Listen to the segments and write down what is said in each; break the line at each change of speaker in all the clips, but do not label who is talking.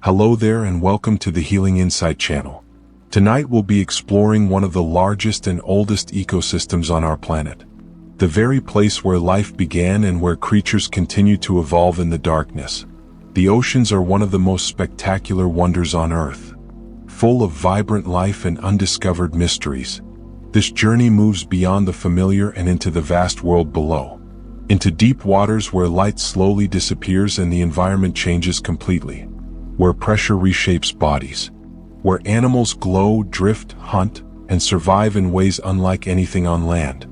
Hello there and welcome to the Healing Insight channel. Tonight we'll be exploring one of the largest and oldest ecosystems on our planet. The very place where life began and where creatures continue to evolve in the darkness. The oceans are one of the most spectacular wonders on Earth. Full of vibrant life and undiscovered mysteries. This journey moves beyond the familiar and into the vast world below. Into deep waters where light slowly disappears and the environment changes completely. Where pressure reshapes bodies. Where animals glow, drift, hunt, and survive in ways unlike anything on land.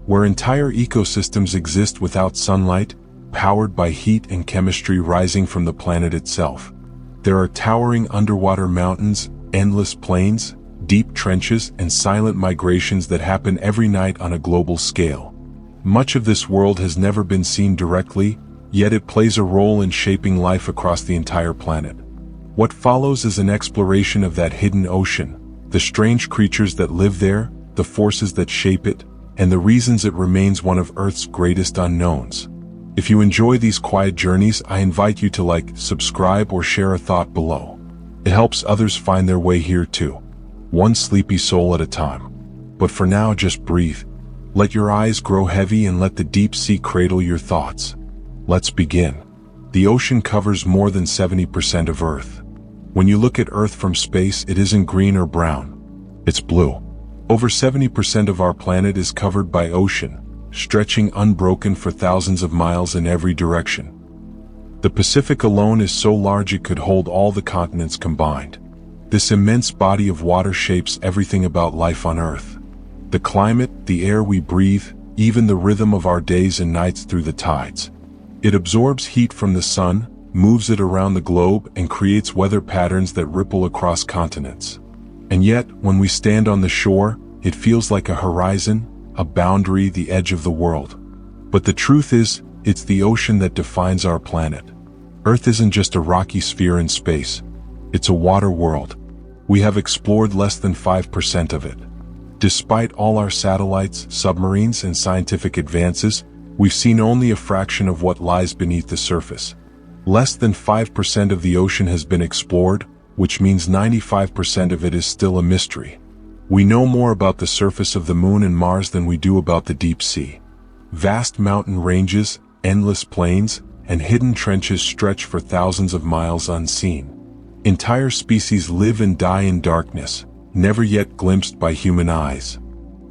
Where entire ecosystems exist without sunlight, powered by heat and chemistry rising from the planet itself. There are towering underwater mountains, endless plains, deep trenches, and silent migrations that happen every night on a global scale. Much of this world has never been seen directly, yet it plays a role in shaping life across the entire planet. What follows is an exploration of that hidden ocean, the strange creatures that live there, the forces that shape it, and the reasons it remains one of Earth's greatest unknowns. If you enjoy these quiet journeys, I invite you to like, subscribe, or share a thought below. It helps others find their way here too. One sleepy soul at a time. But for now, just breathe. Let your eyes grow heavy and let the deep sea cradle your thoughts. Let's begin. The ocean covers more than 70% of Earth. When you look at Earth from space, it isn't green or brown. It's blue. Over 70% of our planet is covered by ocean, stretching unbroken for thousands of miles in every direction. The Pacific alone is so large it could hold all the continents combined. This immense body of water shapes everything about life on Earth. The climate, the air we breathe, even the rhythm of our days and nights through the tides. It absorbs heat from the sun, moves it around the globe, and creates weather patterns that ripple across continents. And yet, when we stand on the shore, it feels like a horizon, a boundary, the edge of the world. But the truth is, it's the ocean that defines our planet. Earth isn't just a rocky sphere in space. It's a water world. We have explored less than 5% of it. Despite all our satellites, submarines, and scientific advances, we've seen only a fraction of what lies beneath the surface. Less than 5% of the ocean has been explored, which means 95% of it is still a mystery. We know more about the surface of the Moon and Mars than we do about the deep sea. Vast mountain ranges, endless plains, and hidden trenches stretch for thousands of miles unseen. Entire species live and die in darkness, never yet glimpsed by human eyes.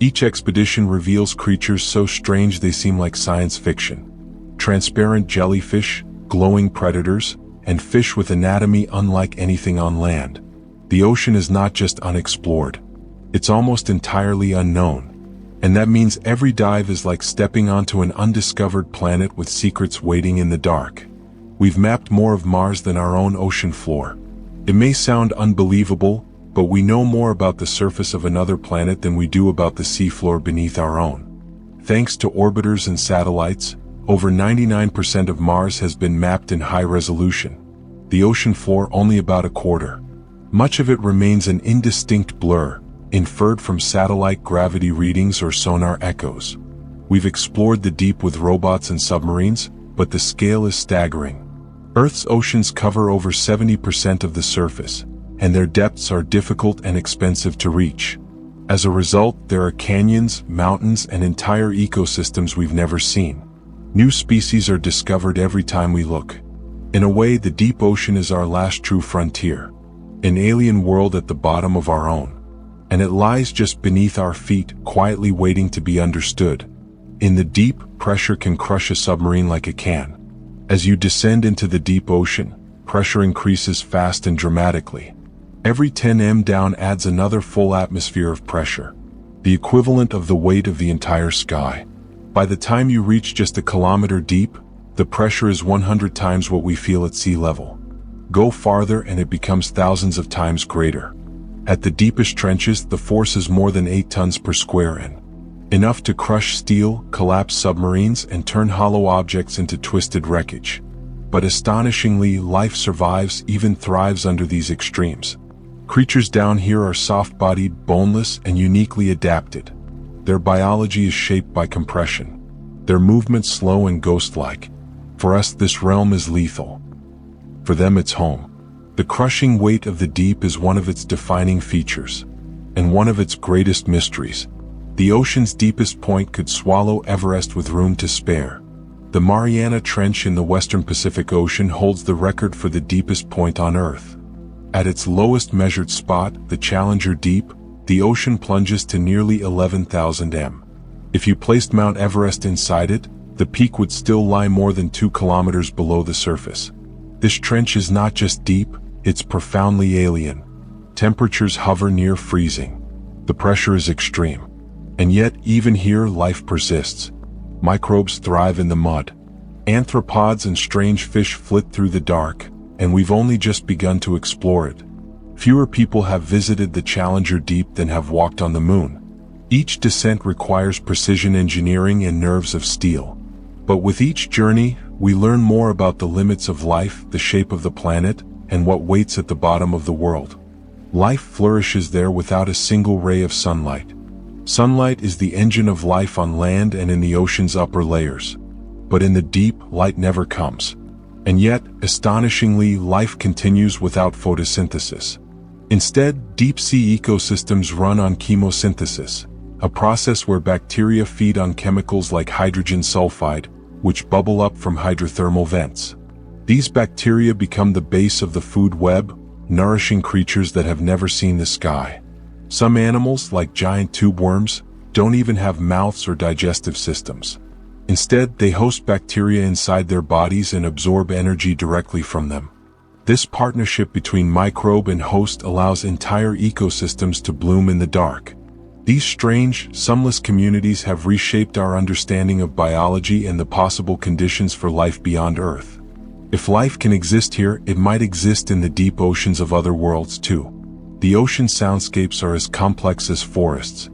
Each expedition reveals creatures so strange they seem like science fiction. Transparent jellyfish, glowing predators, and fish with anatomy unlike anything on land. The ocean is not just unexplored. It's almost entirely unknown. And that means every dive is like stepping onto an undiscovered planet with secrets waiting in the dark. We've mapped more of Mars than our own ocean floor. It may sound unbelievable, but we know more about the surface of another planet than we do about the seafloor beneath our own. Thanks to orbiters and satellites, over 99% of Mars has been mapped in high resolution. The ocean floor only about a quarter. Much of it remains an indistinct blur, inferred from satellite gravity readings or sonar echoes. We've explored the deep with robots and submarines, but the scale is staggering. Earth's oceans cover over 70% of the surface, and their depths are difficult and expensive to reach. As a result, there are canyons, mountains, and entire ecosystems we've never seen. New species are discovered every time we look. In a way, the deep ocean is our last true frontier, an alien world at the bottom of our own. And it lies just beneath our feet, quietly waiting to be understood. In the deep, pressure can crush a submarine like a can. As you descend into the deep ocean, pressure increases fast and dramatically. Every 10 m down adds another full atmosphere of pressure, the equivalent of the weight of the entire sky. By the time you reach just a kilometer deep, the pressure is 100 times what we feel at sea level. Go farther and it becomes thousands of times greater. At the deepest trenches, the force is more than 8 tons per square inch. Enough to crush steel, collapse submarines, and turn hollow objects into twisted wreckage. But astonishingly, life survives, even thrives under these extremes. Creatures down here are soft-bodied, boneless, and uniquely adapted. Their biology is shaped by compression. Their movements slow and ghost-like. For us, this realm is lethal. For them, it's home. The crushing weight of the deep is one of its defining features, and one of its greatest mysteries. The ocean's deepest point could swallow Everest with room to spare. The Mariana Trench in the western Pacific Ocean holds the record for the deepest point on Earth. At its lowest measured spot, the Challenger Deep, the ocean plunges to nearly 11,000 m. If you placed Mount Everest inside it, the peak would still lie more than 2 kilometers below the surface. This trench is not just deep, it's profoundly alien. Temperatures hover near freezing. The pressure is extreme. And yet, even here, life persists. Microbes thrive in the mud. Arthropods and strange fish flit through the dark, and we've only just begun to explore it. Fewer people have visited the Challenger Deep than have walked on the moon. Each descent requires precision engineering and nerves of steel. But with each journey, we learn more about the limits of life, the shape of the planet, and what waits at the bottom of the world. Life flourishes there without a single ray of sunlight. Sunlight is the engine of life on land and in the ocean's upper layers. But in the deep, light never comes. And yet, astonishingly, life continues without photosynthesis. Instead, deep-sea ecosystems run on chemosynthesis, a process where bacteria feed on chemicals like hydrogen sulfide, which bubble up from hydrothermal vents. These bacteria become the base of the food web, nourishing creatures that have never seen the sky. Some animals, like giant tube worms, don't even have mouths or digestive systems. Instead, they host bacteria inside their bodies and absorb energy directly from them. This partnership between microbe and host allows entire ecosystems to bloom in the dark. These strange, sunless communities have reshaped our understanding of biology and the possible conditions for life beyond Earth. If life can exist here, it might exist in the deep oceans of other worlds too. The ocean soundscapes are as complex as forests.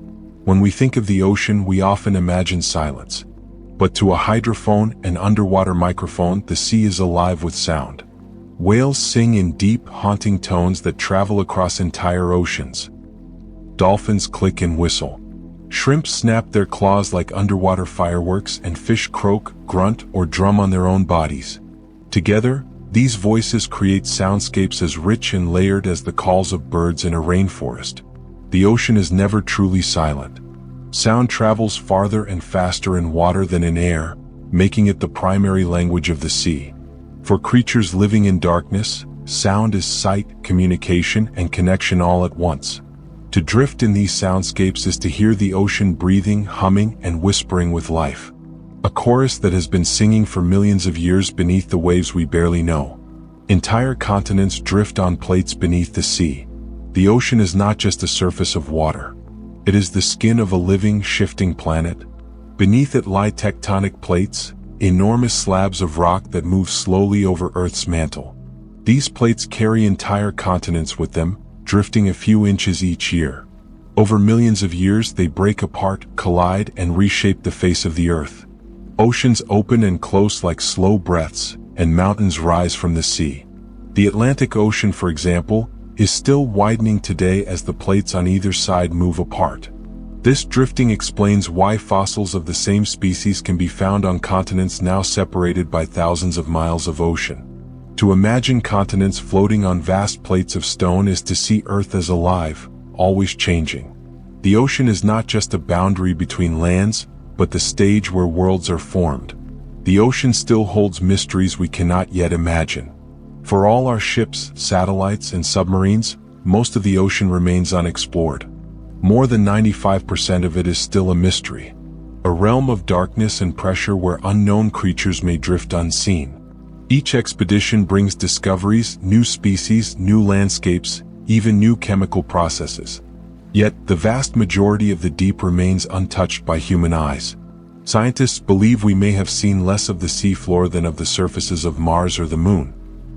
When we think of the ocean, we often imagine silence. But to a hydrophone and underwater microphone, the sea is alive with sound. Whales sing in deep, haunting tones that travel across entire oceans. Dolphins click and whistle. Shrimp snap their claws like underwater fireworks, and fish croak, grunt, or drum on their own bodies. Together, these voices create soundscapes as rich and layered as the calls of birds in a rainforest. The ocean is never truly silent. Sound travels farther and faster in water than in air, making it the primary language of the sea. For creatures living in darkness, sound is sight, communication, and connection all at once. To drift in these soundscapes is to hear the ocean breathing, humming, and whispering with life. A chorus that has been singing for millions of years beneath the waves we barely know. Entire continents drift on plates beneath the sea. The ocean is not just a surface of water. It is the skin of a living, shifting planet. Beneath it lie tectonic plates, enormous slabs of rock that move slowly over Earth's mantle. These plates carry entire continents with them, drifting a few inches each year. Over millions of years, they break apart, collide, and reshape the face of the Earth. Oceans open and close like slow breaths, and mountains rise from the sea. The Atlantic Ocean, for example, is still widening today as the plates on either side move apart. This drifting explains why fossils of the same species can be found on continents now separated by thousands of miles of ocean. To imagine continents floating on vast plates of stone is to see Earth as alive, always changing. The ocean is not just a boundary between lands, but the stage where worlds are formed. The ocean still holds mysteries we cannot yet imagine. For all our ships, satellites, and submarines, most of the ocean remains unexplored. More than 95% of it is still a mystery. A realm of darkness and pressure where unknown creatures may drift unseen. Each expedition brings discoveries, new species, new landscapes, even new chemical processes. Yet, the vast majority of the deep remains untouched by human eyes. Scientists believe we may have seen less of the seafloor than of the surfaces of Mars or the Moon.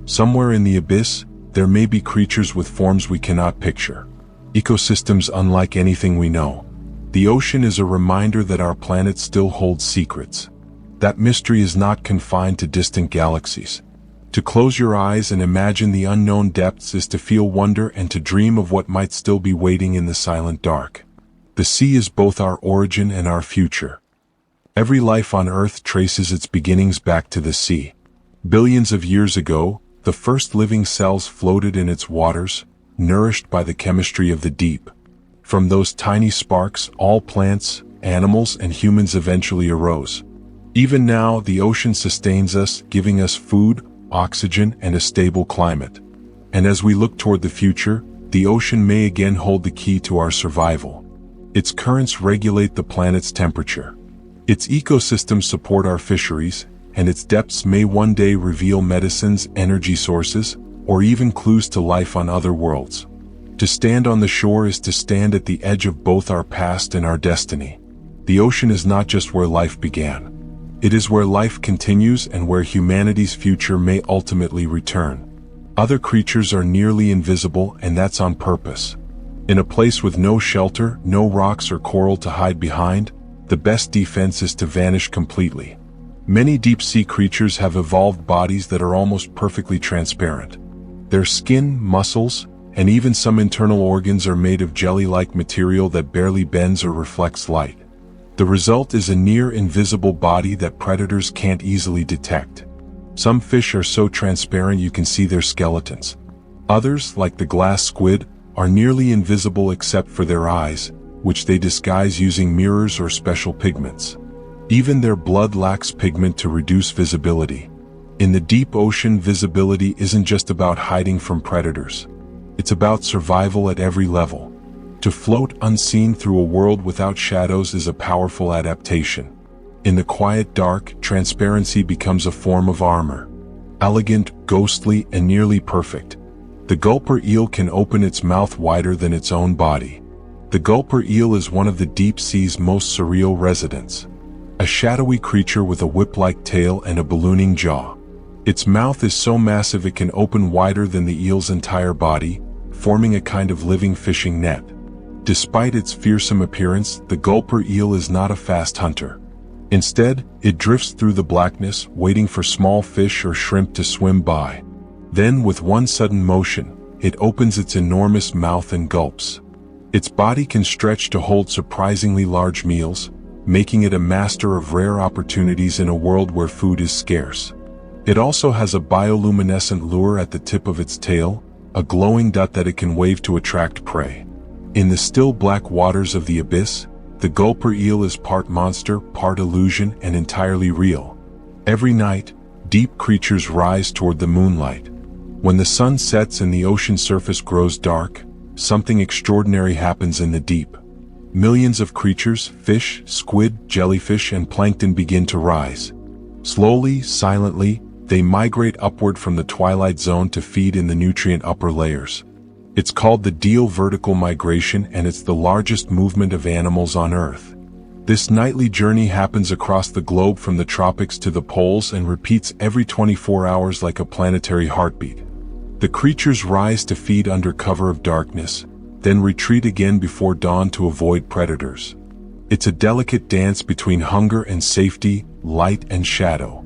Somewhere in the abyss, there may be creatures with forms we cannot picture. Ecosystems unlike anything we know. The ocean is a reminder that our planet still holds secrets. That mystery is not confined to distant galaxies. To close your eyes and imagine the unknown depths is to feel wonder and to dream of what might still be waiting in the silent dark. The sea is both our origin and our future. Every life on Earth traces its beginnings back to the sea. Billions of years ago, The first living cells floated in its waters, nourished by the chemistry of the deep. From those tiny sparks, all plants, animals, and humans eventually arose. Even now, the ocean sustains us, giving us food, oxygen, and a stable climate. And as we look toward the future, the ocean may again hold the key to our survival. Its currents regulate the planet's temperature. Its ecosystems support our fisheries, and its depths may one day reveal medicines, energy sources, or even clues to life on other worlds. To stand on the shore is to stand at the edge of both our past and our destiny. The ocean is not just where life began. It is where life continues and where humanity's future may ultimately return. Other creatures are nearly invisible, and that's on purpose. In a place with no shelter, no rocks or coral to hide behind, the best defense is to vanish completely. Many deep-sea creatures have evolved bodies that are almost perfectly transparent. Their skin, muscles, and even some internal organs are made of jelly-like material that barely bends or reflects light. The result is a near-invisible body that predators can't easily detect. Some fish are so transparent you can see their skeletons. Others, like the glass squid, are nearly invisible except for their eyes, which they disguise using mirrors or special pigments. Even their blood lacks pigment to reduce visibility. In the deep ocean, visibility isn't just about hiding from predators. It's about survival at every level. To float unseen through a world without shadows is a powerful adaptation. In the quiet dark, transparency becomes a form of armor. Elegant, ghostly, and nearly perfect. The gulper eel can open its mouth wider than its own body. The gulper eel is one of the deep sea's most surreal residents. A shadowy creature with a whip-like tail and a ballooning jaw. Its mouth is so massive it can open wider than the eel's entire body, forming a kind of living fishing net. Despite its fearsome appearance, the gulper eel is not a fast hunter. Instead, it drifts through the blackness, waiting for small fish or shrimp to swim by. Then, with one sudden motion, it opens its enormous mouth and gulps. Its body can stretch to hold surprisingly large meals, making it a master of rare opportunities in a world where food is scarce. It also has a bioluminescent lure at the tip of its tail, a glowing dot that it can wave to attract prey. In the still black waters of the abyss, the gulper eel is part monster, part illusion, and entirely real. Every night, deep creatures rise toward the moonlight. When the sun sets and the ocean surface grows dark, something extraordinary happens in the deep. Millions of creatures, fish, squid, jellyfish, and plankton begin to rise. Slowly, silently, they migrate upward from the twilight zone to feed in the nutrient upper layers. It's called the Deal vertical migration, and it's the largest movement of animals on Earth. This nightly journey happens across the globe from the tropics to the poles and repeats every 24 hours like a planetary heartbeat. The creatures rise to feed under cover of darkness, then retreat again before dawn to avoid predators. It's a delicate dance between hunger and safety, light and shadow.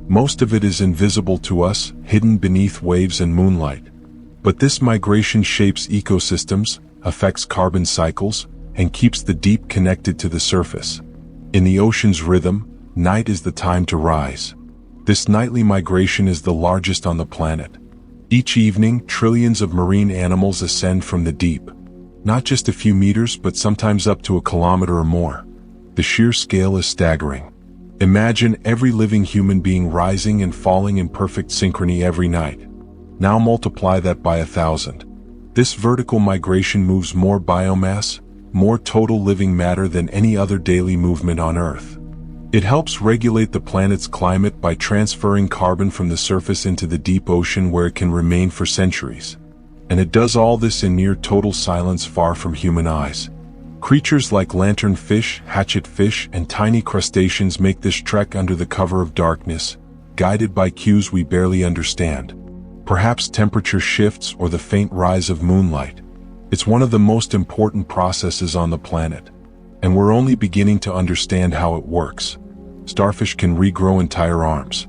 Most of it is invisible to us, hidden beneath waves and moonlight. But this migration shapes ecosystems, affects carbon cycles, and keeps the deep connected to the surface. In the ocean's rhythm, night is the time to rise. This nightly migration is the largest on the planet. Each evening, trillions of marine animals ascend from the deep. Not just a few meters, but sometimes up to a kilometer or more. The sheer scale is staggering. Imagine every living human being rising and falling in perfect synchrony every night. Now multiply that by 1,000. This vertical migration moves more biomass, more total living matter than any other daily movement on Earth. It helps regulate the planet's climate by transferring carbon from the surface into the deep ocean where it can remain for centuries. And it does all this in near total silence far from human eyes. Creatures like lanternfish, hatchetfish, and tiny crustaceans make this trek under the cover of darkness, guided by cues we barely understand. Perhaps temperature shifts or the faint rise of moonlight. It's one of the most important processes on the planet, and we're only beginning to understand how it works. Starfish can regrow entire arms.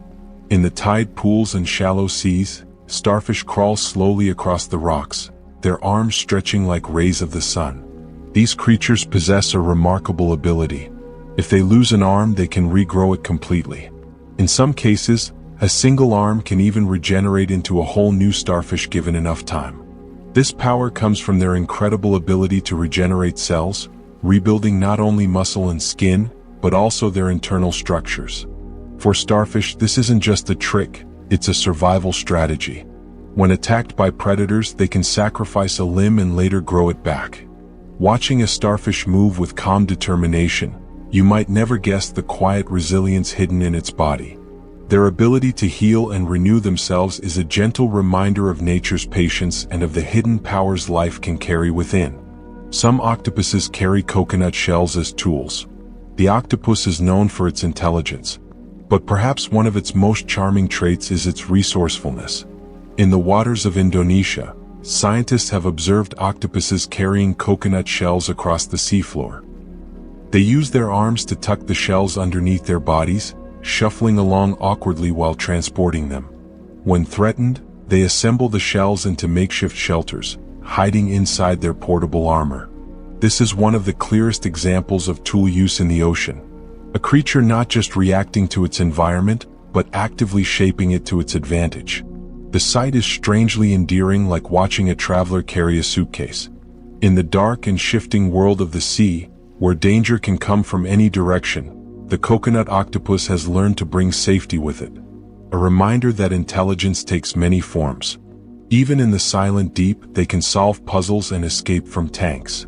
In the tide pools and shallow seas, starfish crawl slowly across the rocks, their arms stretching like rays of the sun. These creatures possess a remarkable ability. If they lose an arm, they can regrow it completely. In some cases, A single arm can even regenerate into a whole new starfish given enough time. This power comes from their incredible ability to regenerate cells, rebuilding not only muscle and skin, but also their internal structures. For starfish, this isn't just a trick, it's a survival strategy. When attacked by predators, they can sacrifice a limb and later grow it back. Watching a starfish move with calm determination, you might never guess the quiet resilience hidden in its body. Their ability to heal and renew themselves is a gentle reminder of nature's patience and of the hidden powers life can carry within. Some octopuses carry coconut shells as tools. The octopus is known for its intelligence, but perhaps one of its most charming traits is its resourcefulness. In the waters of Indonesia, scientists have observed octopuses carrying coconut shells across the seafloor. They use their arms to tuck the shells underneath their bodies, shuffling along awkwardly while transporting them. When threatened, they assemble the shells into makeshift shelters, hiding inside their portable armor. This is one of the clearest examples of tool use in the ocean. A creature not just reacting to its environment, but actively shaping it to its advantage. The sight is strangely endearing, like watching a traveler carry a suitcase. In the dark and shifting world of the sea, where danger can come from any direction, the coconut octopus has learned to bring safety with it. A reminder that intelligence takes many forms. Even in the silent deep, they can solve puzzles and escape from tanks.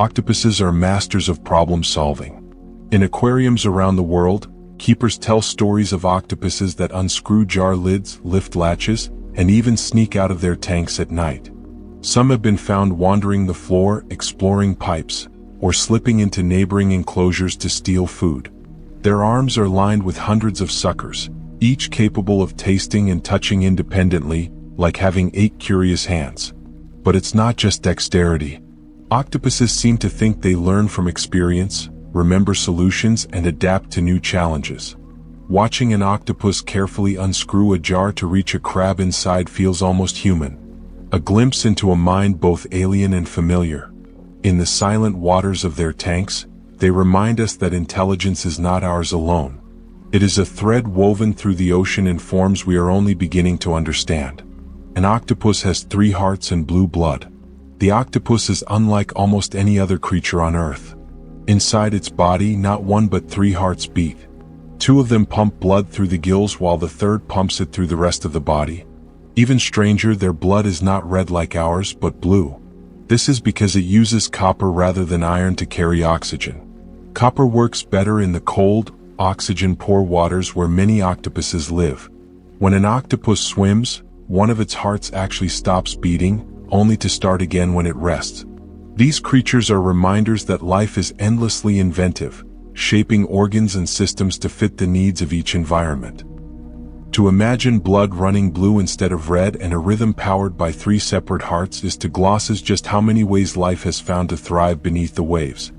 Octopuses are masters of problem solving. In aquariums around the world, keepers tell stories of octopuses that unscrew jar lids, lift latches, and even sneak out of their tanks at night. Some have been found wandering the floor, exploring pipes, or slipping into neighboring enclosures to steal food. Their arms are lined with hundreds of suckers, each capable of tasting and touching independently, like having 8 curious hands. But it's not just dexterity. Octopuses seem to think they learn from experience, remember solutions, and adapt to new challenges. Watching an octopus carefully unscrew a jar to reach a crab inside feels almost human. A glimpse into a mind both alien and familiar. In the silent waters of their tanks, they remind us that intelligence is not ours alone. It is a thread woven through the ocean in forms we are only beginning to understand. An octopus has 3 hearts and blue blood. The octopus is unlike almost any other creature on Earth. Inside its body, not 1 but 3 hearts beat. 2 of them pump blood through the gills while the third pumps it through the rest of the body. Even stranger, their blood is not red like ours, but blue. This is because it uses copper rather than iron to carry oxygen. Copper works better in the cold, oxygen-poor waters where many octopuses live. When an octopus swims, one of its hearts actually stops beating, only to start again when it rests. These creatures are reminders that life is endlessly inventive, shaping organs and systems to fit the needs of each environment. To imagine blood running blue instead of red and a rhythm powered by 3 separate hearts is to gloss just how many ways life has found to thrive beneath the waves.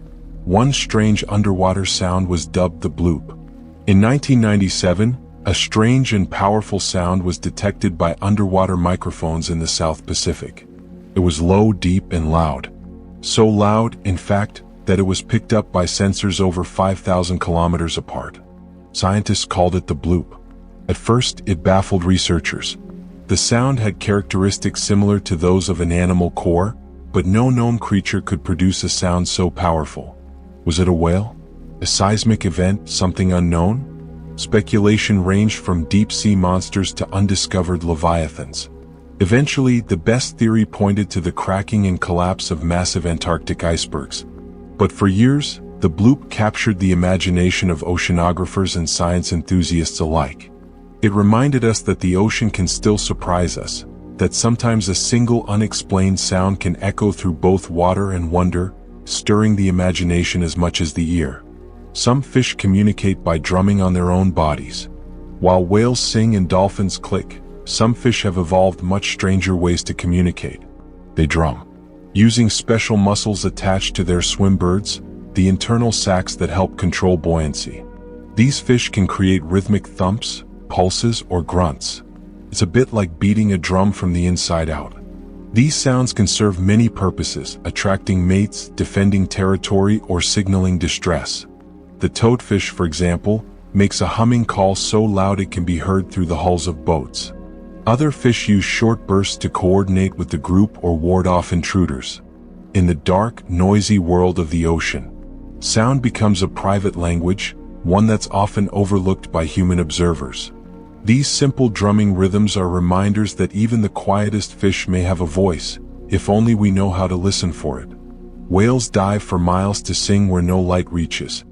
One strange underwater sound was dubbed the bloop. In 1997, a strange and powerful sound was detected by underwater microphones in the South Pacific. It was low, deep, and loud. So loud, in fact, that it was picked up by sensors over 5,000 kilometers apart. Scientists called it the bloop. At first, it baffled researchers. The sound had characteristics similar to those of an animal core, but no known creature could produce a sound so powerful. Was it a whale? A seismic event? Something unknown? Speculation ranged from deep-sea monsters to undiscovered leviathans. Eventually, the best theory pointed to the cracking and collapse of massive Antarctic icebergs. But for years, the bloop captured the imagination of oceanographers and science enthusiasts alike. It reminded us that the ocean can still surprise us, that sometimes a single unexplained sound can echo through both water and wonder, stirring the imagination as much as the ear. Some fish communicate by drumming on their own bodies. While whales sing and dolphins click, some fish have evolved much stranger ways to communicate. They drum. Using special muscles attached to their swim birds, the internal sacs that help control buoyancy. These fish can create rhythmic thumps, pulses, or grunts. It's a bit like beating a drum from the inside out. These sounds can serve many purposes, attracting mates, defending territory, or signaling distress. The toadfish, for example, makes a humming call so loud it can be heard through the hulls of boats. Other fish use short bursts to coordinate with the group or ward off intruders. In the dark, noisy world of the ocean, sound becomes a private language, one that's often overlooked by human observers. These simple drumming rhythms are reminders that even the quietest fish may have a voice, if only we know how to listen for it. Whales dive for miles to sing where no light reaches.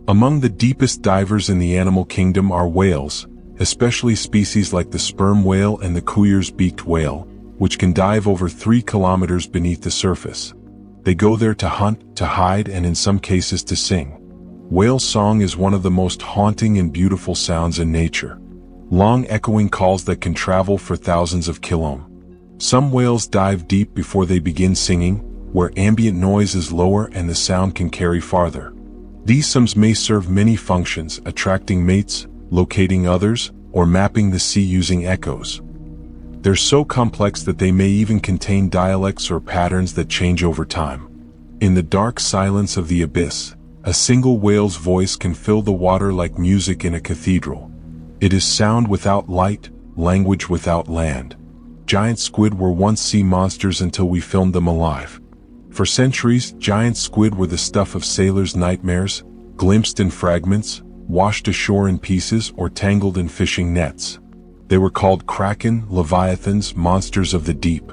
Among the deepest divers in the animal kingdom are whales, especially species like the sperm whale and the Kuyer's beaked whale, which can dive over 3 kilometers beneath the surface. They go there to hunt, to hide, and in some cases to sing. Whale song is one of the most haunting and beautiful sounds in nature. Long echoing calls that can travel for thousands of kilometers. Some whales dive deep before they begin singing, where ambient noise is lower and the sound can carry farther. These songs may serve many functions, attracting mates, locating others, or mapping the sea using echoes. They're so complex that they may even contain dialects or patterns that change over time. In the dark silence of the abyss, a single whale's voice can fill the water like music in a cathedral. It is sound without light, language without land. Giant squid were once sea monsters until we filmed them alive. For centuries, giant squid were the stuff of sailors' nightmares, glimpsed in fragments, washed ashore in pieces, or tangled in fishing nets. They were called kraken, leviathans, monsters of the deep.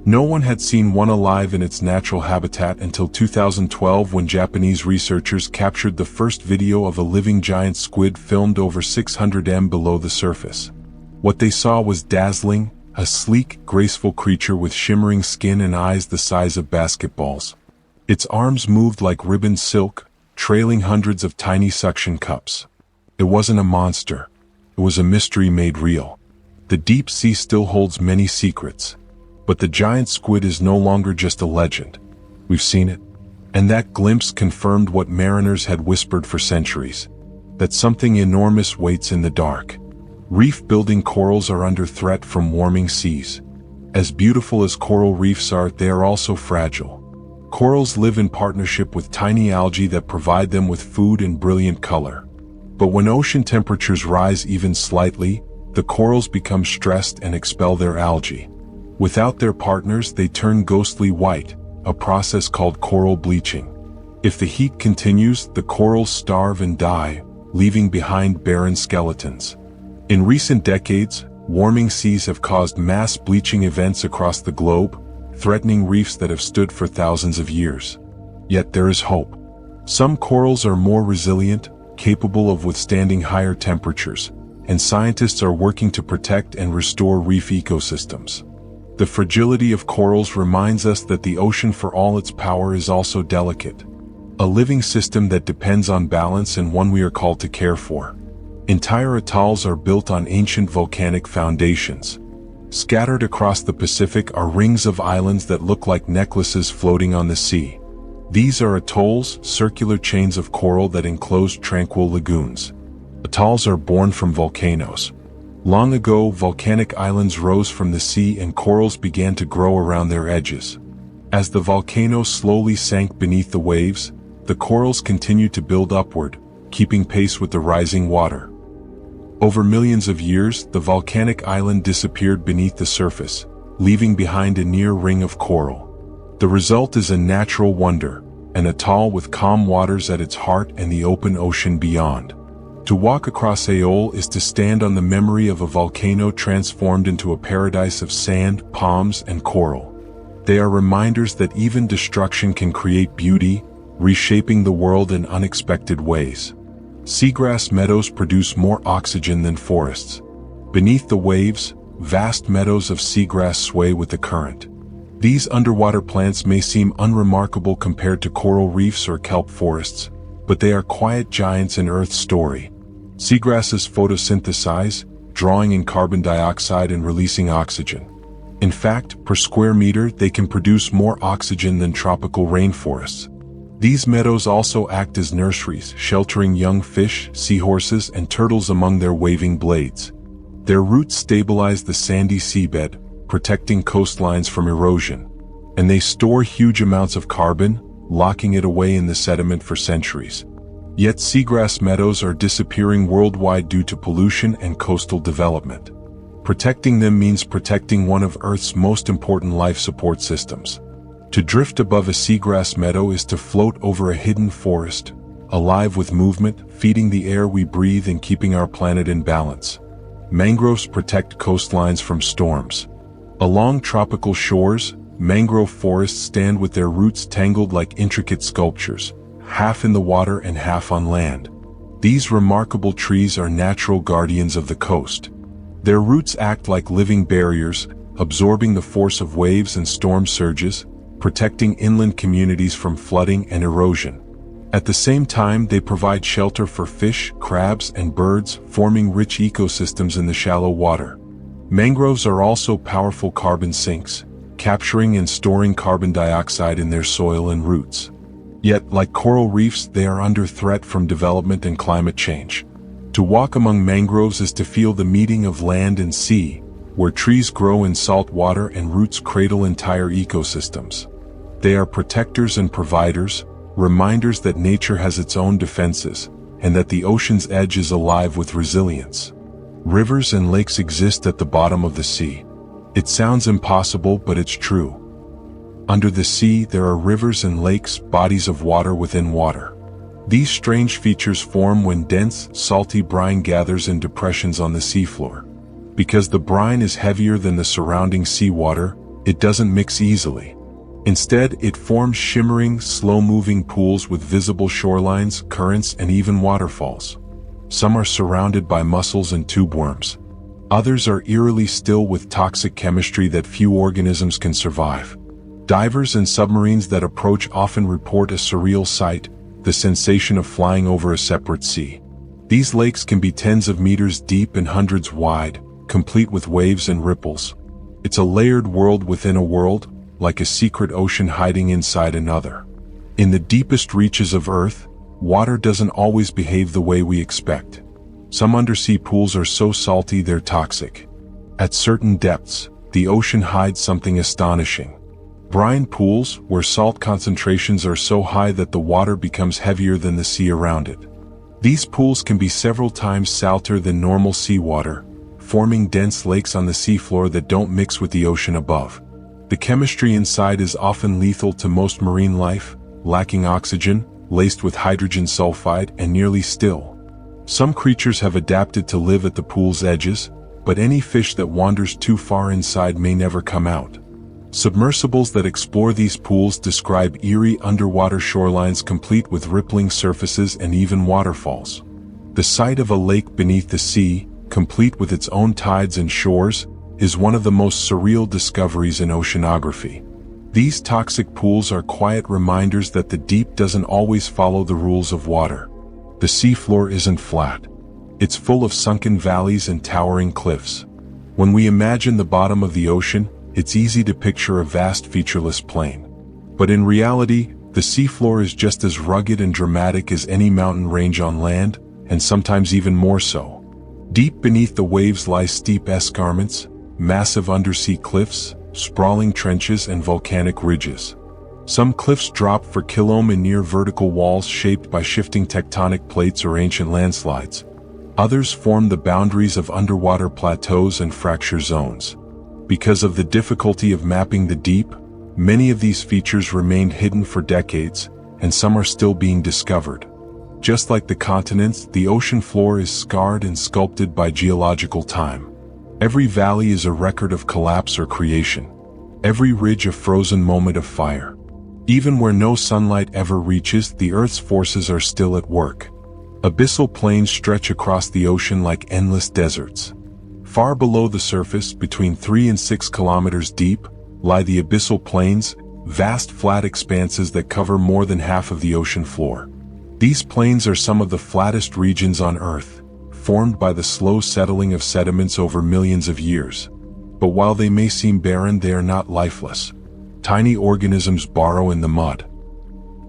No one had seen one alive in its natural habitat until 2012, when Japanese researchers captured the first video of a living giant squid filmed over 600 meters below the surface. What they saw was dazzling, a sleek, graceful creature with shimmering skin and eyes the size of basketballs. Its arms moved like ribboned silk, trailing hundreds of tiny suction cups. It wasn't a monster. It was a mystery made real. The deep sea still holds many secrets. But the giant squid is no longer just a legend. We've seen it. And that glimpse confirmed what mariners had whispered for centuries: that something enormous waits in the dark. Reef-building corals are under threat from warming seas. As beautiful as coral reefs are, they are also fragile. Corals live in partnership with tiny algae that provide them with food and brilliant color. But when ocean temperatures rise even slightly, the corals become stressed and expel their algae. Without their partners, they turn ghostly white, a process called coral bleaching. If the heat continues, the corals starve and die, leaving behind barren skeletons. In recent decades, warming seas have caused mass bleaching events across the globe, threatening reefs that have stood for thousands of years. Yet there is hope. Some corals are more resilient, capable of withstanding higher temperatures, and scientists are working to protect and restore reef ecosystems. The fragility of corals reminds us that the ocean, for all its power, is also delicate. A living system that depends on balance, and one we are called to care for. Entire atolls are built on ancient volcanic foundations. Scattered across the Pacific are rings of islands that look like necklaces floating on the sea. These are atolls, circular chains of coral that enclose tranquil lagoons. Atolls are born from volcanoes. Long ago, volcanic islands rose from the sea and corals began to grow around their edges. As the volcano slowly sank beneath the waves, the corals continued to build upward, keeping pace with the rising water. Over millions of years, the volcanic island disappeared beneath the surface, leaving behind a near ring of coral. The result is a natural wonder, an atoll with calm waters at its heart and the open ocean beyond. To walk across Aol is to stand on the memory of a volcano transformed into a paradise of sand, palms, and coral. They are reminders that even destruction can create beauty, reshaping the world in unexpected ways. Seagrass meadows produce more oxygen than forests. Beneath the waves, vast meadows of seagrass sway with the current. These underwater plants may seem unremarkable compared to coral reefs or kelp forests, but they are quiet giants in Earth's story. Seagrasses photosynthesize, drawing in carbon dioxide and releasing oxygen. In fact, per square meter, they can produce more oxygen than tropical rainforests. These meadows also act as nurseries, sheltering young fish, seahorses, and turtles among their waving blades. Their roots stabilize the sandy seabed, protecting coastlines from erosion. And they store huge amounts of carbon, locking it away in the sediment for centuries. Yet seagrass meadows are disappearing worldwide due to pollution and coastal development. Protecting them means protecting one of Earth's most important life support systems. To drift above a seagrass meadow is to float over a hidden forest, alive with movement, feeding the air we breathe and keeping our planet in balance. Mangroves protect coastlines from storms. Along tropical shores, mangrove forests stand with their roots tangled like intricate sculptures, half in the water and half on land. These remarkable trees are natural guardians of the coast. Their roots act like living barriers, absorbing the force of waves and storm surges, protecting inland communities from flooding and erosion. At the same time, they provide shelter for fish, crabs, and birds, forming rich ecosystems in the shallow water. Mangroves are also powerful carbon sinks, capturing and storing carbon dioxide in their soil and roots. Yet, like coral reefs, they are under threat from development and climate change. To walk among mangroves is to feel the meeting of land and sea, where trees grow in salt water and roots cradle entire ecosystems. They are protectors and providers, reminders that nature has its own defenses, and that the ocean's edge is alive with resilience. Rivers and lakes exist at the bottom of the sea. It sounds impossible, but it's true. Under the sea, there are rivers and lakes, bodies of water within water. These strange features form when dense, salty brine gathers in depressions on the seafloor. Because the brine is heavier than the surrounding seawater, it doesn't mix easily. Instead, it forms shimmering, slow-moving pools with visible shorelines, currents, and even waterfalls. Some are surrounded by mussels and tube worms. Others are eerily still with toxic chemistry that few organisms can survive. Divers and submarines that approach often report a surreal sight, the sensation of flying over a separate sea. These lakes can be tens of meters deep and hundreds wide, complete with waves and ripples. It's a layered world within a world, like a secret ocean hiding inside another. In the deepest reaches of Earth, water doesn't always behave the way we expect. Some undersea pools are so salty they're toxic. At certain depths, the ocean hides something astonishing. Brine pools, where salt concentrations are so high that the water becomes heavier than the sea around it. These pools can be several times salter than normal seawater, forming dense lakes on the seafloor that don't mix with the ocean above. The chemistry inside is often lethal to most marine life, lacking oxygen, laced with hydrogen sulfide, and nearly still. Some creatures have adapted to live at the pool's edges, but any fish that wanders too far inside may never come out. Submersibles that explore these pools describe eerie underwater shorelines complete with rippling surfaces and even waterfalls. The sight of a lake beneath the sea, complete with its own tides and shores, is one of the most surreal discoveries in oceanography. These toxic pools are quiet reminders that the deep doesn't always follow the rules of water. The seafloor isn't flat. It's full of sunken valleys and towering cliffs. When we imagine the bottom of the ocean, it's easy to picture a vast featureless plain. But in reality, the seafloor is just as rugged and dramatic as any mountain range on land, and sometimes even more so. Deep beneath the waves lie steep escarpments, massive undersea cliffs, sprawling trenches, and volcanic ridges. Some cliffs drop for kilometers in near vertical walls shaped by shifting tectonic plates or ancient landslides. Others form the boundaries of underwater plateaus and fracture zones. Because of the difficulty of mapping the deep, many of these features remained hidden for decades, and some are still being discovered. Just like the continents, the ocean floor is scarred and sculpted by geological time. Every valley is a record of collapse or creation. Every ridge a frozen moment of fire. Even where no sunlight ever reaches, the Earth's forces are still at work. Abyssal plains stretch across the ocean like endless deserts. Far below the surface, between 3 and 6 kilometers deep, lie the abyssal plains, vast flat expanses that cover more than half of the ocean floor. These plains are some of the flattest regions on Earth, formed by the slow settling of sediments over millions of years. But while they may seem barren, they are not lifeless. Tiny organisms burrow in the mud.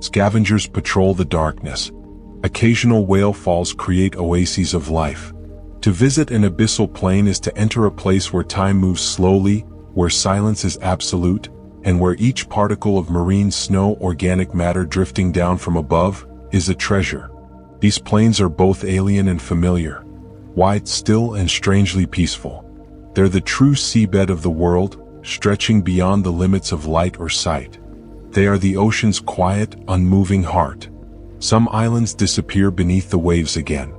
Scavengers patrol the darkness. Occasional whale falls create oases of life. To visit an abyssal plain is to enter a place where time moves slowly, where silence is absolute, and where each particle of marine snow, organic matter drifting down from above, is a treasure. These plains are both alien and familiar, wide, still, and strangely peaceful. They're the true seabed of the world, stretching beyond the limits of light or sight. They are the ocean's quiet, unmoving heart. Some islands disappear beneath the waves again.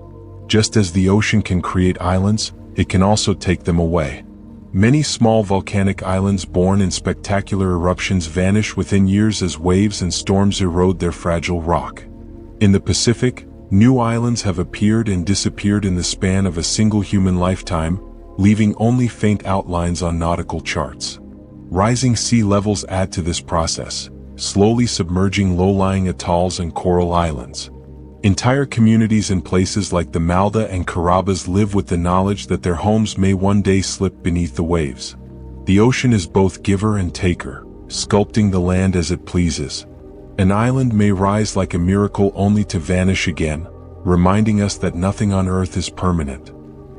Just as the ocean can create islands, it can also take them away. Many small volcanic islands born in spectacular eruptions vanish within years as waves and storms erode their fragile rock. In the Pacific, new islands have appeared and disappeared in the span of a single human lifetime, leaving only faint outlines on nautical charts. Rising sea levels add to this process, slowly submerging low-lying atolls and coral islands. Entire communities in places like the Maldives and Caribbean live with the knowledge that their homes may one day slip beneath the waves. The ocean is both giver and taker, sculpting the land as it pleases. An island may rise like a miracle only to vanish again, reminding us that nothing on earth is permanent.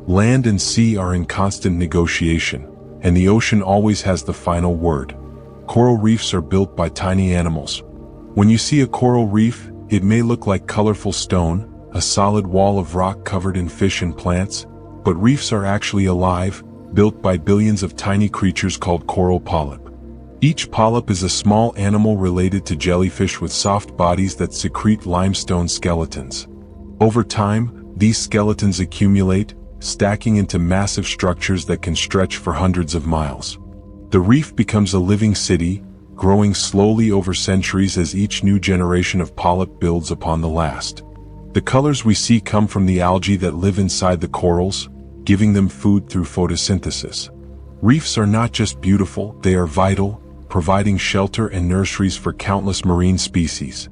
Land and sea are in constant negotiation, and the ocean always has the final word. Coral reefs are built by tiny animals. When you see a coral reef, it may look like colorful stone, a solid wall of rock covered in fish and plants, but reefs are actually alive, built by billions of tiny creatures called coral polyp. Each polyp is a small animal related to jellyfish with soft bodies that secrete limestone skeletons. Over time, these skeletons accumulate, stacking into massive structures that can stretch for hundreds of miles. The reef becomes a living city, growing slowly over centuries as each new generation of polyp builds upon the last. The colors we see come from the algae that live inside the corals, giving them food through photosynthesis. Reefs are not just beautiful, they are vital, providing shelter and nurseries for countless marine species.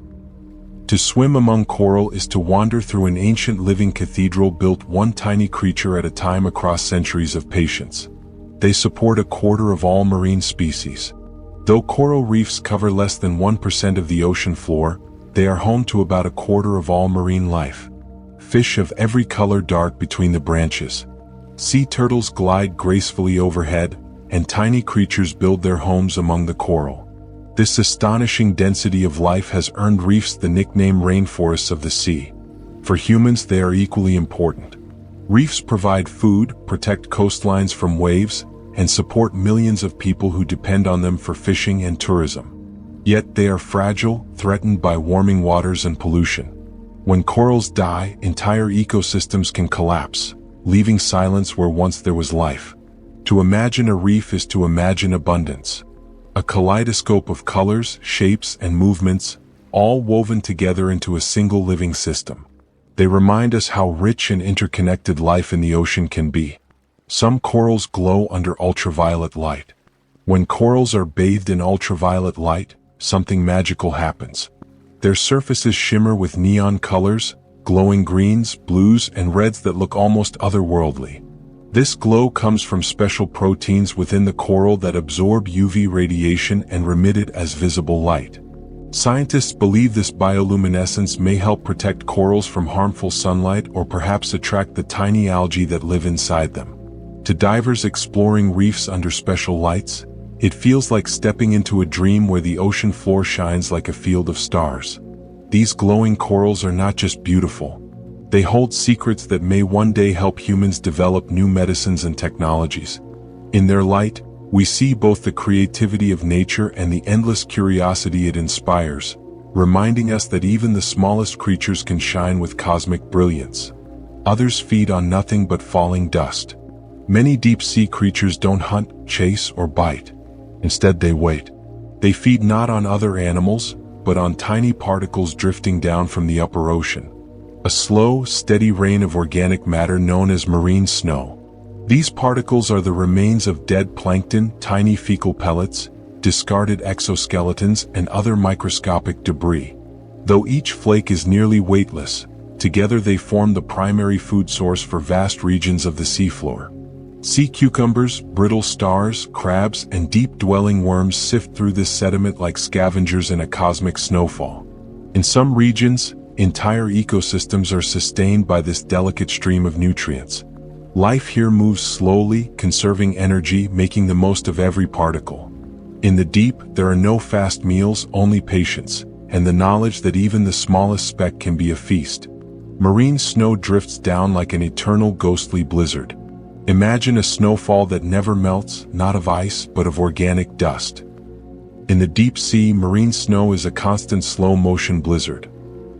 To swim among coral is to wander through an ancient living cathedral built one tiny creature at a time across centuries of patience. They support a quarter of all marine species. Though coral reefs cover less than 1% of the ocean floor, they are home to about a quarter of all marine life. Fish of every color dart between the branches. Sea turtles glide gracefully overhead, and tiny creatures build their homes among the coral. This astonishing density of life has earned reefs the nickname rainforests of the sea. For humans, they are equally important. Reefs provide food, protect coastlines from waves, and support millions of people who depend on them for fishing and tourism. Yet they are fragile, threatened by warming waters and pollution. When corals die, entire ecosystems can collapse, leaving silence where once there was life. To imagine a reef is to imagine abundance. A kaleidoscope of colors, shapes, and movements, all woven together into a single living system. They remind us how rich and interconnected life in the ocean can be. Some corals glow under ultraviolet light. When corals are bathed in ultraviolet light, something magical happens. Their surfaces shimmer with neon colors, glowing greens, blues, and reds that look almost otherworldly. This glow comes from special proteins within the coral that absorb UV radiation and remit it as visible light. Scientists believe this bioluminescence may help protect corals from harmful sunlight or perhaps attract the tiny algae that live inside them. To divers exploring reefs under special lights, it feels like stepping into a dream where the ocean floor shines like a field of stars. These glowing corals are not just beautiful. They hold secrets that may one day help humans develop new medicines and technologies. In their light, we see both the creativity of nature and the endless curiosity it inspires, reminding us that even the smallest creatures can shine with cosmic brilliance. Others feed on nothing but falling dust. Many deep-sea creatures don't hunt, chase, or bite. Instead, they wait. They feed not on other animals, but on tiny particles drifting down from the upper ocean. A slow, steady rain of organic matter known as marine snow. These particles are the remains of dead plankton, tiny fecal pellets, discarded exoskeletons, and other microscopic debris. Though each flake is nearly weightless, together they form the primary food source for vast regions of the seafloor. Sea cucumbers, brittle stars, crabs, and deep-dwelling worms sift through this sediment like scavengers in a cosmic snowfall. In some regions, entire ecosystems are sustained by this delicate stream of nutrients. Life here moves slowly, conserving energy, making the most of every particle. In the deep, there are no fast meals, only patience, and the knowledge that even the smallest speck can be a feast. Marine snow drifts down like an eternal ghostly blizzard. Imagine a snowfall that never melts, not of ice, but of organic dust. In the deep sea, marine snow is a constant slow-motion blizzard.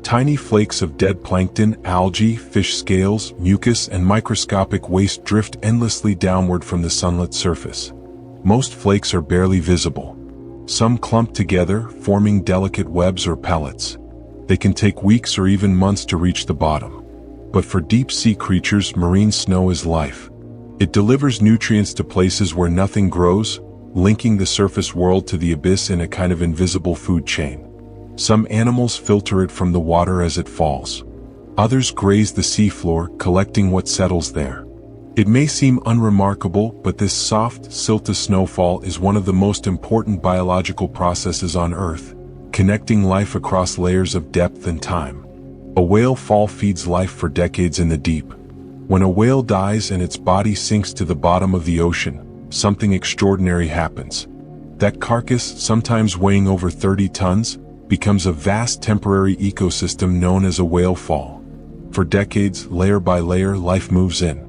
Tiny flakes of dead plankton, algae, fish scales, mucus, and microscopic waste drift endlessly downward from the sunlit surface. Most flakes are barely visible. Some clump together, forming delicate webs or pellets. They can take weeks or even months to reach the bottom. But for deep-sea creatures, marine snow is life. It delivers nutrients to places where nothing grows, linking the surface world to the abyss in a kind of invisible food chain. Some animals filter it from the water as it falls. Others graze the seafloor, collecting what settles there. It may seem unremarkable, but this soft, silty snowfall is one of the most important biological processes on Earth, connecting life across layers of depth and time. A whale fall feeds life for decades in the deep. When a whale dies and its body sinks to the bottom of the ocean, something extraordinary happens. That carcass, sometimes weighing over 30 tons, becomes a vast temporary ecosystem known as a whale fall. For decades, layer by layer, life moves in.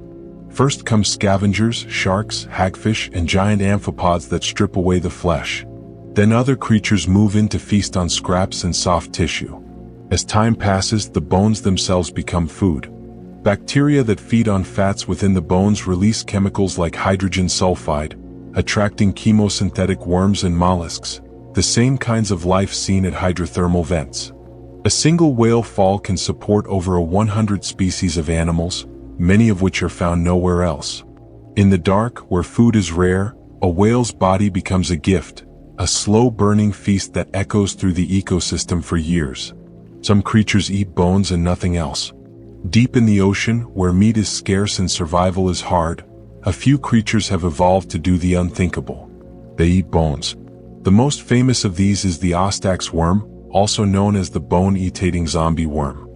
First come scavengers, sharks, hagfish, and giant amphipods that strip away the flesh. Then other creatures move in to feast on scraps and soft tissue. As time passes, the bones themselves become food. Bacteria that feed on fats within the bones release chemicals like hydrogen sulfide, attracting chemosynthetic worms and mollusks, the same kinds of life seen at hydrothermal vents. A single whale fall can support over 100 species of animals, many of which are found nowhere else. In the dark, where food is rare, a whale's body becomes a gift, a slow-burning feast that echoes through the ecosystem for years. Some creatures eat bones and nothing else. Deep in the ocean, where meat is scarce and survival is hard, a few creatures have evolved to do the unthinkable. They eat bones. The most famous of these is the Ostax worm, also known as the bone-eating zombie worm.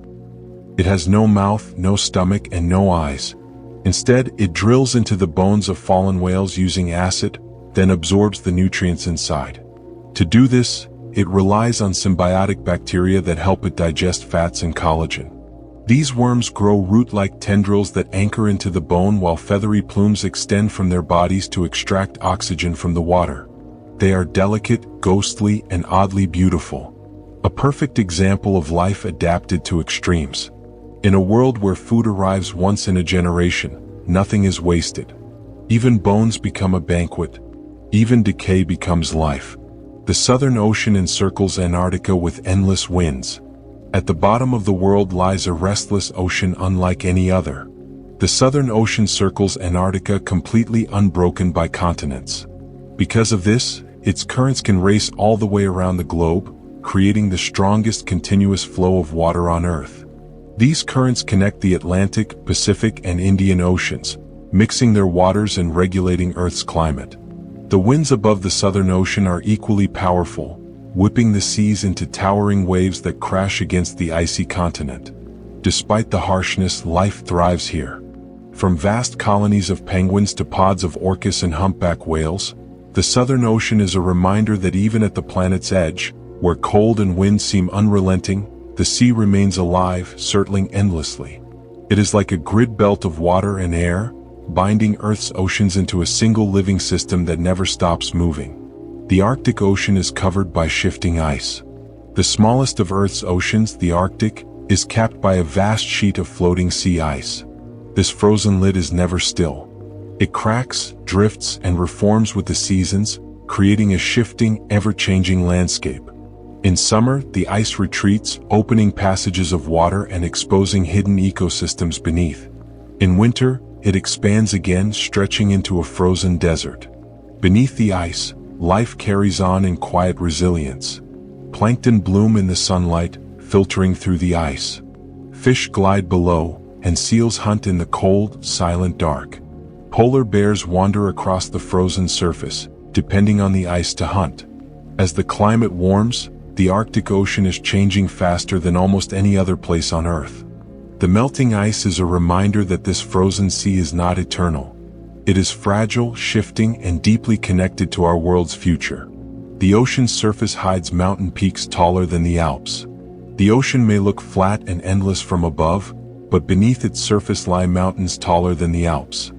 It has no mouth, no stomach, and no eyes. Instead, it drills into the bones of fallen whales using acid, then absorbs the nutrients inside. To do this, it relies on symbiotic bacteria that help it digest fats and collagen. These worms grow root-like tendrils that anchor into the bone while feathery plumes extend from their bodies to extract oxygen from the water. They are delicate, ghostly, and oddly beautiful. A perfect example of life adapted to extremes. In a world where food arrives once in a generation, nothing is wasted. Even bones become a banquet. Even decay becomes life. The Southern Ocean encircles Antarctica with endless winds. At the bottom of the world lies a restless ocean unlike any other. The Southern Ocean circles Antarctica completely unbroken by continents. Because of this, its currents can race all the way around the globe, creating the strongest continuous flow of water on Earth. These currents connect the Atlantic, Pacific, and Indian Oceans, mixing their waters and regulating Earth's climate. The winds above the Southern Ocean are equally powerful, whipping the seas into towering waves that crash against the icy continent. Despite the harshness, life thrives here. From vast colonies of penguins to pods of orcas and humpback whales, the Southern Ocean is a reminder that even at the planet's edge, where cold and wind seem unrelenting, the sea remains alive, circling endlessly. It is like a grid belt of water and air, binding Earth's oceans into a single living system that never stops moving. The Arctic Ocean is covered by shifting ice. The smallest of Earth's oceans, the Arctic, is capped by a vast sheet of floating sea ice. This frozen lid is never still. It cracks, drifts, and reforms with the seasons, creating a shifting, ever-changing landscape. In summer, the ice retreats, opening passages of water and exposing hidden ecosystems beneath. In winter, it expands again, stretching into a frozen desert. Beneath the ice, life carries on in quiet resilience. Plankton bloom in the sunlight, filtering through the ice. Fish glide below, and seals hunt in the cold, silent dark. Polar bears wander across the frozen surface, depending on the ice to hunt. As the climate warms, the Arctic Ocean is changing faster than almost any other place on Earth. The melting ice is a reminder that this frozen sea is not eternal. It is fragile, shifting, and deeply connected to our world's future. The ocean's surface hides mountain peaks taller than the Alps. The ocean may look flat and endless from above, but beneath its surface lie mountains taller than the Alps.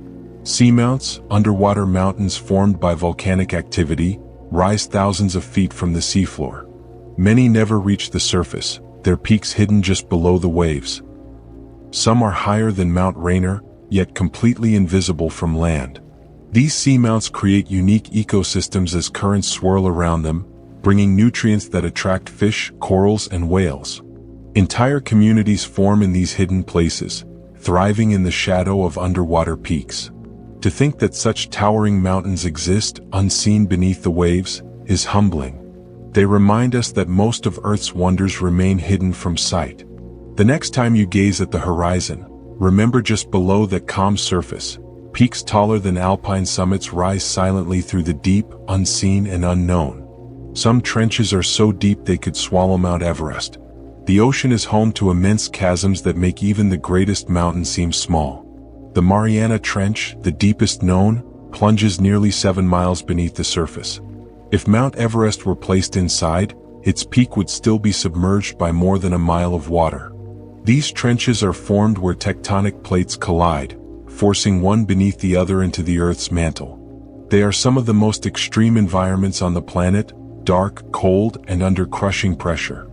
Seamounts, underwater mountains formed by volcanic activity, rise thousands of feet from the seafloor. Many never reach the surface, their peaks hidden just below the waves. Some are higher than Mount Rainier, yet completely invisible from land. These seamounts create unique ecosystems as currents swirl around them, bringing nutrients that attract fish, corals, and whales. Entire communities form in these hidden places, thriving in the shadow of underwater peaks. To think that such towering mountains exist, unseen beneath the waves, is humbling. They remind us that most of Earth's wonders remain hidden from sight. The next time you gaze at the horizon, remember just below that calm surface, peaks taller than alpine summits rise silently through the deep, unseen, and unknown. Some trenches are so deep they could swallow Mount Everest. The ocean is home to immense chasms that make even the greatest mountain seem small. The Mariana Trench, the deepest known, plunges nearly 7 miles beneath the surface. If Mount Everest were placed inside, its peak would still be submerged by more than a mile of water. These trenches are formed where tectonic plates collide, forcing one beneath the other into the Earth's mantle. They are some of the most extreme environments on the planet, dark, cold, and under crushing pressure.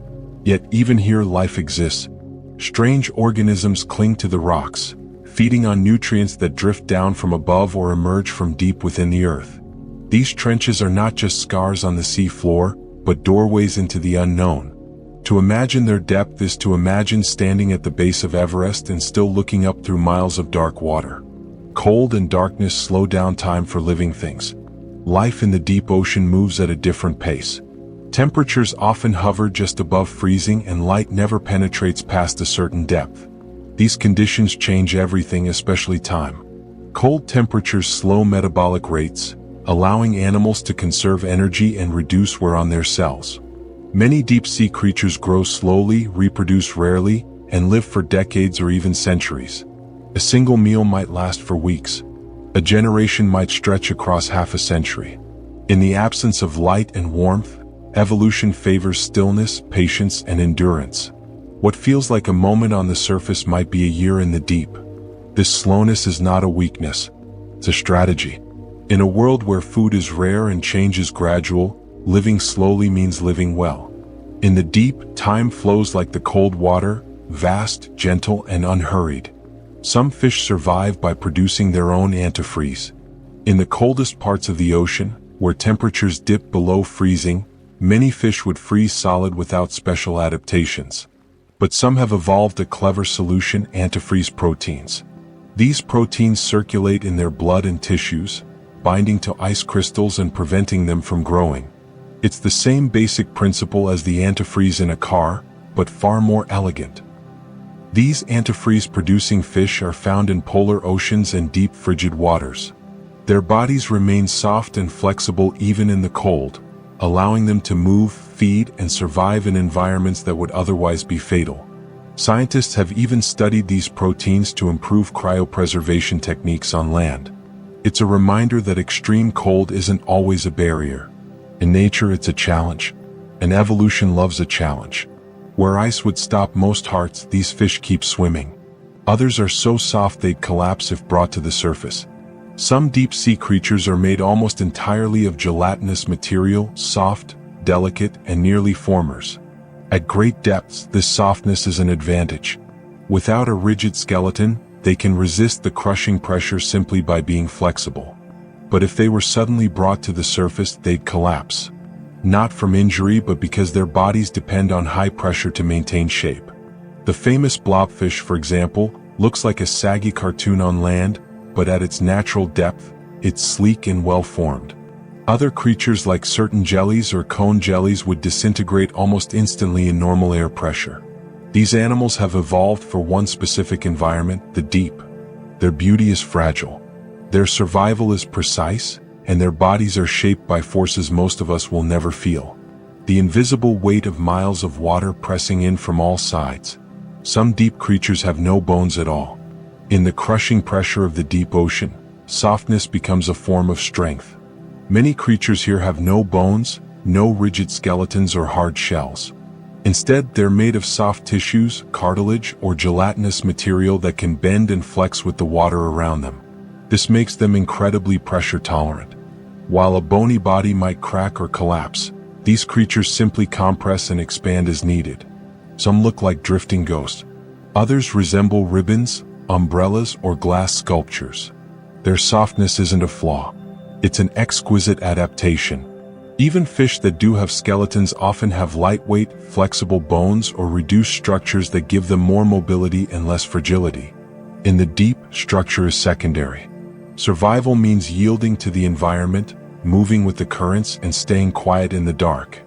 Yet even here life exists. Strange organisms cling to the rocks, feeding on nutrients that drift down from above or emerge from deep within the earth. These trenches are not just scars on the sea floor, but doorways into the unknown. To imagine their depth is to imagine standing at the base of Everest and still looking up through miles of dark water. Cold and darkness slow down time for living things. Life in the deep ocean moves at a different pace. Temperatures often hover just above freezing and light never penetrates past a certain depth. These conditions change everything, especially time. Cold temperatures slow metabolic rates, allowing animals to conserve energy and reduce wear on their cells. Many deep-sea creatures grow slowly, reproduce rarely, and live for decades or even centuries. A single meal might last for weeks. A generation might stretch across half a century. In the absence of light and warmth, evolution favors stillness, patience, and endurance. What feels like a moment on the surface might be a year in the deep. This slowness is not a weakness, it's a strategy. In a world where food is rare and change is gradual, living slowly means living well. In the deep, time flows like the cold water, vast, gentle, and unhurried. Some fish survive by producing their own antifreeze. In the coldest parts of the ocean, where temperatures dip below freezing, many fish would freeze solid without special adaptations. But some have evolved a clever solution: antifreeze proteins. These proteins circulate in their blood and tissues, binding to ice crystals and preventing them from growing. It's the same basic principle as the antifreeze in a car, but far more elegant. These antifreeze-producing fish are found in polar oceans and deep frigid waters. Their bodies remain soft and flexible even in the cold, allowing them to move, feed, and survive in environments that would otherwise be fatal. Scientists have even studied these proteins to improve cryopreservation techniques on land. It's a reminder that extreme cold isn't always a barrier. In nature, it's a challenge, and evolution loves a challenge. Where ice would stop most hearts, these fish keep swimming. Others are so soft they'd collapse if brought to the surface. Some deep-sea creatures are made almost entirely of gelatinous material, soft, delicate, and nearly formless. At great depths, this softness is an advantage. Without a rigid skeleton, they can resist the crushing pressure simply by being flexible. But if they were suddenly brought to the surface, they'd collapse. Not from injury, but because their bodies depend on high pressure to maintain shape. The famous blobfish, for example, looks like a saggy cartoon on land, but at its natural depth, it's sleek and well-formed. Other creatures like certain jellies or cone jellies would disintegrate almost instantly in normal air pressure. These animals have evolved for one specific environment, the deep. Their beauty is fragile. Their survival is precise, and their bodies are shaped by forces most of us will never feel. The invisible weight of miles of water pressing in from all sides. Some deep creatures have no bones at all. In the crushing pressure of the deep ocean, softness becomes a form of strength. Many creatures here have no bones, no rigid skeletons or hard shells. Instead, they're made of soft tissues, cartilage, or gelatinous material that can bend and flex with the water around them. This makes them incredibly pressure tolerant. While a bony body might crack or collapse, these creatures simply compress and expand as needed. Some look like drifting ghosts. Others resemble ribbons, umbrellas, or glass sculptures. Their softness isn't a flaw. It's an exquisite adaptation. Even fish that do have skeletons often have lightweight, flexible bones or reduced structures that give them more mobility and less fragility. In the deep, structure is secondary. Survival means yielding to the environment, moving with the currents, and staying quiet in the dark.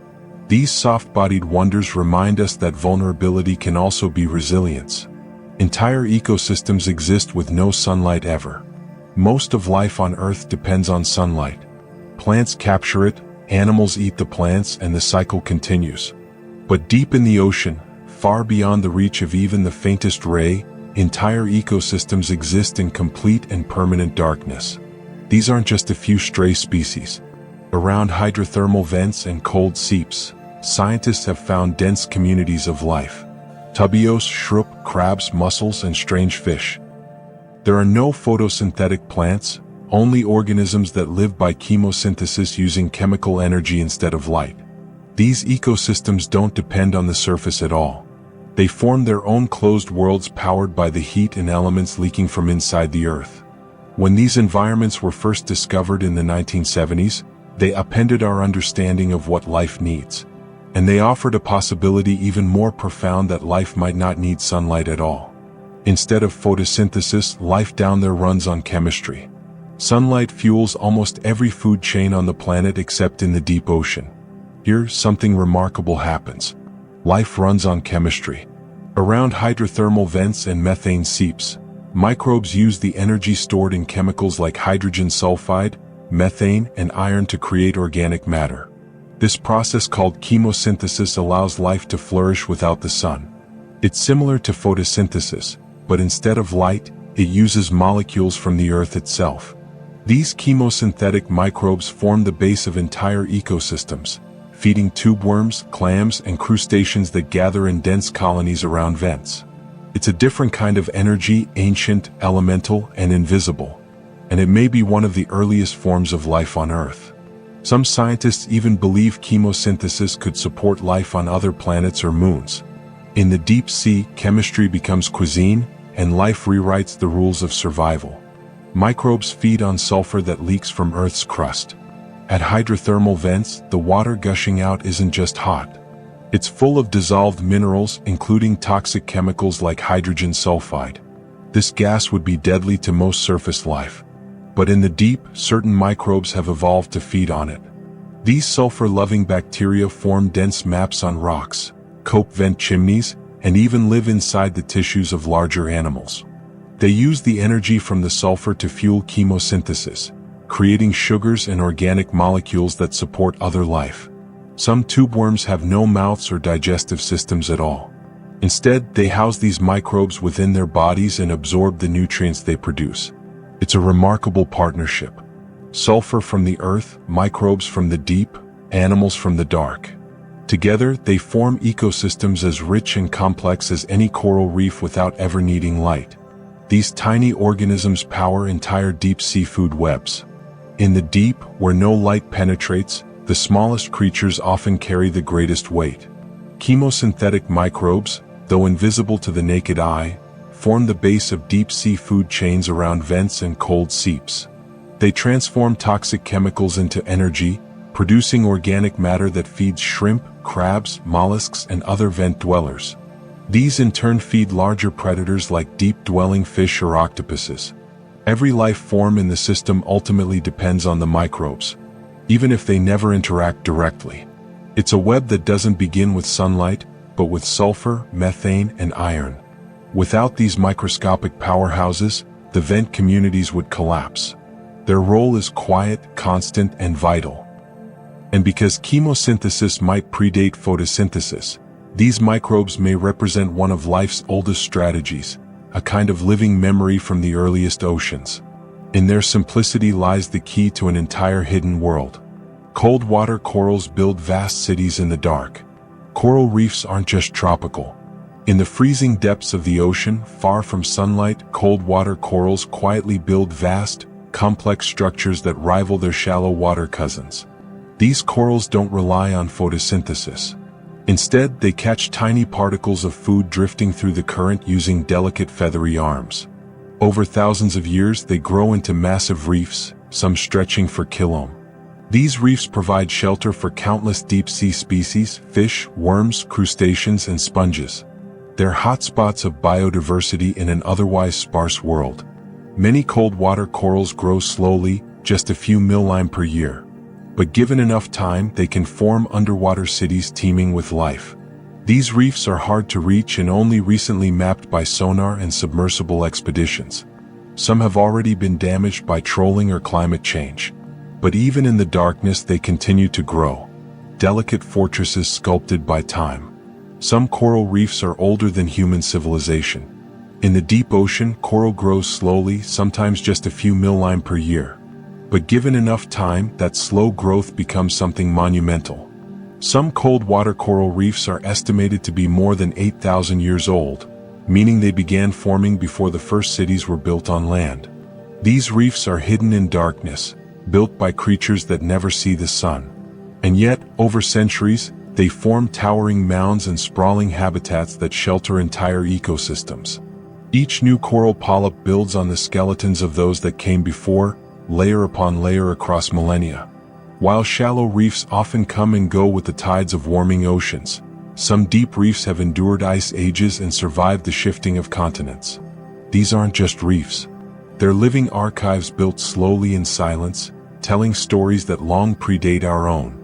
These soft-bodied wonders remind us that vulnerability can also be resilience. Entire ecosystems exist with no sunlight ever. Most of life on Earth depends on sunlight. Plants capture it, animals eat the plants, and the cycle continues. But deep in the ocean, far beyond the reach of even the faintest ray, entire ecosystems exist in complete and permanent darkness. These aren't just a few stray species. Around hydrothermal vents and cold seeps, scientists have found dense communities of life. Tubios, shrimp, crabs, mussels, and strange fish. There are no photosynthetic plants, only organisms that live by chemosynthesis using chemical energy instead of light. These ecosystems don't depend on the surface at all. They form their own closed worlds powered by the heat and elements leaking from inside the Earth. When these environments were first discovered in the 1970s, they upended our understanding of what life needs. And they offered a possibility even more profound that life might not need sunlight at all. Instead of photosynthesis, life down there runs on chemistry. Sunlight fuels almost every food chain on the planet except in the deep ocean. Here, something remarkable happens. Life runs on chemistry. Around hydrothermal vents and methane seeps, microbes use the energy stored in chemicals like hydrogen sulfide, methane, and iron to create organic matter. This process called chemosynthesis allows life to flourish without the sun. It's similar to photosynthesis, but instead of light, it uses molecules from the Earth itself. These chemosynthetic microbes form the base of entire ecosystems, feeding tubeworms, clams, and crustaceans that gather in dense colonies around vents. It's a different kind of energy, ancient, elemental, and invisible, and it may be one of the earliest forms of life on Earth. Some scientists even believe chemosynthesis could support life on other planets or moons. In the deep sea, chemistry becomes cuisine, and life rewrites the rules of survival. Microbes feed on sulfur that leaks from Earth's crust. At hydrothermal vents, the water gushing out isn't just hot. It's full of dissolved minerals, including toxic chemicals like hydrogen sulfide. This gas would be deadly to most surface life. But in the deep, certain microbes have evolved to feed on it. These sulfur-loving bacteria form dense maps on rocks, cope vent chimneys, and even live inside the tissues of larger animals. They use the energy from the sulfur to fuel chemosynthesis, creating sugars and organic molecules that support other life. Some tubeworms have no mouths or digestive systems at all. Instead, they house these microbes within their bodies and absorb the nutrients they produce. It's a remarkable partnership. Sulfur from the earth, microbes from the deep, animals from the dark. Together, they form ecosystems as rich and complex as any coral reef without ever needing light. These tiny organisms power entire deep-sea food webs. In the deep, where no light penetrates, the smallest creatures often carry the greatest weight. Chemosynthetic microbes, though invisible to the naked eye, form the base of deep-sea food chains around vents and cold seeps. They transform toxic chemicals into energy, producing organic matter that feeds shrimp, crabs, mollusks, and other vent dwellers. These in turn feed larger predators like deep-dwelling fish or octopuses. Every life form in the system ultimately depends on the microbes, even if they never interact directly. It's a web that doesn't begin with sunlight, but with sulfur, methane, and iron. Without these microscopic powerhouses, the vent communities would collapse. Their role is quiet, constant, and vital. And because chemosynthesis might predate photosynthesis, these microbes may represent one of life's oldest strategies, a kind of living memory from the earliest oceans. In their simplicity lies the key to an entire hidden world. Cold water corals build vast cities in the dark. Coral reefs aren't just tropical. In the freezing depths of the ocean, far from sunlight, cold water corals quietly build vast, complex structures that rival their shallow water cousins. These corals don't rely on photosynthesis. Instead, they catch tiny particles of food drifting through the current using delicate feathery arms. Over thousands of years, they grow into massive reefs, some stretching for kilometers. These reefs provide shelter for countless deep-sea species, fish, worms, crustaceans, and sponges. They're hotspots of biodiversity in an otherwise sparse world. Many cold water corals grow slowly, just a few millim per year. But given enough time, they can form underwater cities teeming with life. These reefs are hard to reach and only recently mapped by sonar and submersible expeditions. Some have already been damaged by trolling or climate change. But even in the darkness, they continue to grow. Delicate fortresses sculpted by time. Some coral reefs are older than human civilization. In the deep ocean, coral grows slowly, sometimes just a few millim per year. But given enough time, that slow growth becomes something monumental. Some cold water coral reefs are estimated to be more than 8,000 years old, meaning they began forming before the first cities were built on land. These reefs are hidden in darkness, built by creatures that never see the sun. And yet, over centuries, they form towering mounds and sprawling habitats that shelter entire ecosystems. Each new coral polyp builds on the skeletons of those that came before, layer upon layer across millennia. While shallow reefs often come and go with the tides of warming oceans, some deep reefs have endured ice ages and survived the shifting of continents. These aren't just reefs. They're living archives built slowly in silence, telling stories that long predate our own.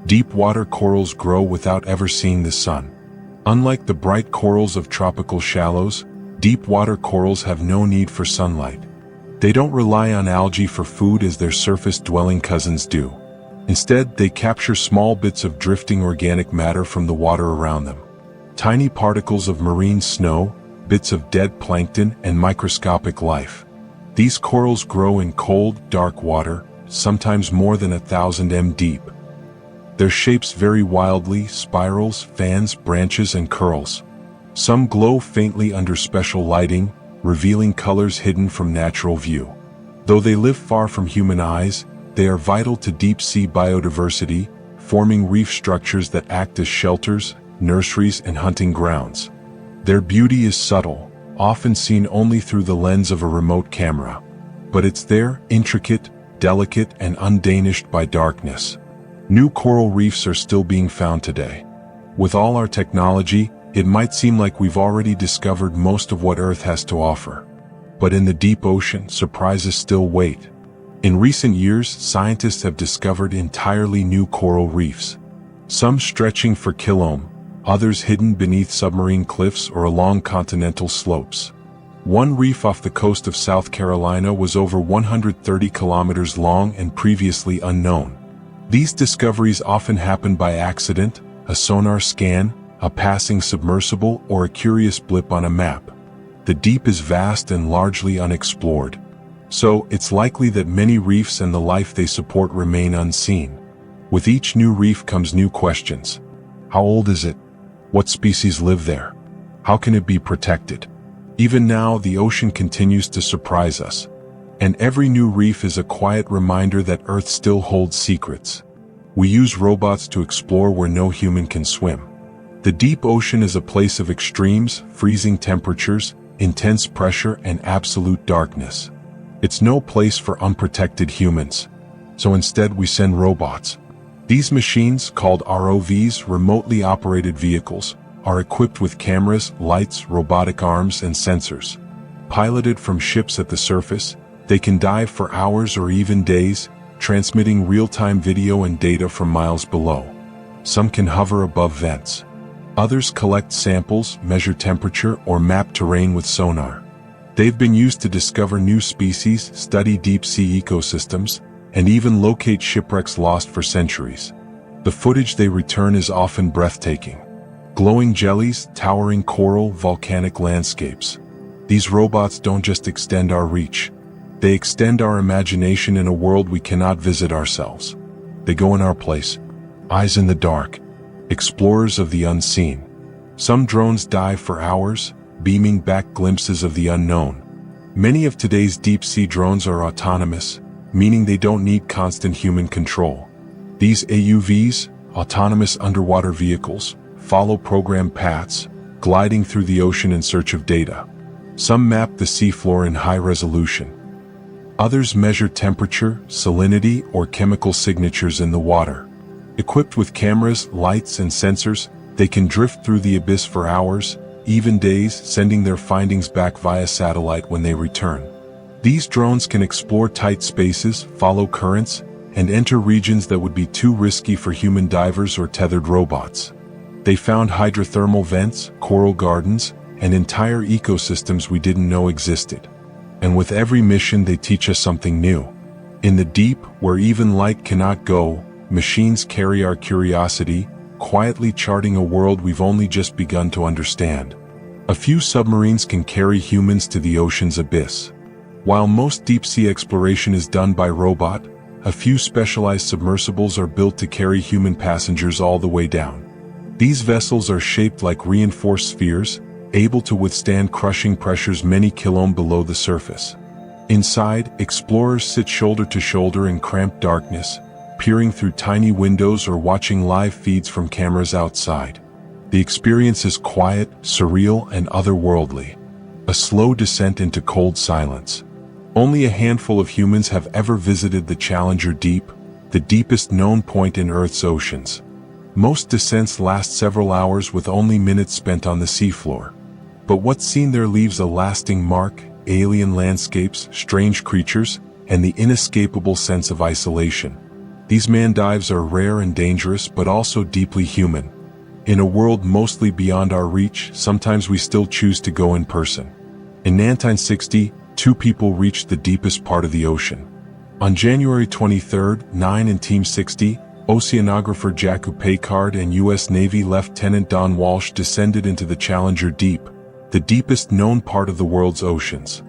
Deep water corals grow without ever seeing the sun. Unlike the bright corals of tropical shallows, deep water corals have no need for sunlight. They don't rely on algae for food as their surface-dwelling cousins do. Instead, they capture small bits of drifting organic matter from the water around them. Tiny particles of marine snow, bits of dead plankton, and microscopic life. These corals grow in cold, dark water, sometimes more than 1,000 m deep. Their shapes vary wildly: spirals, fans, branches, and curls. Some glow faintly under special lighting, revealing colors hidden from natural view. Though they live far from human eyes, they are vital to deep-sea biodiversity, forming reef structures that act as shelters, nurseries, and hunting grounds. Their beauty is subtle, often seen only through the lens of a remote camera. But it's there, intricate, delicate, and undamaged by darkness. New coral reefs are still being found today. With all our technology, it might seem like we've already discovered most of what Earth has to offer. But in the deep ocean, surprises still wait. In recent years, scientists have discovered entirely new coral reefs. Some stretching for kilometers, others hidden beneath submarine cliffs or along continental slopes. One reef off the coast of South Carolina was over 130 kilometers long and previously unknown. These discoveries often happen by accident: a sonar scan, a passing submersible, or a curious blip on a map. The deep is vast and largely unexplored. So, it's likely that many reefs and the life they support remain unseen. With each new reef comes new questions. How old is it? What species live there? How can it be protected? Even now, the ocean continues to surprise us. And every new reef is a quiet reminder that Earth still holds secrets. We use robots to explore where no human can swim. The deep ocean is a place of extremes: freezing temperatures, intense pressure, and absolute darkness. It's no place for unprotected humans. So instead, we send robots. These machines, called ROVs, remotely operated vehicles, are equipped with cameras, lights, robotic arms, and sensors. Piloted from ships at the surface, they can dive for hours or even days, transmitting real-time video and data from miles below. Some can hover above vents. Others collect samples, measure temperature, or map terrain with sonar. They've been used to discover new species, study deep-sea ecosystems, and even locate shipwrecks lost for centuries. The footage they return is often breathtaking. Glowing jellies, towering coral, volcanic landscapes. These robots don't just extend our reach. They extend our imagination in a world we cannot visit ourselves. They go in our place, eyes in the dark, explorers of the unseen. Some drones dive for hours, beaming back glimpses of the unknown. Many of today's deep-sea drones are autonomous, meaning they don't need constant human control. These AUVs, autonomous underwater vehicles, follow programmed paths, gliding through the ocean in search of data. Some map the seafloor in high resolution. Others measure temperature, salinity, or chemical signatures in the water. Equipped with cameras, lights, and sensors, they can drift through the abyss for hours, even days, sending their findings back via satellite when they return. These drones can explore tight spaces, follow currents, and enter regions that would be too risky for human divers or tethered robots. They found hydrothermal vents, coral gardens, and entire ecosystems we didn't know existed. And with every mission they teach us something new. In the deep, where even light cannot go, machines carry our curiosity, quietly charting a world we've only just begun to understand. A few submarines can carry humans to the ocean's abyss. While most deep-sea exploration is done by robot, a few specialized submersibles are built to carry human passengers all the way down. These vessels are shaped like reinforced spheres, able to withstand crushing pressures many kilometers below the surface. Inside, explorers sit shoulder to shoulder in cramped darkness, peering through tiny windows or watching live feeds from cameras outside. The experience is quiet, surreal, and otherworldly. A slow descent into cold silence. Only a handful of humans have ever visited the Challenger Deep, the deepest known point in Earth's oceans. Most descents last several hours with only minutes spent on the seafloor. But what's seen there leaves a lasting mark: alien landscapes, strange creatures, and the inescapable sense of isolation. These manned dives are rare and dangerous, but also deeply human. In a world mostly beyond our reach, sometimes we still choose to go in person. In 1960, 2 people reached the deepest part of the ocean. On January 23, 9 and Team 60, oceanographer Jaku Packard and U.S. Navy Lieutenant Don Walsh descended into the Challenger Deep, the deepest known part of the world's oceans.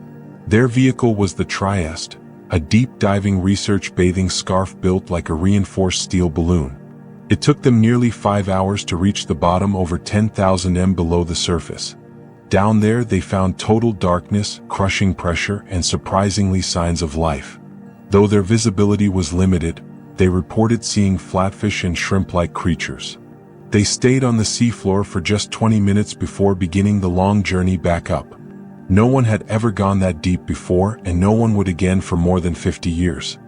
Their vehicle was the Trieste, a deep-diving research bathing scarf built like a reinforced steel balloon. It took them nearly 5 hours to reach the bottom, over 10,000 m below the surface. Down there they found total darkness, crushing pressure, and surprisingly signs of life. Though their visibility was limited, they reported seeing flatfish and shrimp-like creatures. They stayed on the seafloor for just 20 minutes before beginning the long journey back up. No one had ever gone that deep before, and no one would again for more than 50 years.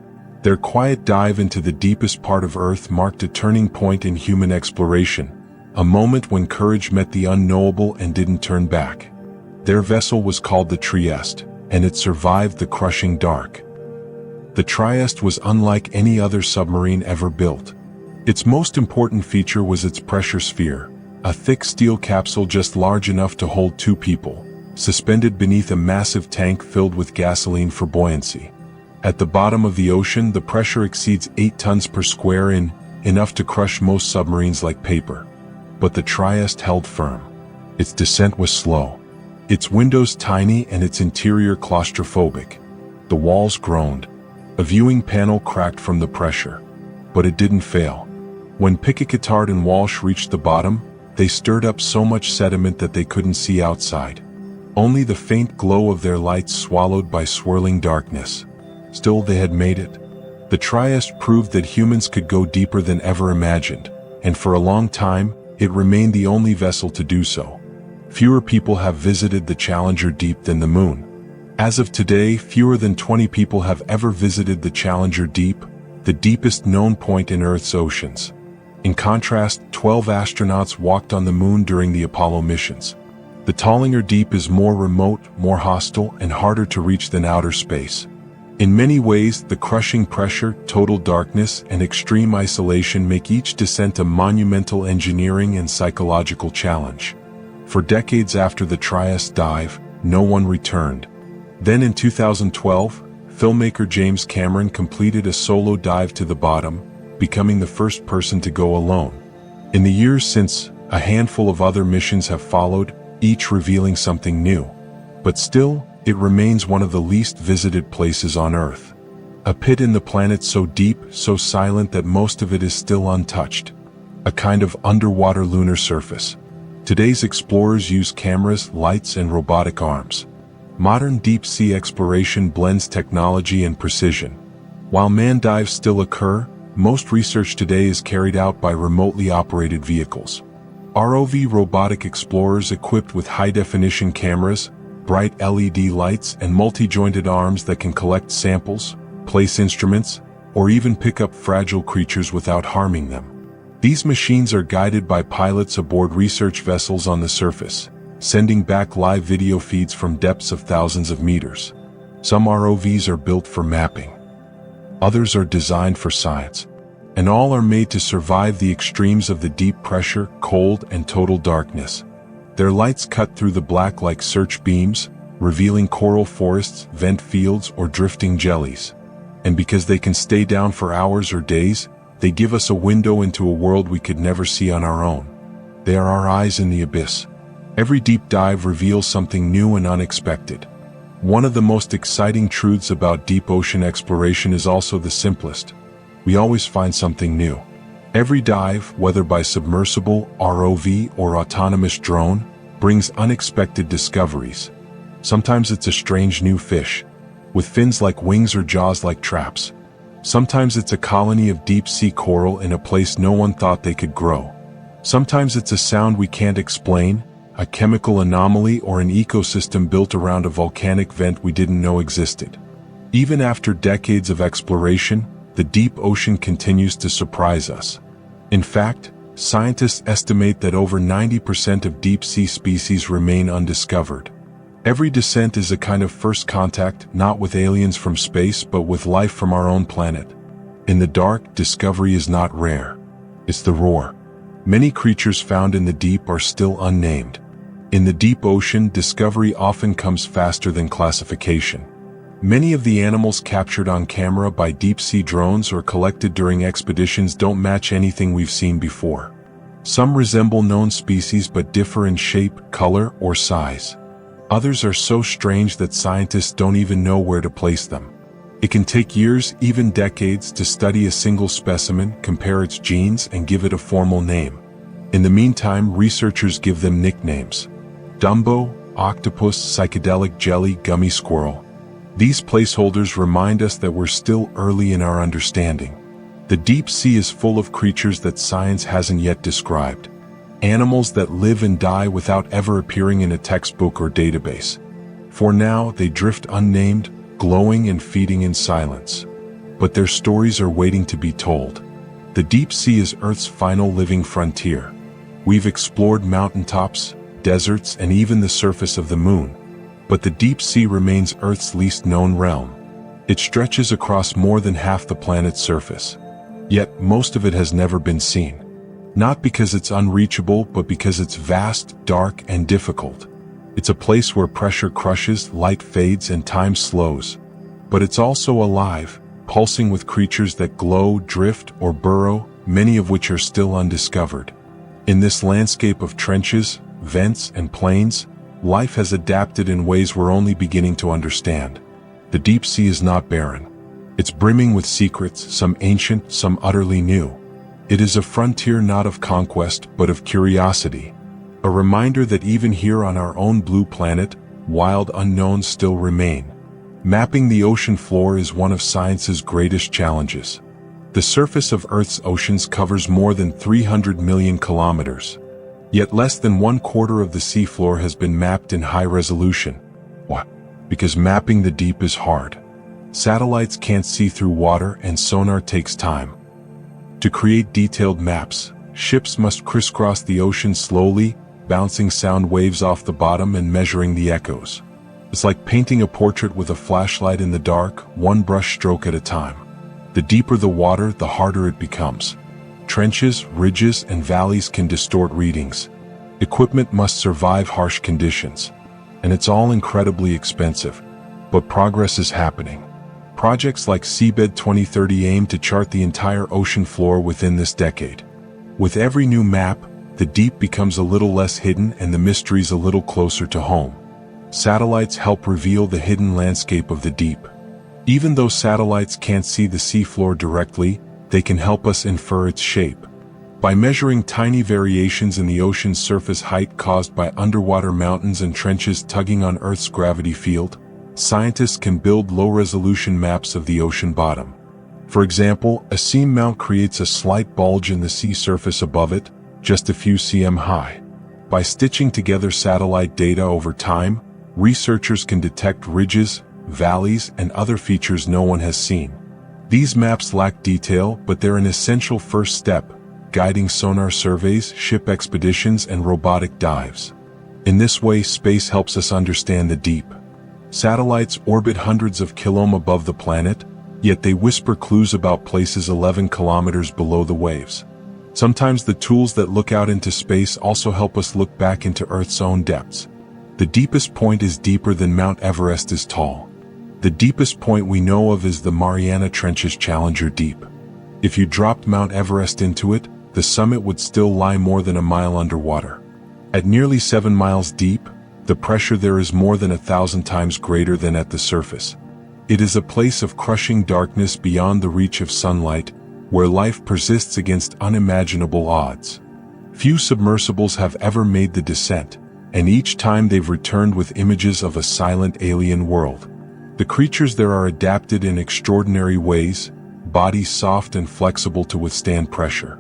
Their quiet dive into the deepest part of Earth marked a turning point in human exploration, a moment when courage met the unknowable and didn't turn back. Their vessel was called the Trieste, and it survived the crushing dark. The Trieste was unlike any other submarine ever built. Its most important feature was its pressure sphere, a thick steel capsule just large enough to hold 2 people, suspended beneath a massive tank filled with gasoline for buoyancy. At the bottom of the ocean, the pressure exceeds 8 tons per square inch, enough to crush most submarines like paper. But the Trieste held firm. Its descent was slow, its windows tiny, and its interior claustrophobic. The walls groaned. A viewing panel cracked from the pressure. But it didn't fail. When Pickett and Walsh reached the bottom, they stirred up so much sediment that they couldn't see outside. Only the faint glow of their lights swallowed by swirling darkness. Still, they had made it. The Trieste proved that humans could go deeper than ever imagined, and for a long time, it remained the only vessel to do so. Fewer people have visited the Challenger Deep than the Moon. As of today, fewer than 20 people have ever visited the Challenger Deep, the deepest known point in Earth's oceans. In contrast, 12 astronauts walked on the Moon during the Apollo missions. The Challenger Deep is more remote, more hostile, and harder to reach than outer space. In many ways, the crushing pressure, total darkness, and extreme isolation make each descent a monumental engineering and psychological challenge. For decades after the Trieste dive, no one returned. Then in 2012, filmmaker James Cameron completed a solo dive to the bottom, becoming the first person to go alone. In the years since, a handful of other missions have followed, each revealing something new. But still, it remains one of the least visited places on Earth. A pit in the planet so deep, so silent that most of it is still untouched. a kind of underwater lunar surface. Today's explorers use cameras, lights, and robotic arms. Modern deep-sea exploration blends technology and precision. While manned dives still occur, most research today is carried out by remotely operated vehicles. ROV robotic explorers equipped with high-definition cameras, bright LED lights, and multi-jointed arms that can collect samples, place instruments, or even pick up fragile creatures without harming them. These machines are guided by pilots aboard research vessels on the surface, sending back live video feeds from depths of thousands of meters. Some ROVs are built for mapping. Others are designed for science. And all are made to survive the extremes of the deep pressure, cold, and total darkness. Their lights cut through the black like search beams, revealing coral forests, vent fields, or drifting jellies. And because they can stay down for hours or days, they give us a window into a world we could never see on our own. They are our eyes in the abyss. Every deep dive reveals something new and unexpected. One of the most exciting truths about deep ocean exploration is also the simplest. We always find something new. Every dive, whether by submersible, ROV, or autonomous drone, brings unexpected discoveries. Sometimes it's a strange new fish, with fins like wings or jaws like traps. Sometimes it's a colony of deep-sea coral in a place no one thought they could grow. Sometimes it's a sound we can't explain, a chemical anomaly, or an ecosystem built around a volcanic vent we didn't know existed. Even after decades of exploration, the deep ocean continues to surprise us. In fact, scientists estimate that over 90% of deep-sea species remain undiscovered. Every descent is a kind of first contact, not with aliens from space but with life from our own planet. In the dark, discovery is not rare. It's the roar. Many creatures found in the deep are still unnamed. In the deep ocean, discovery often comes faster than classification. Many of the animals captured on camera by deep-sea drones or collected during expeditions don't match anything we've seen before. Some resemble known species but differ in shape, color, or size. Others are so strange that scientists don't even know where to place them. It can take years, even decades, to study a single specimen, compare its genes, and give it a formal name. In the meantime, researchers give them nicknames. Dumbo, octopus, psychedelic jelly, gummy squirrel. These placeholders remind us that we're still early in our understanding. The deep sea is full of creatures that science hasn't yet described. Animals that live and die without ever appearing in a textbook or database. For now, they drift unnamed, glowing and feeding in silence. But their stories are waiting to be told. The deep sea is Earth's final living frontier. We've explored mountaintops, deserts, and even the surface of the moon. But the deep sea remains Earth's least known realm. It stretches across more than half the planet's surface. Yet, most of it has never been seen. Not because it's unreachable, but because it's vast, dark, and difficult. It's a place where pressure crushes, light fades, and time slows. But it's also alive, pulsing with creatures that glow, drift, or burrow, many of which are still undiscovered. In this landscape of trenches, vents, and plains, life has adapted in ways we're only beginning to understand. The deep sea is not barren. It's brimming with secrets, some ancient, some utterly new. It is a frontier not of conquest, but of curiosity. A reminder that even here on our own blue planet, wild unknowns still remain. Mapping the ocean floor is one of science's greatest challenges. The surface of Earth's oceans covers more than 300 million kilometers. Yet less than 1/4 of the seafloor has been mapped in high resolution. Why? Because mapping the deep is hard. Satellites can't see through water and sonar takes time. To create detailed maps, ships must crisscross the ocean slowly, bouncing sound waves off the bottom and measuring the echoes. It's like painting a portrait with a flashlight in the dark, one brush stroke at a time. The deeper the water, the harder it becomes. Trenches, ridges, and valleys can distort readings. Equipment must survive harsh conditions. And it's all incredibly expensive. But progress is happening. Projects like Seabed 2030 aim to chart the entire ocean floor within this decade. With every new map, the deep becomes a little less hidden and the mysteries a little closer to home. Satellites help reveal the hidden landscape of the deep. Even though satellites can't see the seafloor directly, they can help us infer its shape. By measuring tiny variations in the ocean's surface height caused by underwater mountains and trenches tugging on Earth's gravity field, scientists can build low-resolution maps of the ocean bottom. For example, a seamount creates a slight bulge in the sea surface above it, just a few cm high. By stitching together satellite data over time, researchers can detect ridges, valleys, and other features no one has seen. These maps lack detail, but they're an essential first step, guiding sonar surveys, ship expeditions, and robotic dives. In this way, space helps us understand the deep. Satellites orbit hundreds of kilometers above the planet, yet they whisper clues about places 11 kilometers below the waves. Sometimes the tools that look out into space also help us look back into Earth's own depths. The deepest point is deeper than Mount Everest is tall. The deepest point we know of is the Mariana Trench's Challenger Deep. If you dropped Mount Everest into it, the summit would still lie more than a mile underwater. At nearly 7 miles deep, the pressure there is more than 1,000 times greater than at the surface. It is a place of crushing darkness beyond the reach of sunlight, where life persists against unimaginable odds. Few submersibles have ever made the descent, and each time they've returned with images of a silent alien world. The creatures there are adapted in extraordinary ways, bodies soft and flexible to withstand pressure,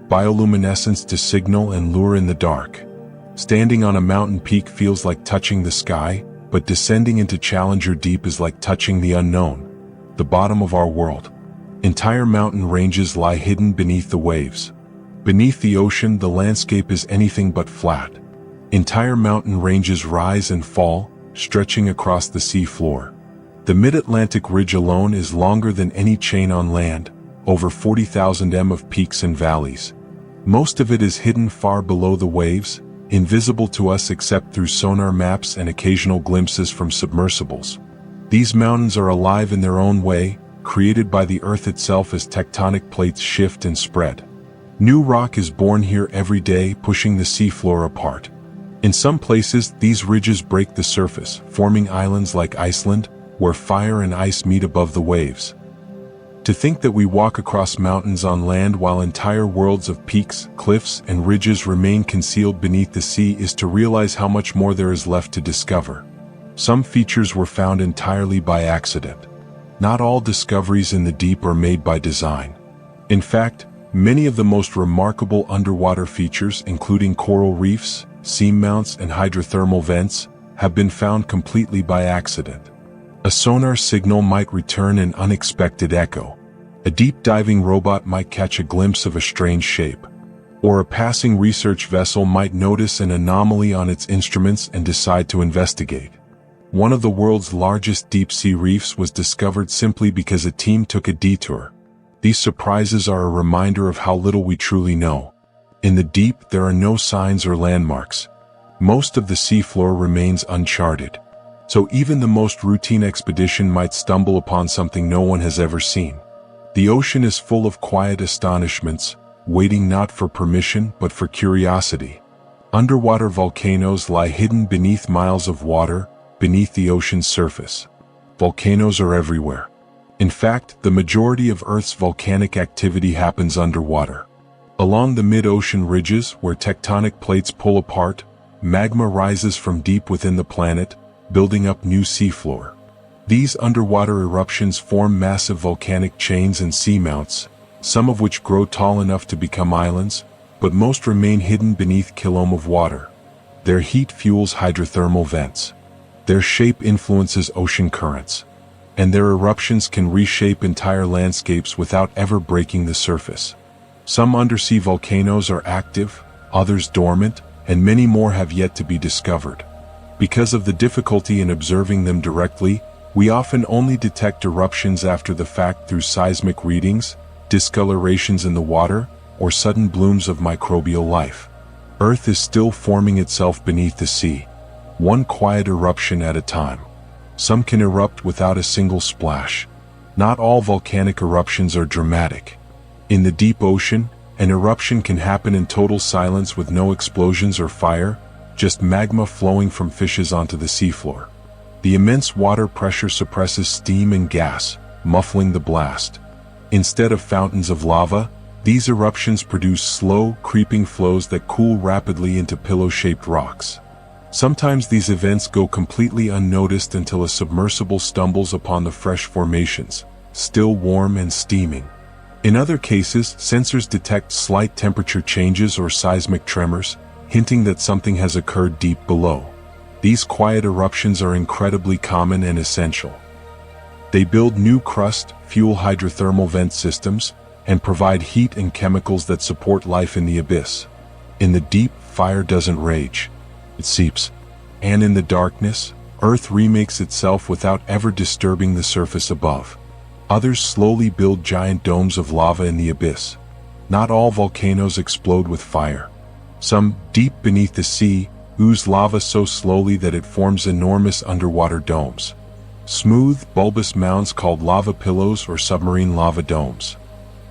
bioluminescence to signal and lure in the dark. Standing on a mountain peak feels like touching the sky, but descending into Challenger Deep is like touching the unknown, the bottom of our world. Entire mountain ranges lie hidden beneath the waves. Beneath the ocean, the landscape is anything but flat. Entire mountain ranges rise and fall, stretching across the sea floor. The mid-Atlantic ridge alone is longer than any chain on land, over 40,000 m of peaks and valleys. Most of it is hidden far below the waves, invisible to us except through sonar maps and occasional glimpses from submersibles. These mountains are alive in their own way, created by the Earth itself as tectonic plates shift and spread. New rock is born here every day, pushing the seafloor apart. In some places, these ridges break the surface, forming islands like Iceland, where fire and ice meet above the waves. To think that we walk across mountains on land while entire worlds of peaks, cliffs, and ridges remain concealed beneath the sea is to realize how much more there is left to discover. Some features were found entirely by accident. Not all discoveries in the deep are made by design. In fact, many of the most remarkable underwater features, including coral reefs, seamounts, and hydrothermal vents, have been found completely by accident. A sonar signal might return an unexpected echo. A deep diving robot might catch a glimpse of a strange shape. Or a passing research vessel might notice an anomaly on its instruments and decide to investigate. One of the world's largest deep-sea reefs was discovered simply because a team took a detour. These surprises are a reminder of how little we truly know. In the deep, there are no signs or landmarks. Most of the seafloor remains uncharted. So even the most routine expedition might stumble upon something no one has ever seen. The ocean is full of quiet astonishments, waiting not for permission but for curiosity. Underwater volcanoes lie hidden beneath miles of water, beneath the ocean's surface. Volcanoes are everywhere. In fact, the majority of Earth's volcanic activity happens underwater. Along the mid-ocean ridges, where tectonic plates pull apart, magma rises from deep within the planet, building up new seafloor. These underwater eruptions form massive volcanic chains and seamounts, some of which grow tall enough to become islands, but most remain hidden beneath kilometers of water. Their heat fuels hydrothermal vents. Their shape influences ocean currents. And their eruptions can reshape entire landscapes without ever breaking the surface. Some undersea volcanoes are active, others dormant, and many more have yet to be discovered. Because of the difficulty in observing them directly, we often only detect eruptions after the fact through seismic readings, discolorations in the water, or sudden blooms of microbial life. Earth is still forming itself beneath the sea, one quiet eruption at a time. Some can erupt without a single splash. Not all volcanic eruptions are dramatic. In the deep ocean, an eruption can happen in total silence with no explosions or fire, just magma flowing from fissures onto the seafloor. The immense water pressure suppresses steam and gas, muffling the blast. Instead of fountains of lava, These eruptions produce slow, creeping flows that cool rapidly into pillow-shaped rocks. Sometimes these events go completely unnoticed until a submersible stumbles upon the fresh formations, still warm and steaming. In other cases, sensors detect slight temperature changes or seismic tremors, hinting that something has occurred deep below. These quiet eruptions are incredibly common and essential. They build new crust, fuel hydrothermal vent systems, and provide heat and chemicals that support life in the abyss. In the deep, fire doesn't rage. It seeps. And in the darkness, Earth remakes itself without ever disturbing the surface above. Others slowly build giant domes of lava in the abyss. Not all volcanoes explode with fire. Some, deep beneath the sea, ooze lava so slowly that it forms enormous underwater domes. Smooth, bulbous mounds called lava pillows or submarine lava domes.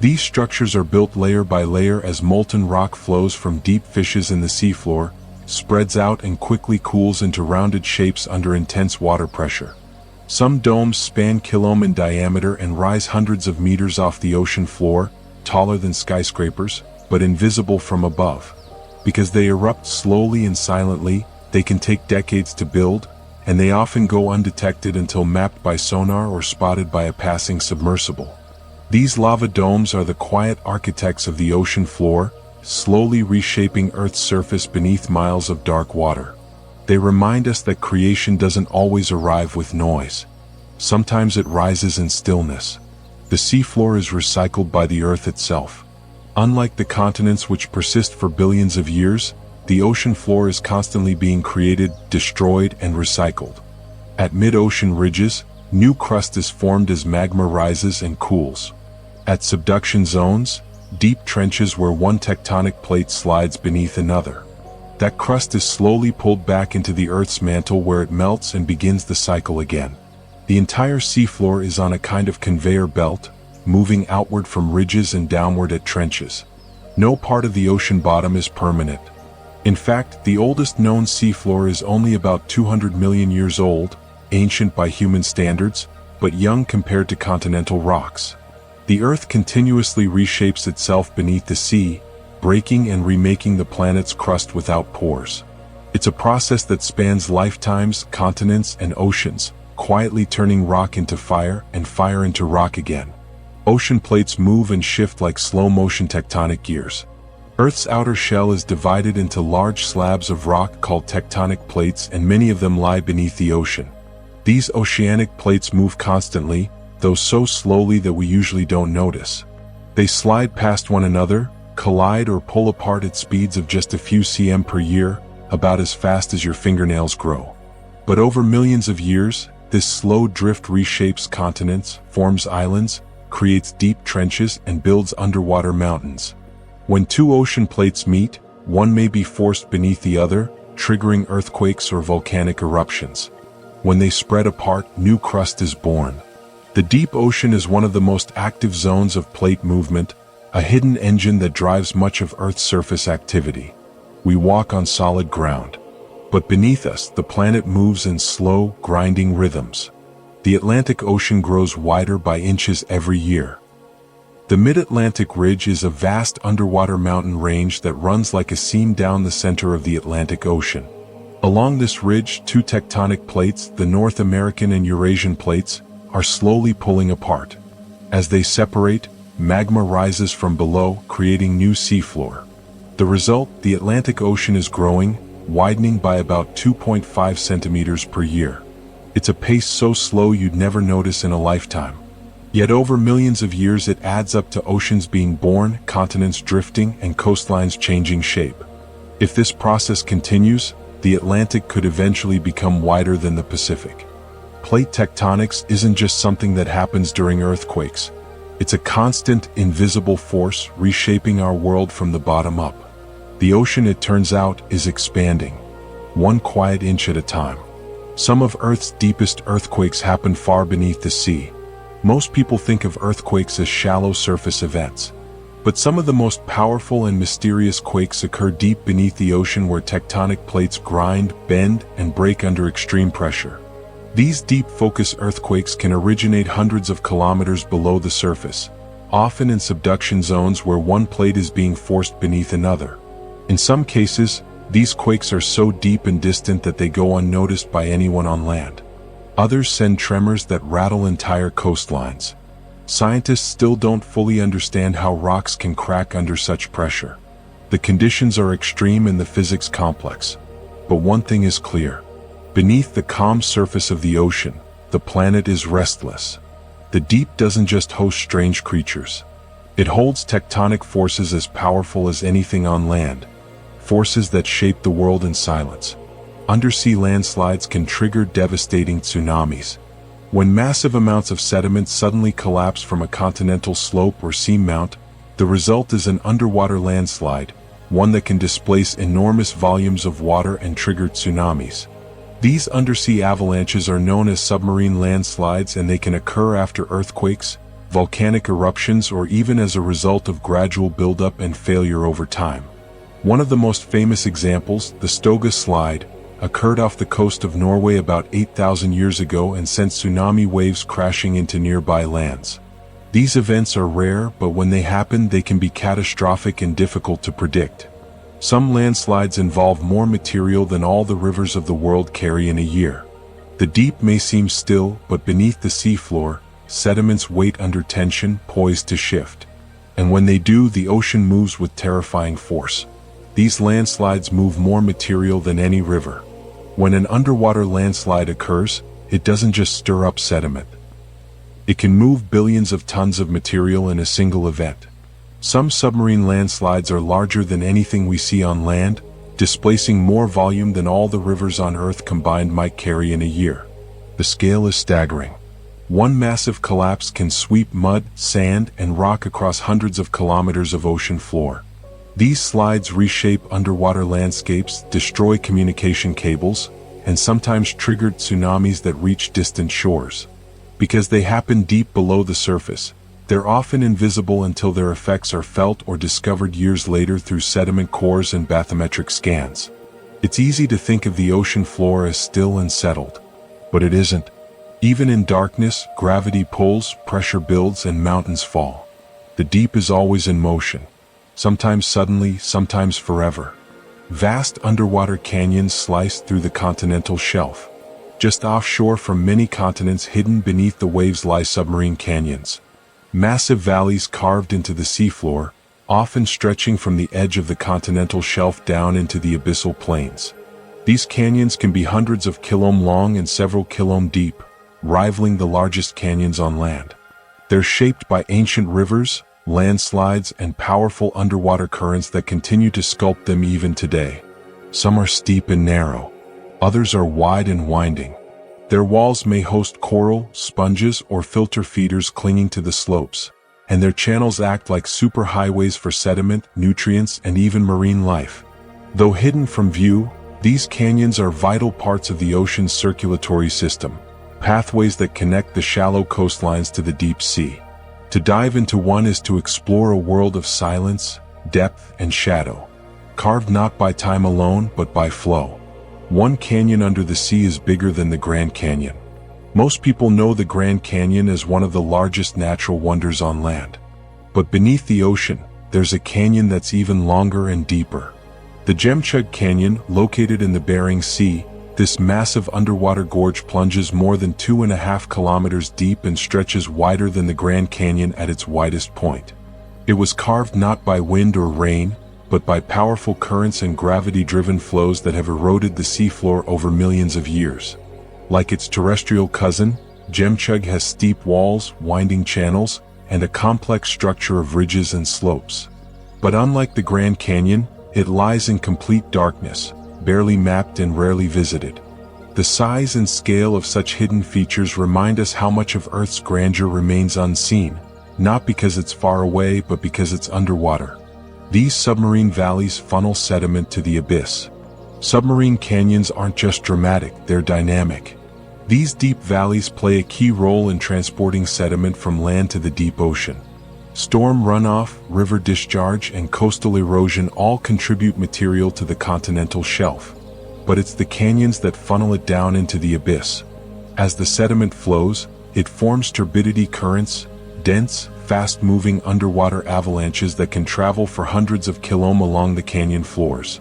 These structures are built layer by layer as molten rock flows from deep fissures in the seafloor, spreads out and quickly cools into rounded shapes under intense water pressure. Some domes span kilometers in diameter and rise hundreds of meters off the ocean floor, taller than skyscrapers, but invisible from above. Because they erupt slowly and silently, they can take decades to build, and they often go undetected until mapped by sonar or spotted by a passing submersible. These lava domes are the quiet architects of the ocean floor, slowly reshaping Earth's surface beneath miles of dark water. They remind us that creation doesn't always arrive with noise. Sometimes it rises in stillness. The seafloor is recycled by the Earth itself. Unlike the continents which persist for billions of years, the ocean floor is constantly being created, destroyed, and recycled. At mid-ocean ridges, new crust is formed as magma rises and cools. At subduction zones, deep trenches where one tectonic plate slides beneath another. That crust is slowly pulled back into the Earth's mantle where it melts and begins the cycle again. The entire seafloor is on a kind of conveyor belt, moving outward from ridges and downward at trenches. No part of the ocean bottom is permanent. In fact, the oldest known seafloor is only about 200 million years old, ancient by human standards, but young compared to continental rocks. The Earth continuously reshapes itself beneath the sea, breaking and remaking the planet's crust without pores. It's a process that spans lifetimes, continents, and oceans, quietly turning rock into fire and fire into rock again. Ocean plates move and shift like slow-motion tectonic gears. Earth's outer shell is divided into large slabs of rock called tectonic plates, and many of them lie beneath the ocean. These oceanic plates move constantly, though so slowly that we usually don't notice. They slide past one another, collide or pull apart at speeds of just a few cm per year, about as fast as your fingernails grow. But over millions of years, this slow drift reshapes continents, forms islands, creates deep trenches, and builds underwater mountains. When two ocean plates meet, one may be forced beneath the other, triggering earthquakes or volcanic eruptions. When they spread apart, new crust is born. The deep ocean is one of the most active zones of plate movement, a hidden engine that drives much of Earth's surface activity. We walk on solid ground. But beneath us, the planet moves in slow, grinding rhythms. The Atlantic Ocean grows wider by inches every year. The Mid-Atlantic Ridge is a vast underwater mountain range that runs like a seam down the center of the Atlantic Ocean. Along this ridge, two tectonic plates, the North American and Eurasian plates, are slowly pulling apart. As they separate, magma rises from below, creating new seafloor. The result, the Atlantic Ocean is growing, widening by about 2.5 centimeters per year. It's a pace so slow you'd never notice in a lifetime. Yet over millions of years it adds up to oceans being born, continents drifting, and coastlines changing shape. If this process continues, the Atlantic could eventually become wider than the Pacific. Plate tectonics isn't just something that happens during earthquakes. It's a constant, invisible force reshaping our world from the bottom up. The ocean, it turns out, is expanding, one quiet inch at a time. Some of Earth's deepest earthquakes happen far beneath the sea. Most people think of earthquakes as shallow surface events. But some of the most powerful and mysterious quakes occur deep beneath the ocean where tectonic plates grind, bend, and break under extreme pressure. These deep focus earthquakes can originate hundreds of kilometers below the surface. often in subduction zones where one plate is being forced beneath another. In some cases, these quakes are so deep and distant that they go unnoticed by anyone on land. Others send tremors that rattle entire coastlines. Scientists still don't fully understand how rocks can crack under such pressure. The conditions are extreme and the physics complex. But one thing is clear. Beneath the calm surface of the ocean, the planet is restless. The deep doesn't just host strange creatures. It holds tectonic forces as powerful as anything on land, forces that shape the world in silence. Undersea landslides can trigger devastating tsunamis. When massive amounts of sediment suddenly collapse from a continental slope or seamount, the result is an underwater landslide, one that can displace enormous volumes of water and trigger tsunamis. These undersea avalanches are known as submarine landslides, and they can occur after earthquakes, volcanic eruptions, or even as a result of gradual buildup and failure over time. One of the most famous examples, the Stoga Slide, occurred off the coast of Norway about 8,000 years ago and sent tsunami waves crashing into nearby lands. These events are rare, but when they happen, they can be catastrophic and difficult to predict. Some landslides involve more material than all the rivers of the world carry in a year. The deep may seem still, but beneath the seafloor, sediments wait under tension, poised to shift. And when they do, the ocean moves with terrifying force. These landslides move more material than any river. When an underwater landslide occurs, it doesn't just stir up sediment. It can move billions of tons of material in a single event. Some submarine landslides are larger than anything we see on land, displacing more volume than all the rivers on Earth combined might carry in a year. The scale is staggering. One massive collapse can sweep mud, sand, and rock across hundreds of kilometers of ocean floor. These slides reshape underwater landscapes, destroy communication cables, and sometimes trigger tsunamis that reach distant shores. Because they happen deep below the surface, they're often invisible until their effects are felt or discovered years later through sediment cores and bathymetric scans. It's easy to think of the ocean floor as still and settled, but it isn't. Even in darkness, gravity pulls, pressure builds, and mountains fall. The deep is always in motion, sometimes suddenly, sometimes forever. Vast underwater canyons slice through the continental shelf. Just offshore from many continents, hidden beneath the waves, lie submarine canyons. Massive valleys carved into the seafloor, often stretching from the edge of the continental shelf down into the abyssal plains. These canyons can be hundreds of kilometers long and several kilometers deep, rivaling the largest canyons on land. They're shaped by ancient rivers, landslides, and powerful underwater currents that continue to sculpt them even today. Some are steep and narrow. Others are wide and winding. Their walls may host coral, sponges, or filter feeders clinging to the slopes, and their channels act like superhighways for sediment, nutrients, and even marine life. Though hidden from view, these canyons are vital parts of the ocean's circulatory system, pathways that connect the shallow coastlines to the deep sea. To dive into one is to explore a world of silence, depth, and shadow, carved not by time alone but by flow. One canyon under the sea is bigger than the Grand Canyon. Most people know the Grand Canyon as one of the largest natural wonders on land. But beneath the ocean, there's a canyon that's even longer and deeper. The Jemchug Canyon, located in the Bering Sea, this massive underwater gorge plunges more than 2.5 kilometers deep and stretches wider than the Grand Canyon at its widest point. It was carved not by wind or rain, but by powerful currents and gravity-driven flows that have eroded the seafloor over millions of years. Like its terrestrial cousin, Jemchug has steep walls, winding channels, and a complex structure of ridges and slopes. But unlike the Grand Canyon, it lies in complete darkness, barely mapped and rarely visited. The size and scale of such hidden features remind us how much of Earth's grandeur remains unseen, not because it's far away but because it's underwater. These submarine valleys funnel sediment to the abyss. Submarine canyons aren't just dramatic, they're dynamic. These deep valleys play a key role in transporting sediment from land to the deep ocean. Storm runoff, river discharge, and coastal erosion all contribute material to the continental shelf. But it's the canyons that funnel it down into the abyss. As the sediment flows, it forms turbidity currents, dense, fast-moving underwater avalanches that can travel for hundreds of kilometers along the canyon floors.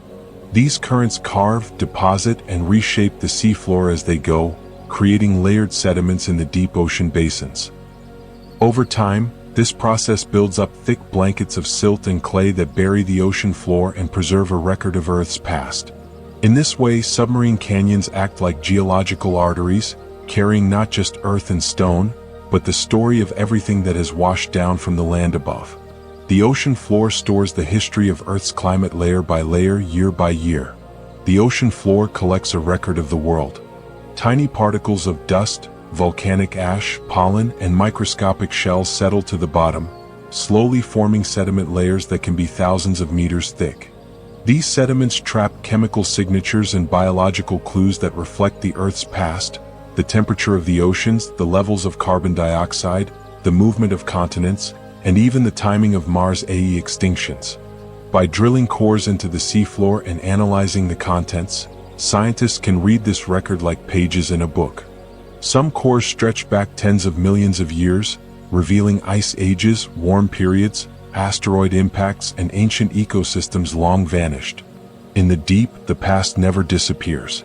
These currents carve, deposit, and reshape the seafloor as they go, creating layered sediments in the deep ocean basins. Over time, this process builds up thick blankets of silt and clay that bury the ocean floor and preserve a record of Earth's past. In this way, submarine canyons act like geological arteries, carrying not just earth and stone, but the story of everything that has washed down from the land above. The ocean floor stores the history of Earth's climate layer by layer, year by year. The ocean floor collects a record of the world. Tiny particles of dust, volcanic ash, pollen, and microscopic shells settle to the bottom, slowly forming sediment layers that can be thousands of meters thick. These sediments trap chemical signatures and biological clues that reflect the Earth's past, the temperature of the oceans, the levels of carbon dioxide, the movement of continents, and even the timing of Mars' extinctions. By drilling cores into the seafloor and analyzing the contents, scientists can read this record like pages in a book. Some cores stretch back tens of millions of years, revealing ice ages, warm periods, asteroid impacts, and ancient ecosystems long vanished. In the deep, the past never disappears.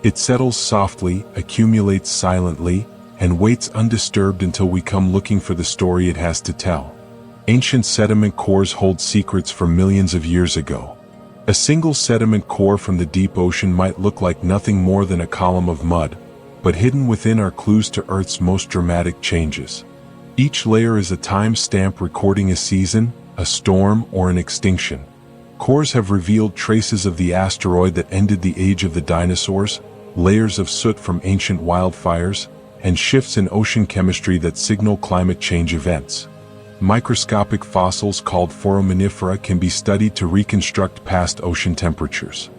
It settles softly, accumulates silently, and waits undisturbed until we come looking for the story it has to tell. Ancient sediment cores hold secrets from millions of years ago. A single sediment core from the deep ocean might look like nothing more than a column of mud, but hidden within are clues to Earth's most dramatic changes. Each layer is a time stamp recording a season, a storm, or an extinction. Cores have revealed traces of the asteroid that ended the age of the dinosaurs, layers of soot from ancient wildfires, and shifts in ocean chemistry that signal climate change events. Microscopic fossils called foraminifera can be studied to reconstruct past ocean temperatures.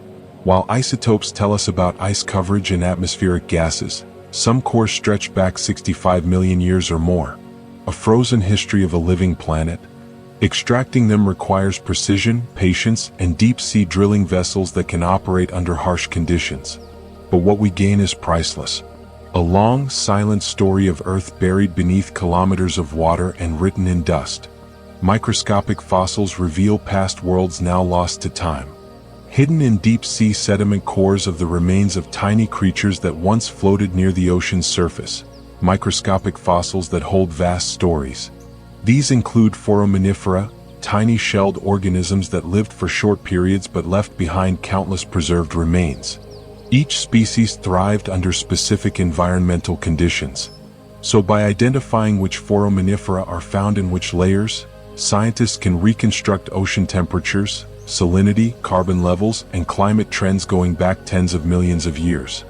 While isotopes tell us about ice coverage and atmospheric gases, some cores stretch back 65 million years or more. A frozen history of a living planet. Extracting them requires precision, patience, and deep-sea drilling vessels that can operate under harsh conditions. But what we gain is priceless. A long, silent story of Earth buried beneath kilometers of water and written in dust. Microscopic fossils reveal past worlds now lost to time. Hidden in deep-sea sediment cores of the remains of tiny creatures that once floated near the ocean's surface. Microscopic fossils that hold vast stories. These include foraminifera, tiny shelled organisms that lived for short periods but left behind countless preserved remains. Each species thrived under specific environmental conditions. So by identifying which foraminifera are found in which layers, scientists can reconstruct ocean temperatures, salinity, carbon levels, and climate trends going back tens of millions of years.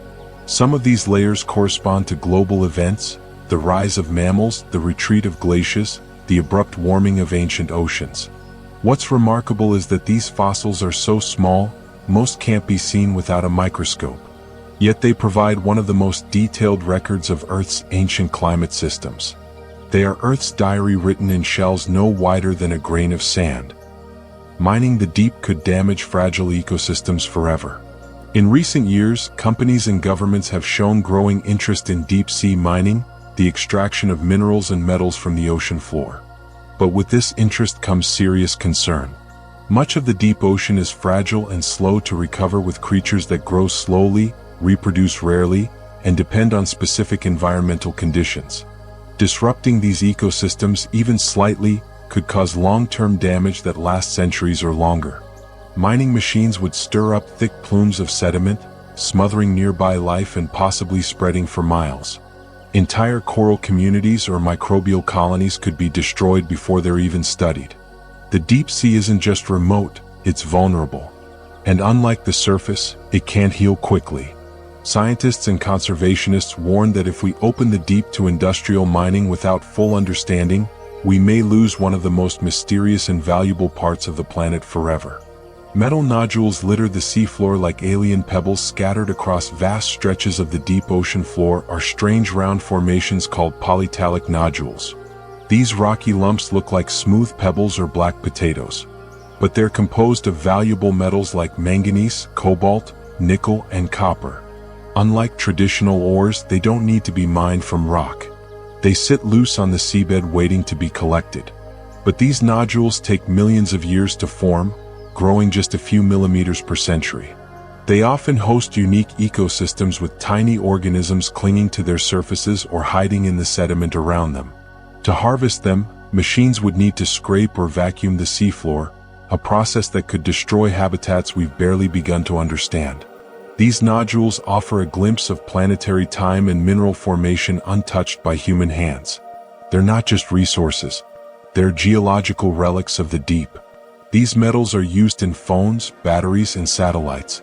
Some of these layers correspond to global events, the rise of mammals, the retreat of glaciers, the abrupt warming of ancient oceans. What's remarkable is that these fossils are so small, most can't be seen without a microscope. Yet they provide one of the most detailed records of Earth's ancient climate systems. They are Earth's diary written in shells no wider than a grain of sand. Mining the deep could damage fragile ecosystems forever. In recent years, companies and governments have shown growing interest in deep-sea mining, the extraction of minerals and metals from the ocean floor. But with this interest comes serious concern. Much of the deep ocean is fragile and slow to recover, with creatures that grow slowly, reproduce rarely, and depend on specific environmental conditions. Disrupting these ecosystems even slightly could cause long-term damage that lasts centuries or longer. Mining machines would stir up thick plumes of sediment, smothering nearby life and possibly spreading for miles. Entire coral communities or microbial colonies could be destroyed before they're even studied. The deep sea isn't just remote, it's vulnerable. And unlike the surface, it can't heal quickly. Scientists and conservationists warn that if we open the deep to industrial mining without full understanding, we may lose one of the most mysterious and valuable parts of the planet forever. Metal nodules litter the seafloor like alien pebbles scattered across vast stretches of the deep ocean floor are strange round formations called polytalic nodules. These rocky lumps look like smooth pebbles or black potatoes. But they're composed of valuable metals like manganese, cobalt, nickel, and copper. Unlike traditional ores, they don't need to be mined from rock. They sit loose on the seabed waiting to be collected. But these nodules take millions of years to form, growing just a few millimeters per century. They often host unique ecosystems with tiny organisms clinging to their surfaces or hiding in the sediment around them. To harvest them, machines would need to scrape or vacuum the seafloor, a process that could destroy habitats we've barely begun to understand. These nodules offer a glimpse of planetary time and mineral formation untouched by human hands. They're not just resources. They're geological relics of the deep. These metals are used in phones, batteries, and satellites.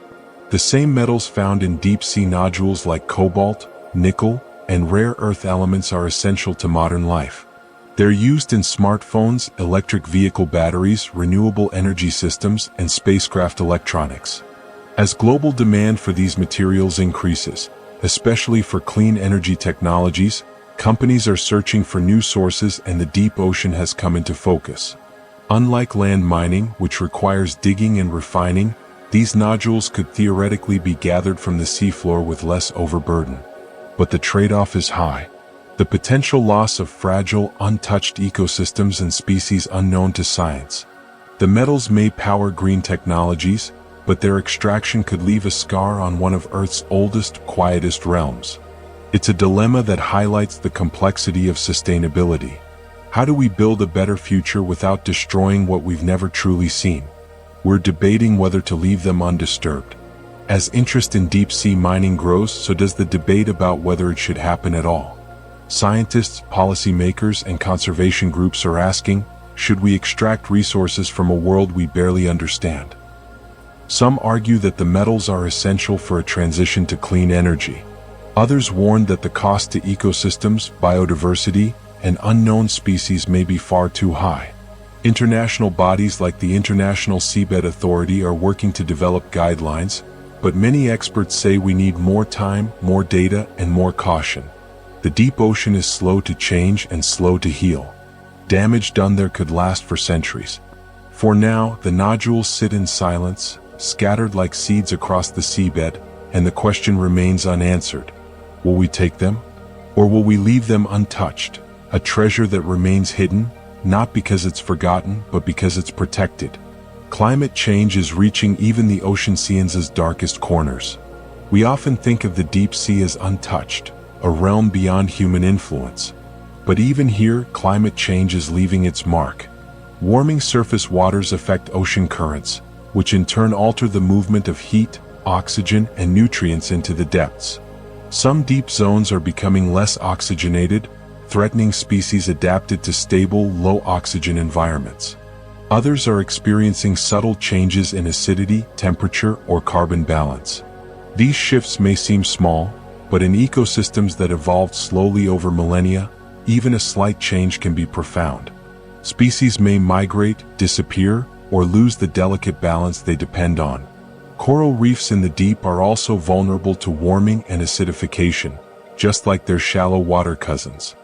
The same metals found in deep-sea nodules like cobalt, nickel, and rare earth elements are essential to modern life. They're used in smartphones, electric vehicle batteries, renewable energy systems, and spacecraft electronics. As global demand for these materials increases, especially for clean energy technologies, companies are searching for new sources, and the deep ocean has come into focus. Unlike land mining, which requires digging and refining, these nodules could theoretically be gathered from the seafloor with less overburden. But the trade-off is high. The potential loss of fragile, untouched ecosystems and species unknown to science. The metals may power green technologies, but their extraction could leave a scar on one of Earth's oldest, quietest realms. It's a dilemma that highlights the complexity of sustainability. How do we build a better future without destroying what we've never truly seen? We're debating whether to leave them undisturbed. As interest in deep-sea mining grows, so does the debate about whether it should happen at all. Scientists, policymakers, and conservation groups are asking, should we extract resources from a world we barely understand? Some argue that the metals are essential for a transition to clean energy. Others warn that the cost to ecosystems, biodiversity, and unknown species may be far too high. International bodies like the International Seabed Authority are working to develop guidelines, but many experts say we need more time, more data, and more caution. The deep ocean is slow to change and slow to heal. Damage done there could last for centuries. For now, the nodules sit in silence, scattered like seeds across the seabed, and the question remains unanswered. Will we take them? Or will we leave them untouched, a treasure that remains hidden, not because it's forgotten, but because it's protected? Climate change is reaching even the ocean's darkest corners. We often think of the deep sea as untouched, a realm beyond human influence. But even here, climate change is leaving its mark. Warming surface waters affect ocean currents, which in turn alter the movement of heat, oxygen, and nutrients into the depths. Some deep zones are becoming less oxygenated, threatening species adapted to stable, low-oxygen environments. Others are experiencing subtle changes in acidity, temperature, or carbon balance. These shifts may seem small, but in ecosystems that evolved slowly over millennia, even a slight change can be profound. Species may migrate, disappear, or lose the delicate balance they depend on. Coral reefs in the deep are also vulnerable to warming and acidification, just like their shallow water cousins.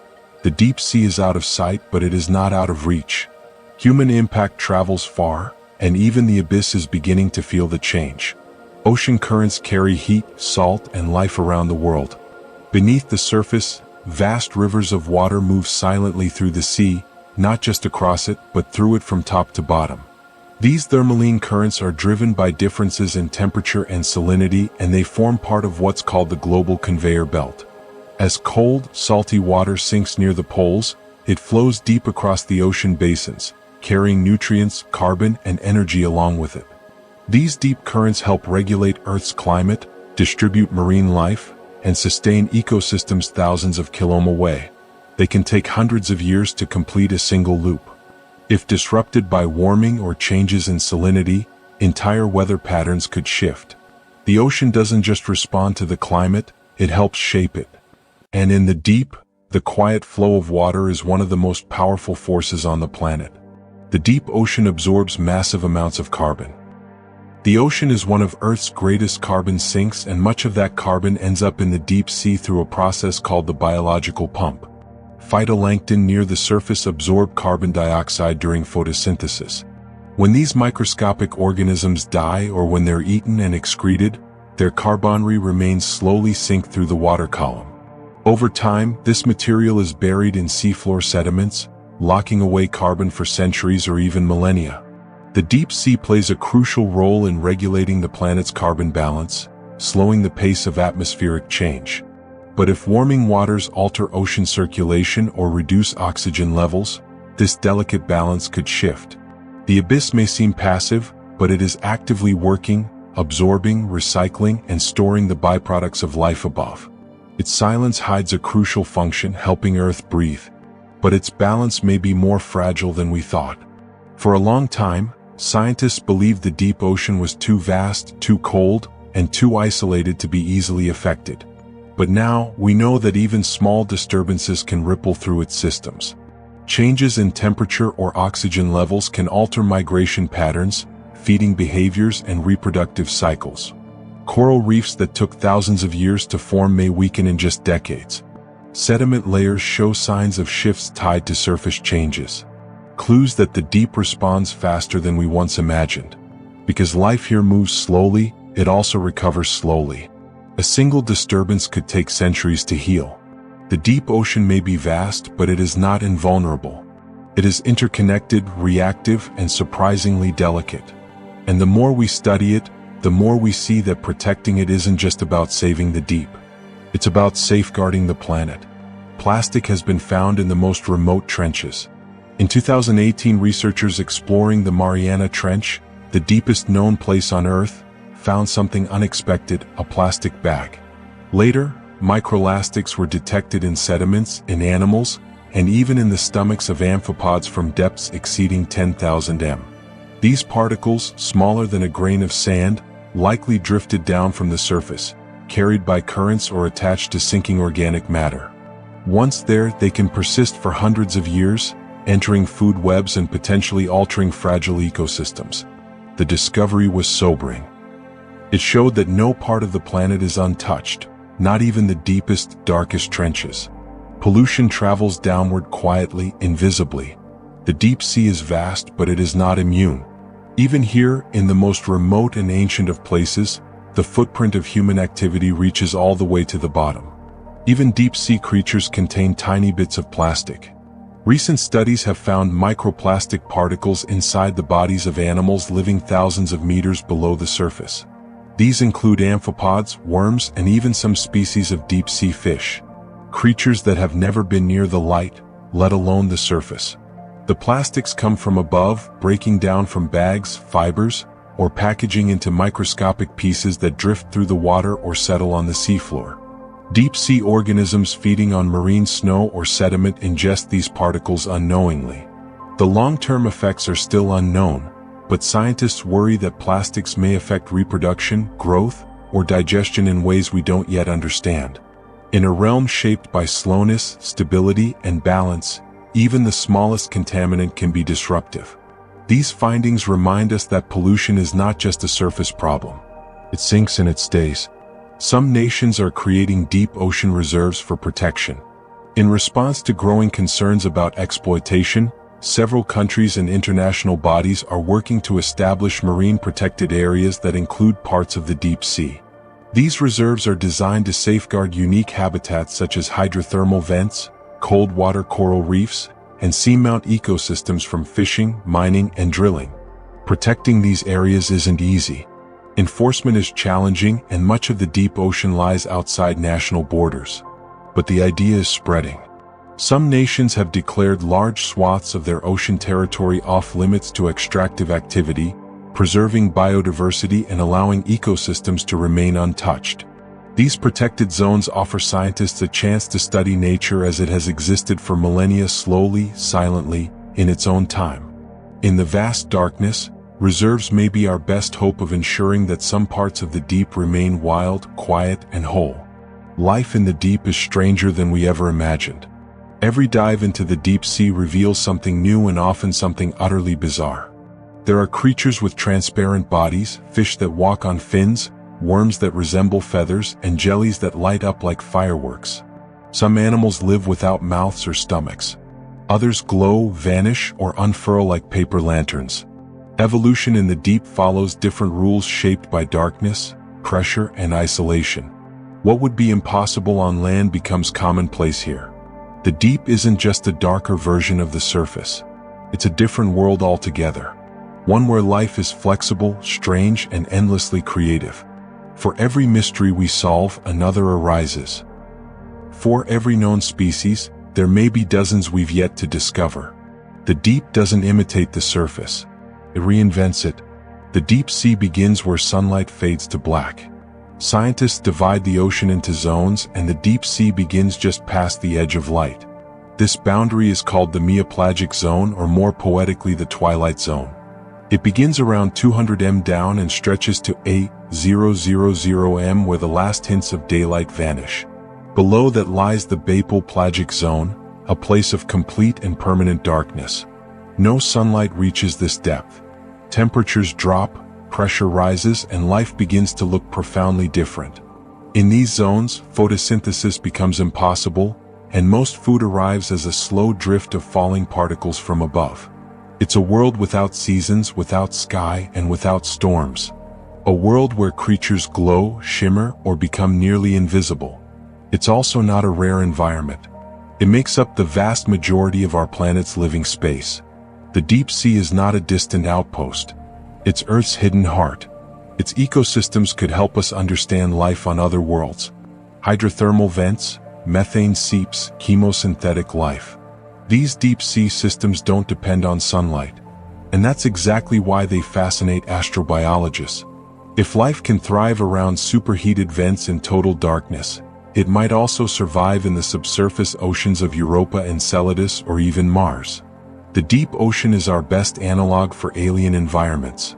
The deep sea is out of sight, but it is not out of reach. Human impact travels far, and even the abyss is beginning to feel the change. Ocean currents carry heat, salt, and life around the world. Beneath the surface, vast rivers of water move silently through the sea, not just across it, but through it from top to bottom. These thermaline currents are driven by differences in temperature and salinity, and they form part of what's called the global conveyor belt. As cold, salty water sinks near the poles, it flows deep across the ocean basins, carrying nutrients, carbon, and energy along with it. These deep currents help regulate Earth's climate, distribute marine life, and sustain ecosystems thousands of kilometers away. They can take hundreds of years to complete a single loop. If disrupted by warming or changes in salinity, entire weather patterns could shift. The ocean doesn't just respond to the climate, it helps shape it. And in the deep, the quiet flow of water is one of the most powerful forces on the planet. The deep ocean absorbs massive amounts of carbon. The ocean is one of Earth's greatest carbon sinks, and much of that carbon ends up in the deep sea through a process called the biological pump. Phytoplankton near the surface absorb carbon dioxide during photosynthesis. When these microscopic organisms die or when they're eaten and excreted, their carbonary remains slowly sink through the water column. Over time, this material is buried in seafloor sediments, locking away carbon for centuries or even millennia. The deep sea plays a crucial role in regulating the planet's carbon balance, slowing the pace of atmospheric change. But if warming waters alter ocean circulation or reduce oxygen levels, this delicate balance could shift. The abyss may seem passive, but it is actively working, absorbing, recycling, and storing the byproducts of life above. Its silence hides a crucial function, helping Earth breathe, but its balance may be more fragile than we thought. For a long time, scientists believed the deep ocean was too vast, too cold, and too isolated to be easily affected. But now, we know that even small disturbances can ripple through its systems. Changes in temperature or oxygen levels can alter migration patterns, feeding behaviors and reproductive cycles. Coral reefs that took thousands of years to form may weaken in just decades. Sediment layers show signs of shifts tied to surface changes. Clues that the deep responds faster than we once imagined. Because life here moves slowly, it also recovers slowly. A single disturbance could take centuries to heal. The deep ocean may be vast, but it is not invulnerable. It is interconnected, reactive, and surprisingly delicate. And the more we study it, the more we see that protecting it isn't just about saving the deep. It's about safeguarding the planet. Plastic has been found in the most remote trenches. In 2018, researchers exploring the Mariana Trench, the deepest known place on Earth, found something unexpected: a plastic bag. Later, microplastics were detected in sediments, in animals, and even in the stomachs of amphipods from depths exceeding 10,000 m. These particles, smaller than a grain of sand, likely drifted down from the surface, carried by currents or attached to sinking organic matter. Once there, they can persist for hundreds of years, entering food webs and potentially altering fragile ecosystems. The discovery was sobering. It showed that no part of the planet is untouched, not even the deepest, darkest trenches. Pollution travels downward quietly, invisibly. The deep sea is vast, but it is not immune. Even here, in the most remote and ancient of places, the footprint of human activity reaches all the way to the bottom. Even deep-sea creatures contain tiny bits of plastic. Recent studies have found microplastic particles inside the bodies of animals living thousands of meters below the surface. These include amphipods, worms, and even some species of deep-sea fish. Creatures that have never been near the light, let alone the surface. The plastics come from above, breaking down from bags, fibers, or packaging into microscopic pieces that drift through the water or settle on the seafloor. Deep-sea organisms feeding on marine snow or sediment ingest these particles unknowingly. The long-term effects are still unknown, but scientists worry that plastics may affect reproduction, growth, or digestion in ways we don't yet understand. In a realm shaped by slowness, stability, and balance, even the smallest contaminant can be disruptive. These findings remind us that pollution is not just a surface problem. It sinks and it stays. Some nations are creating deep ocean reserves for protection. In response to growing concerns about exploitation, several countries and international bodies are working to establish marine protected areas that include parts of the deep sea. These reserves are designed to safeguard unique habitats such as hydrothermal vents, cold water coral reefs, and seamount ecosystems from fishing, mining, and drilling. Protecting these areas isn't easy. Enforcement is challenging, and much of the deep ocean lies outside national borders. But the idea is spreading. Some nations have declared large swaths of their ocean territory off-limits to extractive activity, preserving biodiversity and allowing ecosystems to remain untouched. These protected zones offer scientists a chance to study nature as it has existed for millennia, slowly, silently, in its own time. In the vast darkness, reserves may be our best hope of ensuring that some parts of the deep remain wild, quiet, and whole. Life in the deep is stranger than we ever imagined. Every dive into the deep sea reveals something new and often something utterly bizarre. There are creatures with transparent bodies, fish that walk on fins, worms that resemble feathers, and jellies that light up like fireworks. Some animals live without mouths or stomachs. Others glow, vanish, or unfurl like paper lanterns. Evolution in the deep follows different rules shaped by darkness, pressure, and isolation. What would be impossible on land becomes commonplace here. The deep isn't just a darker version of the surface. It's a different world altogether. One where life is flexible, strange, and endlessly creative. For every mystery we solve, another arises. For every known species, there may be dozens we've yet to discover. The deep doesn't imitate the surface. It reinvents it. The deep sea begins where sunlight fades to black. Scientists divide the ocean into zones, and the deep sea begins just past the edge of light. This boundary is called the Neopelagic zone, or more poetically the twilight zone. It begins around 200 m down and stretches to 8,000 m where the last hints of daylight vanish. Below that lies the Bapel-pelagic zone, a place of complete and permanent darkness. No sunlight reaches this depth. Temperatures drop, pressure rises, and life begins to look profoundly different. In these zones, photosynthesis becomes impossible, and most food arrives as a slow drift of falling particles from above. It's a world without seasons, without sky, and without storms. A world where creatures glow, shimmer, or become nearly invisible. It's also not a rare environment. It makes up the vast majority of our planet's living space. The deep sea is not a distant outpost. It's Earth's hidden heart. Its ecosystems could help us understand life on other worlds. Hydrothermal vents, methane seeps, chemosynthetic life. These deep sea systems don't depend on sunlight. And that's exactly why they fascinate astrobiologists. If life can thrive around superheated vents in total darkness, it might also survive in the subsurface oceans of Europa and Enceladus, or even Mars. The deep ocean is our best analog for alien environments.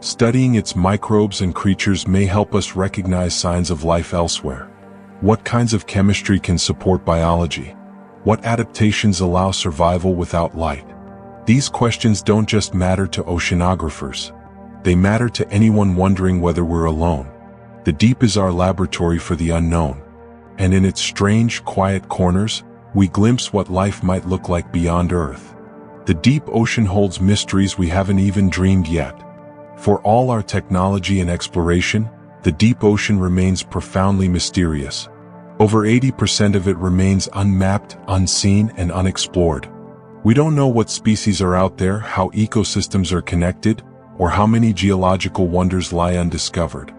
Studying its microbes and creatures may help us recognize signs of life elsewhere. What kinds of chemistry can support biology? What adaptations allow survival without light? These questions don't just matter to oceanographers. They matter to anyone wondering whether we're alone. The deep is our laboratory for the unknown. And in its strange, quiet corners, we glimpse what life might look like beyond Earth. The deep ocean holds mysteries we haven't even dreamed yet. For all our technology and exploration, the deep ocean remains profoundly mysterious. Over 80% of it remains unmapped, unseen, and unexplored. We don't know what species are out there, how ecosystems are connected, or how many geological wonders lie undiscovered.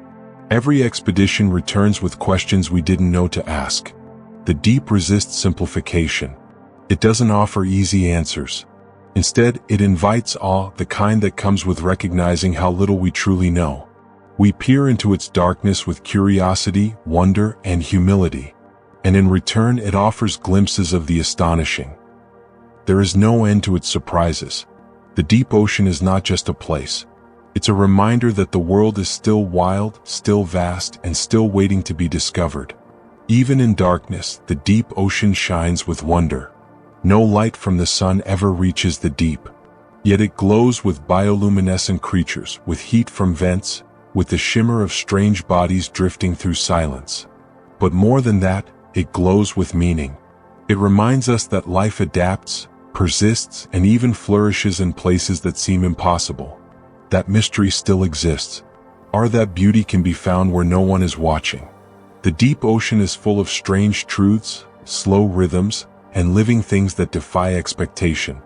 Every expedition returns with questions we didn't know to ask. The deep resists simplification. It doesn't offer easy answers. Instead, it invites awe, the kind that comes with recognizing how little we truly know. We peer into its darkness with curiosity, wonder, and humility. And in return, it offers glimpses of the astonishing. There is no end to its surprises. The deep ocean is not just a place. It's a reminder that the world is still wild, still vast, and still waiting to be discovered. Even in darkness, the deep ocean shines with wonder. No light from the sun ever reaches the deep. Yet it glows with bioluminescent creatures, with heat from vents, with the shimmer of strange bodies drifting through silence. But more than that, it glows with meaning. It reminds us that life adapts, persists, and even flourishes in places that seem impossible. That mystery still exists. Or that beauty can be found where no one is watching. The deep ocean is full of strange truths, slow rhythms, and living things that defy expectation.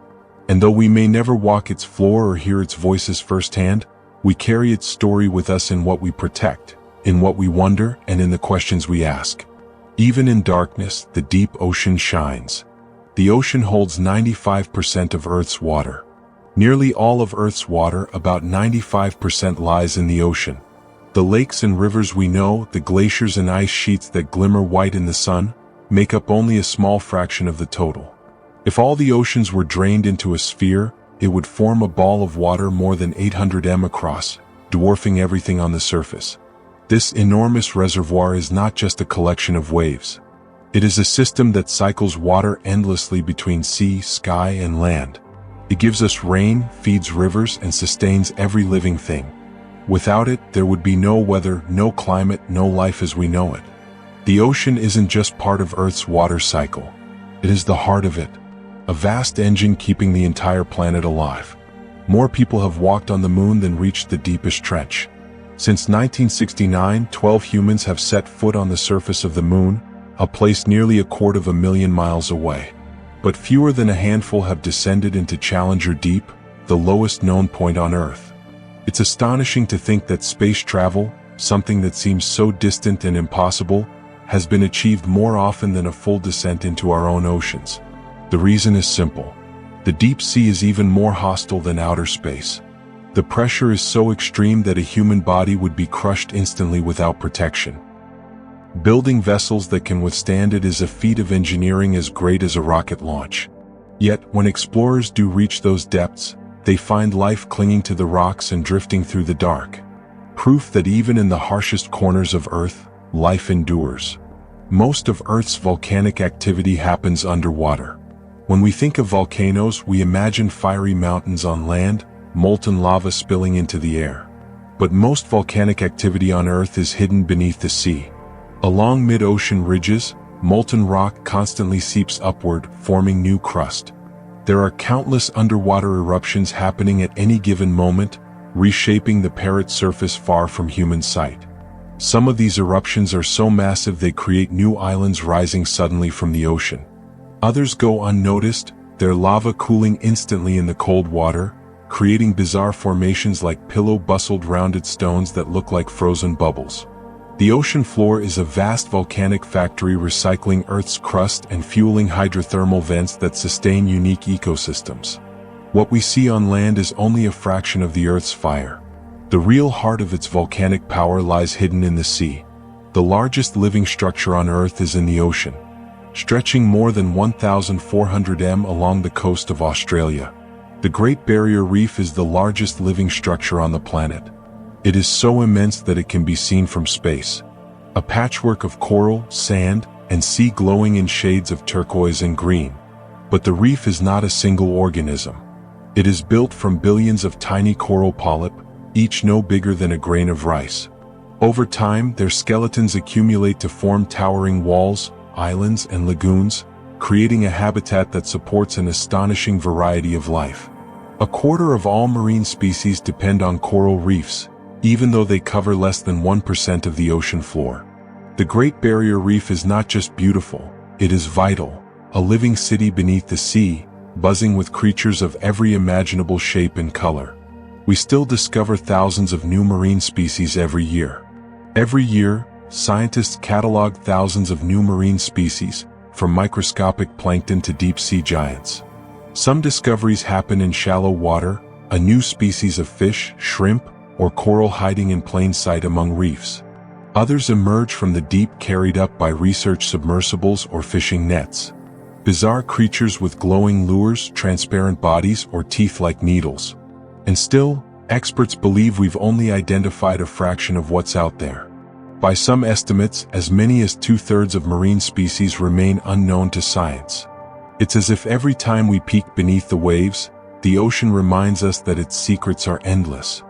And though we may never walk its floor or hear its voices firsthand, we carry its story with us in what we protect, in what we wonder, and in the questions we ask. Even in darkness, the deep ocean shines. The ocean holds 95% of Earth's water. Nearly all of Earth's water, about 95%, lies in the ocean. The lakes and rivers we know, the glaciers and ice sheets that glimmer white in the sun, make up only a small fraction of the total. If all the oceans were drained into a sphere, it would form a ball of water more than 800 m across, dwarfing everything on the surface. This enormous reservoir is not just a collection of waves. It is a system that cycles water endlessly between sea, sky, and land. It gives us rain, feeds rivers, and sustains every living thing. Without it, there would be no weather, no climate, no life as we know it. The ocean isn't just part of Earth's water cycle. It is the heart of it, a vast engine keeping the entire planet alive. More people have walked on the moon than reached the deepest trench. Since 1969, 12 humans have set foot on the surface of the moon, a place nearly 250,000 miles away. but fewer than a handful have descended into Challenger Deep, the lowest known point on Earth. It's astonishing to think that space travel, something that seems so distant and impossible, has been achieved more often than a full descent into our own oceans. The reason is simple. The deep sea is even more hostile than outer space. The pressure is so extreme that a human body would be crushed instantly without protection. Building vessels that can withstand it is a feat of engineering as great as a rocket launch. Yet, when explorers do reach those depths, they find life clinging to the rocks and drifting through the dark. Proof that even in the harshest corners of Earth, life endures. Most of Earth's volcanic activity happens underwater. When we think of volcanoes, we imagine fiery mountains on land, molten lava spilling into the air. But most volcanic activity on Earth is hidden beneath the sea. Along mid-ocean ridges, molten rock constantly seeps upward, forming new crust. There are countless underwater eruptions happening at any given moment, reshaping the parrot surface far from human sight. Some of these eruptions are so massive they create new islands rising suddenly from the ocean. Others go unnoticed, their lava cooling instantly in the cold water, creating bizarre formations like pillow-bustled rounded stones that look like frozen bubbles. The ocean floor is a vast volcanic factory recycling Earth's crust and fueling hydrothermal vents that sustain unique ecosystems. What we see on land is only a fraction of the Earth's fire. The real heart of its volcanic power lies hidden in the sea. The largest living structure on Earth is in the ocean, stretching more than 1,400 m along the coast of Australia. The Great Barrier Reef is the largest living structure on the planet. It is so immense that it can be seen from space. A patchwork of coral, sand, and sea glowing in shades of turquoise and green. But the reef is not a single organism. It is built from billions of tiny coral polyp, each no bigger than a grain of rice. Over time, their skeletons accumulate to form towering walls, islands, and lagoons, creating a habitat that supports an astonishing variety of life. A quarter of all marine species depend on coral reefs, even though they cover less than 1% of the ocean floor. The Great Barrier Reef is not just beautiful, it is vital, a living city beneath the sea, buzzing with creatures of every imaginable shape and color. We still discover thousands of new marine species every year. Every year, scientists catalog thousands of new marine species, from microscopic plankton to deep-sea giants. Some discoveries happen in shallow water, a new species of fish, shrimp, or coral hiding in plain sight among reefs. Others emerge from the deep carried up by research submersibles or fishing nets. Bizarre creatures with glowing lures, transparent bodies, or teeth like needles. And still, experts believe we've only identified a fraction of what's out there. By some estimates, as many as 2/3 of marine species remain unknown to science. It's as if every time we peek beneath the waves, the ocean reminds us that its secrets are endless.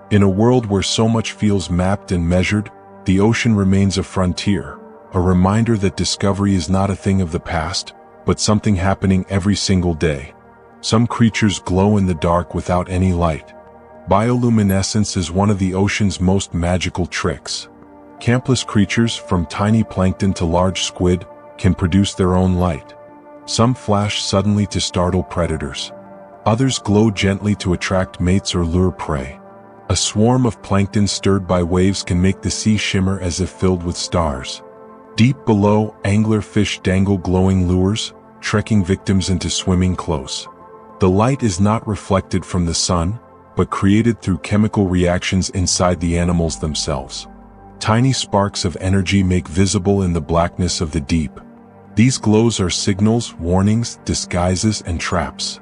In a world where so much feels mapped and measured, the ocean remains a frontier, a reminder that discovery is not a thing of the past, but something happening every single day. Some creatures glow in the dark without any light. Bioluminescence is one of the ocean's most magical tricks. Countless creatures, from tiny plankton to large squid, can produce their own light. Some flash suddenly to startle predators. Others glow gently to attract mates or lure prey. A swarm of plankton stirred by waves can make the sea shimmer as if filled with stars. Deep below, anglerfish dangle glowing lures, trekking victims into swimming close. The light is not reflected from the sun, but created through chemical reactions inside the animals themselves. Tiny sparks of energy make visible in the blackness of the deep. These glows are signals, warnings, disguises, and traps.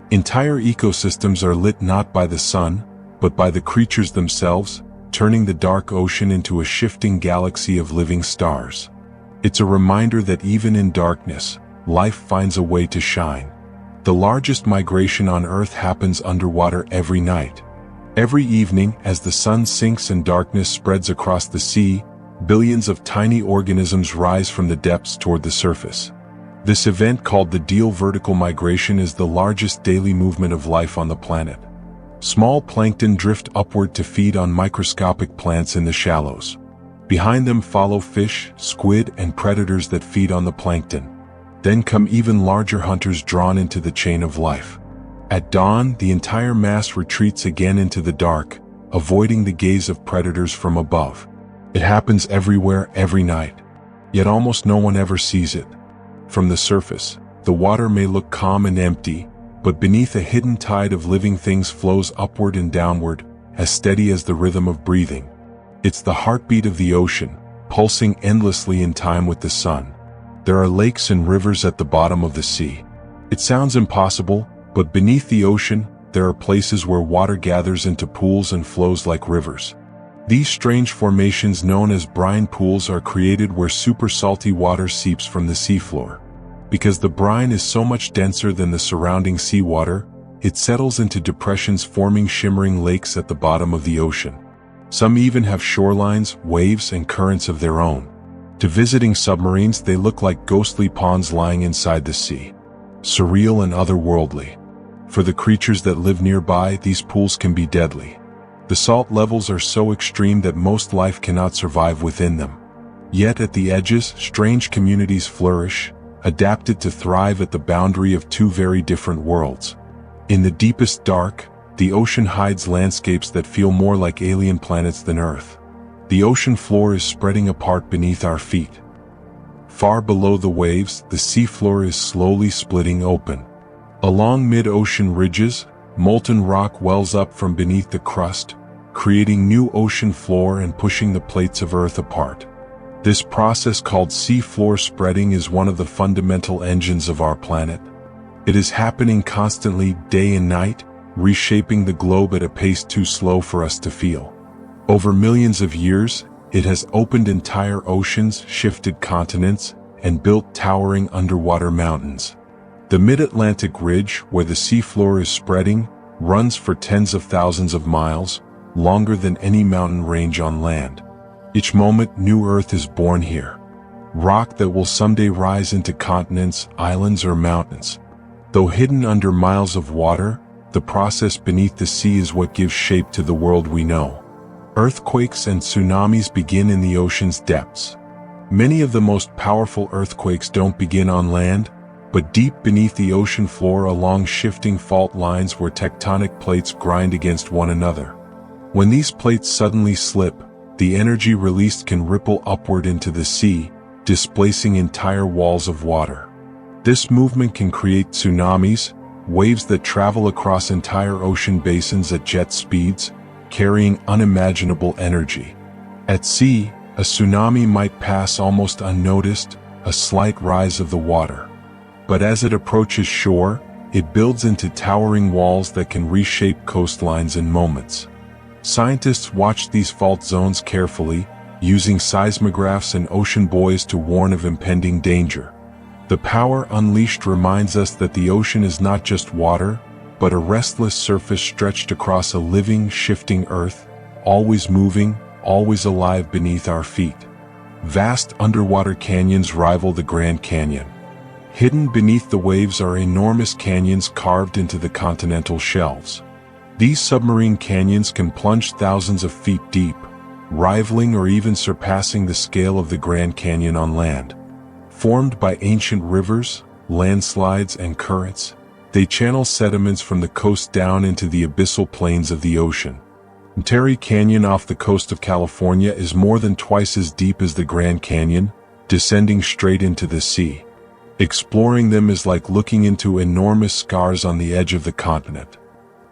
Entire ecosystems are lit not by the sun, but by the creatures themselves, turning the dark ocean into a shifting galaxy of living stars. It's a reminder that even in darkness, life finds a way to shine. The largest migration on Earth happens underwater every night. Every evening, as the sun sinks and darkness spreads across the sea, billions of tiny organisms rise from the depths toward the surface. This event, called the Deal vertical migration, is the largest daily movement of life on the planet. Small plankton drift upward to feed on microscopic plants in the shallows. Behind them follow fish, squid, and predators that feed on the plankton. Then come even larger hunters drawn into the chain of life. At dawn, the entire mass retreats again into the dark, avoiding the gaze of predators from above. It happens everywhere, every night. Yet almost no one ever sees it. From the surface, the water may look calm and empty, but beneath a hidden tide of living things flows upward and downward, as steady as the rhythm of breathing. It's the heartbeat of the ocean, pulsing endlessly in time with the sun. There are lakes and rivers at the bottom of the sea. It sounds impossible, but beneath the ocean, there are places where water gathers into pools and flows like rivers. These strange formations known as brine pools are created where super salty water seeps from the seafloor. Because the brine is so much denser than the surrounding seawater, it settles into depressions forming shimmering lakes at the bottom of the ocean. Some even have shorelines, waves, and currents of their own. To visiting submarines, they look like ghostly ponds lying inside the sea. Surreal and otherworldly. For the creatures that live nearby, these pools can be deadly. The salt levels are so extreme that most life cannot survive within them. Yet at the edges, strange communities flourish, adapted to thrive at the boundary of two very different worlds. In the deepest dark, the ocean hides landscapes that feel more like alien planets than Earth. The ocean floor is spreading apart beneath our feet. Far below the waves, the seafloor is slowly splitting open. Along mid-ocean ridges, molten rock wells up from beneath the crust, creating new ocean floor and pushing the plates of Earth apart. This process called seafloor spreading is one of the fundamental engines of our planet. It is happening constantly, day and night, reshaping the globe at a pace too slow for us to feel. Over millions of years, it has opened entire oceans, shifted continents, and built towering underwater mountains. The mid-Atlantic ridge, where the seafloor is spreading, runs for tens of thousands of miles, longer than any mountain range on land. Each moment, new Earth is born here. Rock that will someday rise into continents, islands, or mountains. Though hidden under miles of water, the process beneath the sea is what gives shape to the world we know. Earthquakes and tsunamis begin in the ocean's depths. Many of the most powerful earthquakes don't begin on land, but deep beneath the ocean floor along shifting fault lines where tectonic plates grind against one another. When these plates suddenly slip, the energy released can ripple upward into the sea, displacing entire walls of water. This movement can create tsunamis, waves that travel across entire ocean basins at jet speeds, carrying unimaginable energy. At sea, a tsunami might pass almost unnoticed, a slight rise of the water. But as it approaches shore, it builds into towering walls that can reshape coastlines in moments. Scientists watch these fault zones carefully, using seismographs and ocean buoys to warn of impending danger. The power unleashed reminds us that the ocean is not just water, but a restless surface stretched across a living, shifting Earth, always moving, always alive beneath our feet. Vast underwater canyons rival the Grand Canyon. Hidden beneath the waves are enormous canyons carved into the continental shelves. These submarine canyons can plunge thousands of feet deep, rivaling or even surpassing the scale of the Grand Canyon on land. Formed by ancient rivers, landslides, and currents, they channel sediments from the coast down into the abyssal plains of the ocean. Terry Canyon off the coast of California is more than twice as deep as the Grand Canyon, descending straight into the sea. Exploring them is like looking into enormous scars on the edge of the continent,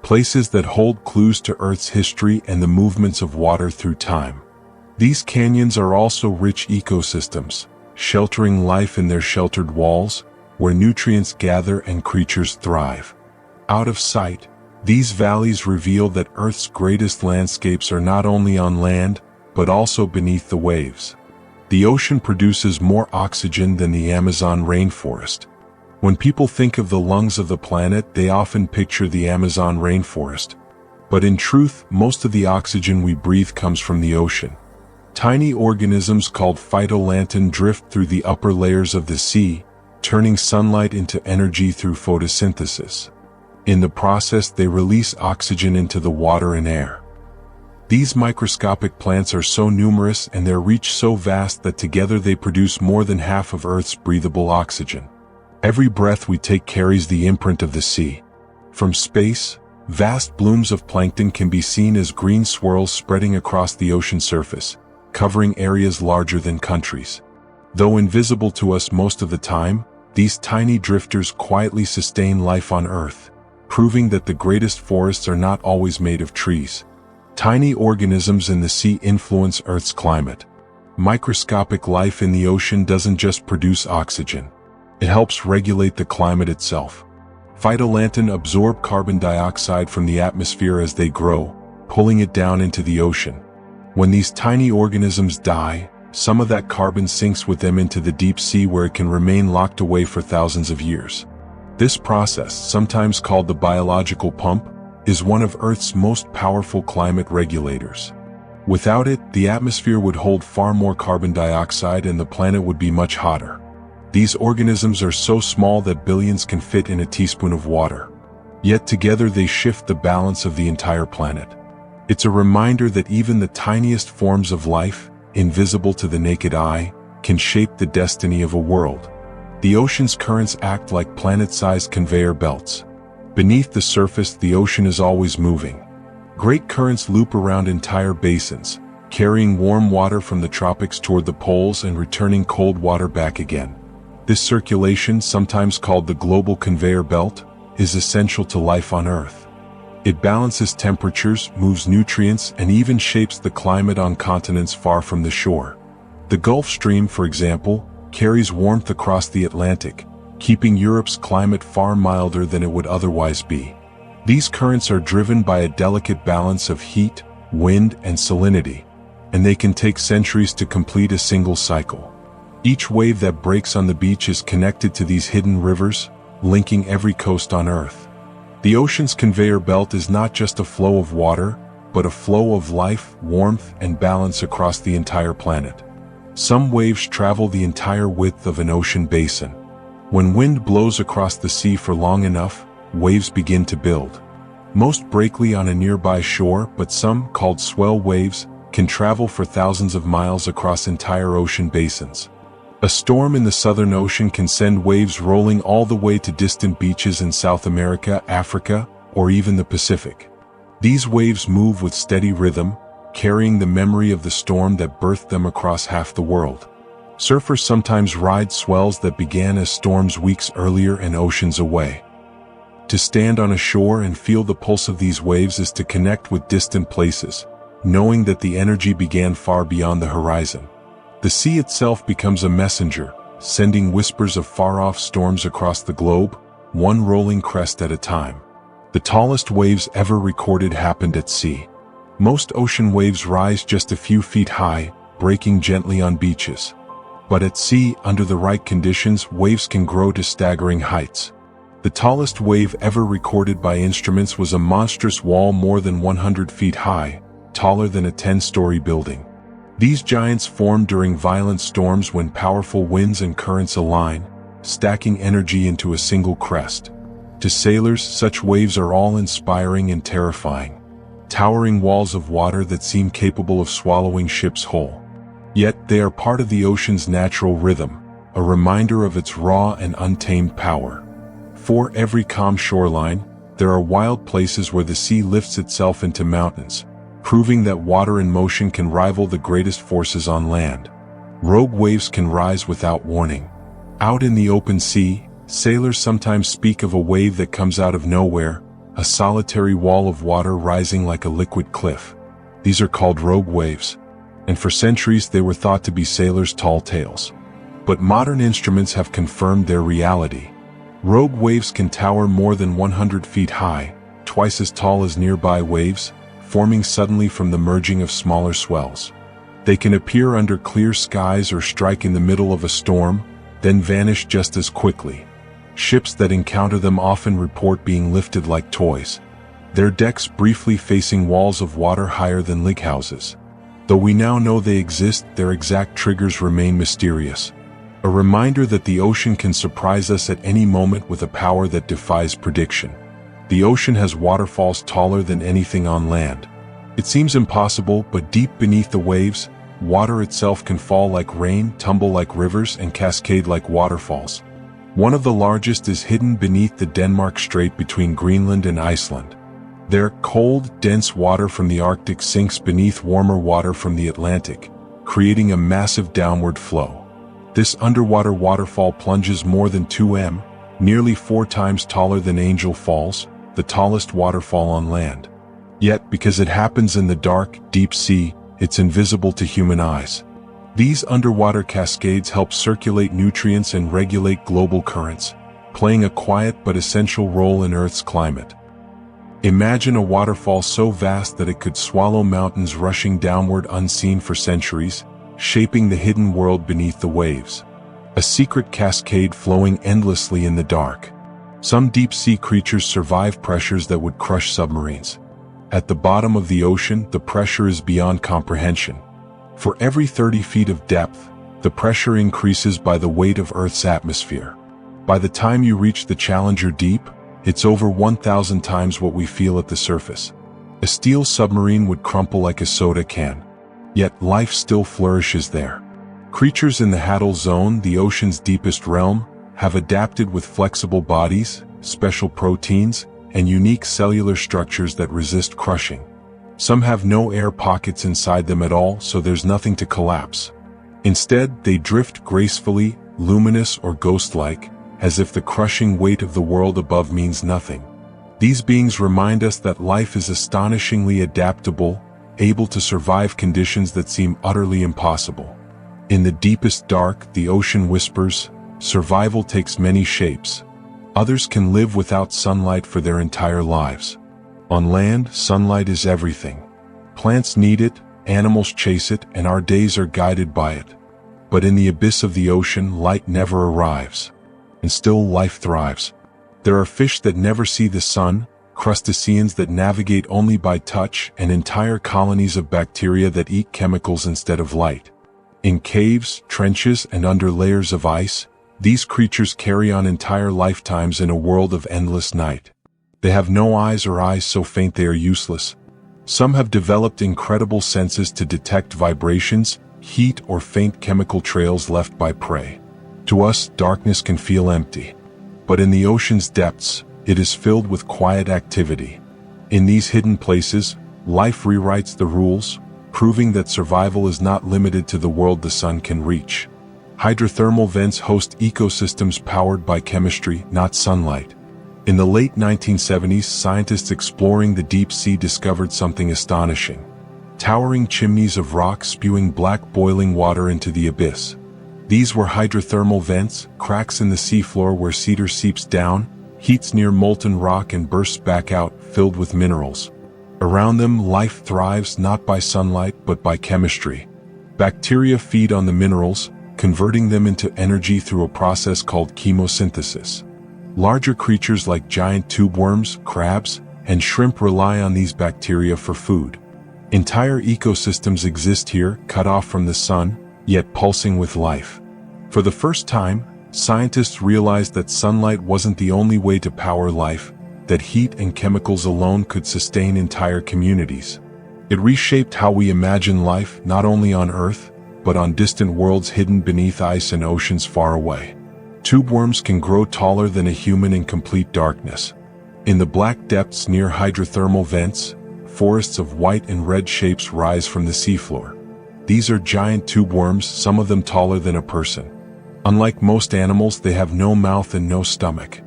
places that hold clues to Earth's history and the movements of water through time. These canyons are also rich ecosystems, sheltering life in their sheltered walls, where nutrients gather and creatures thrive. Out of sight, these valleys reveal that Earth's greatest landscapes are not only on land, but also beneath the waves. The ocean produces more oxygen than the Amazon rainforest. When people think of the lungs of the planet, they often picture the Amazon rainforest. But in truth, most of the oxygen we breathe comes from the ocean. Tiny organisms called phytoplankton drift through the upper layers of the sea, turning sunlight into energy through photosynthesis. In the process, they release oxygen into the water and air. These microscopic plants are so numerous and their reach so vast that together they produce more than half of Earth's breathable oxygen. Every breath we take carries the imprint of the sea. From space, vast blooms of plankton can be seen as green swirls spreading across the ocean surface, covering areas larger than countries. Though invisible to us most of the time, these tiny drifters quietly sustain life on Earth, proving that the greatest forests are not always made of trees. Tiny organisms in the sea influence Earth's climate. Microscopic life in the ocean doesn't just produce oxygen. It helps regulate the climate itself. Phytoplankton absorb carbon dioxide from the atmosphere as they grow, pulling it down into the ocean. When these tiny organisms die, some of that carbon sinks with them into the deep sea where it can remain locked away for thousands of years. This process, sometimes called the biological pump, is one of Earth's most powerful climate regulators. Without it, the atmosphere would hold far more carbon dioxide and the planet would be much hotter. These organisms are so small that billions can fit in a teaspoon of water. Yet together they shift the balance of the entire planet. It's a reminder that even the tiniest forms of life, invisible to the naked eye, can shape the destiny of a world. The ocean's currents act like planet-sized conveyor belts. Beneath the surface, the ocean is always moving. Great currents loop around entire basins, carrying warm water from the tropics toward the poles and returning cold water back again. This circulation, sometimes called the global conveyor belt, is essential to life on Earth. It balances temperatures, moves nutrients, and even shapes the climate on continents far from the shore. The Gulf Stream, for example, carries warmth across the Atlantic, keeping Europe's climate far milder than it would otherwise be. These currents are driven by a delicate balance of heat, wind, and salinity, and they can take centuries to complete a single cycle. Each wave that breaks on the beach is connected to these hidden rivers, linking every coast on Earth. The ocean's conveyor belt is not just a flow of water, but a flow of life, warmth, and balance across the entire planet. Some waves travel the entire width of an ocean basin. When wind blows across the sea for long enough, waves begin to build. Most breakly on a nearby shore, but some, called swell waves, can travel for thousands of miles across entire ocean basins. A storm in the Southern Ocean can send waves rolling all the way to distant beaches in South America, Africa, or even the Pacific. These waves move with steady rhythm, carrying the memory of the storm that birthed them across half the world. Surfers sometimes ride swells that began as storms weeks earlier and oceans away. To stand on a shore and feel the pulse of these waves is to connect with distant places, knowing that the energy began far beyond the horizon. The sea itself becomes a messenger, sending whispers of far-off storms across the globe, one rolling crest at a time. The tallest waves ever recorded happened at sea. Most ocean waves rise just a few feet high, breaking gently on beaches. But at sea, under the right conditions, waves can grow to staggering heights. The tallest wave ever recorded by instruments was a monstrous wall more than 100 feet high, taller than a 10-story building. These giants form during violent storms when powerful winds and currents align, stacking energy into a single crest. To sailors, such waves are awe-inspiring and terrifying, towering walls of water that seem capable of swallowing ships whole. Yet they are part of the ocean's natural rhythm, a reminder of its raw and untamed power. For every calm shoreline, there are wild places where the sea lifts itself into mountains, proving that water in motion can rival the greatest forces on land. Rogue waves can rise without warning. Out in the open sea, sailors sometimes speak of a wave that comes out of nowhere, a solitary wall of water rising like a liquid cliff. These are called rogue waves, and for centuries they were thought to be sailors' tall tales. But modern instruments have confirmed their reality. Rogue waves can tower more than 100 feet high, twice as tall as nearby waves, forming suddenly from the merging of smaller swells. They can appear under clear skies or strike in the middle of a storm, then vanish just as quickly. Ships that encounter them often report being lifted like toys, their decks briefly facing walls of water higher than lighthouses. Though we now know they exist, their exact triggers remain mysterious. A reminder that the ocean can surprise us at any moment with a power that defies prediction. The ocean has waterfalls taller than anything on land. It seems impossible, but deep beneath the waves, water itself can fall like rain, tumble like rivers, and cascade like waterfalls. One of the largest is hidden beneath the Denmark Strait between Greenland and Iceland. There, cold, dense water from the Arctic sinks beneath warmer water from the Atlantic, creating a massive downward flow. This underwater waterfall plunges more than 2 m, nearly 4 times taller than Angel Falls, the tallest waterfall on land. Yet, because it happens in the dark, deep sea, it's invisible to human eyes. These underwater cascades help circulate nutrients and regulate global currents, playing a quiet but essential role in Earth's climate. Imagine a waterfall so vast that it could swallow mountains rushing downward unseen for centuries, shaping the hidden world beneath the waves. A secret cascade flowing endlessly in the dark. Some deep-sea creatures survive pressures that would crush submarines. At the bottom of the ocean, the pressure is beyond comprehension. For every 30 feet of depth, the pressure increases by the weight of Earth's atmosphere. By the time you reach the Challenger Deep, it's over 1,000 times what we feel at the surface. A steel submarine would crumple like a soda can. Yet life still flourishes there. Creatures in the Hadal Zone, the ocean's deepest realm, have adapted with flexible bodies, special proteins, and unique cellular structures that resist crushing. Some have no air pockets inside them at all, so there's nothing to collapse. Instead, they drift gracefully, luminous or ghost-like, as if the crushing weight of the world above means nothing. These beings remind us that life is astonishingly adaptable, able to survive conditions that seem utterly impossible. In the deepest dark, the ocean whispers, survival takes many shapes. Others can live without sunlight for their entire lives. On land, sunlight is everything. Plants need it, animals chase it, and our days are guided by it. But in the abyss of the ocean, light never arrives. And still life thrives. There are fish that never see the sun, crustaceans that navigate only by touch, and entire colonies of bacteria that eat chemicals instead of light. In caves, trenches, and under layers of ice, these creatures carry on entire lifetimes in a world of endless night. They have no eyes or eyes so faint they are useless. Some have developed incredible senses to detect vibrations, heat, or faint chemical trails left by prey. To us, darkness can feel empty. But in the ocean's depths, it is filled with quiet activity. In these hidden places, life rewrites the rules, proving that survival is not limited to the world the sun can reach. Hydrothermal vents host ecosystems powered by chemistry, not sunlight. In the late 1970s, scientists exploring the deep sea discovered something astonishing. Towering chimneys of rock spewing black boiling water into the abyss. These were hydrothermal vents, cracks in the seafloor where cedar seeps down, heats near molten rock and bursts back out, filled with minerals. Around them, life thrives not by sunlight but by chemistry. Bacteria feed on the minerals, converting them into energy through a process called chemosynthesis. Larger creatures like giant tubeworms, crabs, and shrimp rely on these bacteria for food. Entire ecosystems exist here, cut off from the sun, yet pulsing with life. For the first time, scientists realized that sunlight wasn't the only way to power life, that heat and chemicals alone could sustain entire communities. It reshaped how we imagine life, not only on Earth, but on distant worlds hidden beneath ice and oceans far away. Tubeworms can grow taller than a human in complete darkness. In the black depths near hydrothermal vents, forests of white and red shapes rise from the seafloor. These are giant tubeworms, some of them taller than a person. Unlike most animals, they have no mouth and no stomach.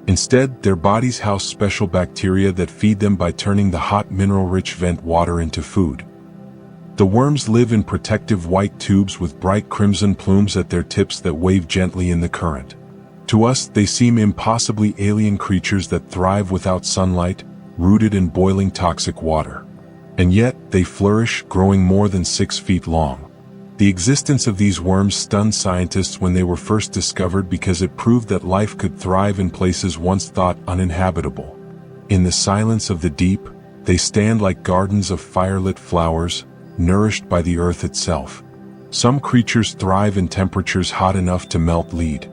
Instead, their bodies house special bacteria that feed them by turning the hot mineral-rich vent water into food. The worms live in protective white tubes with bright crimson plumes at their tips that wave gently in the current. To us, they seem impossibly alien creatures that thrive without sunlight, rooted in boiling toxic water. And yet, they flourish, growing more than 6 feet long. The existence of these worms stunned scientists when they were first discovered because it proved that life could thrive in places once thought uninhabitable. In the silence of the deep, they stand like gardens of firelit flowers, nourished by the earth itself. Some creatures thrive in temperatures hot enough to melt lead.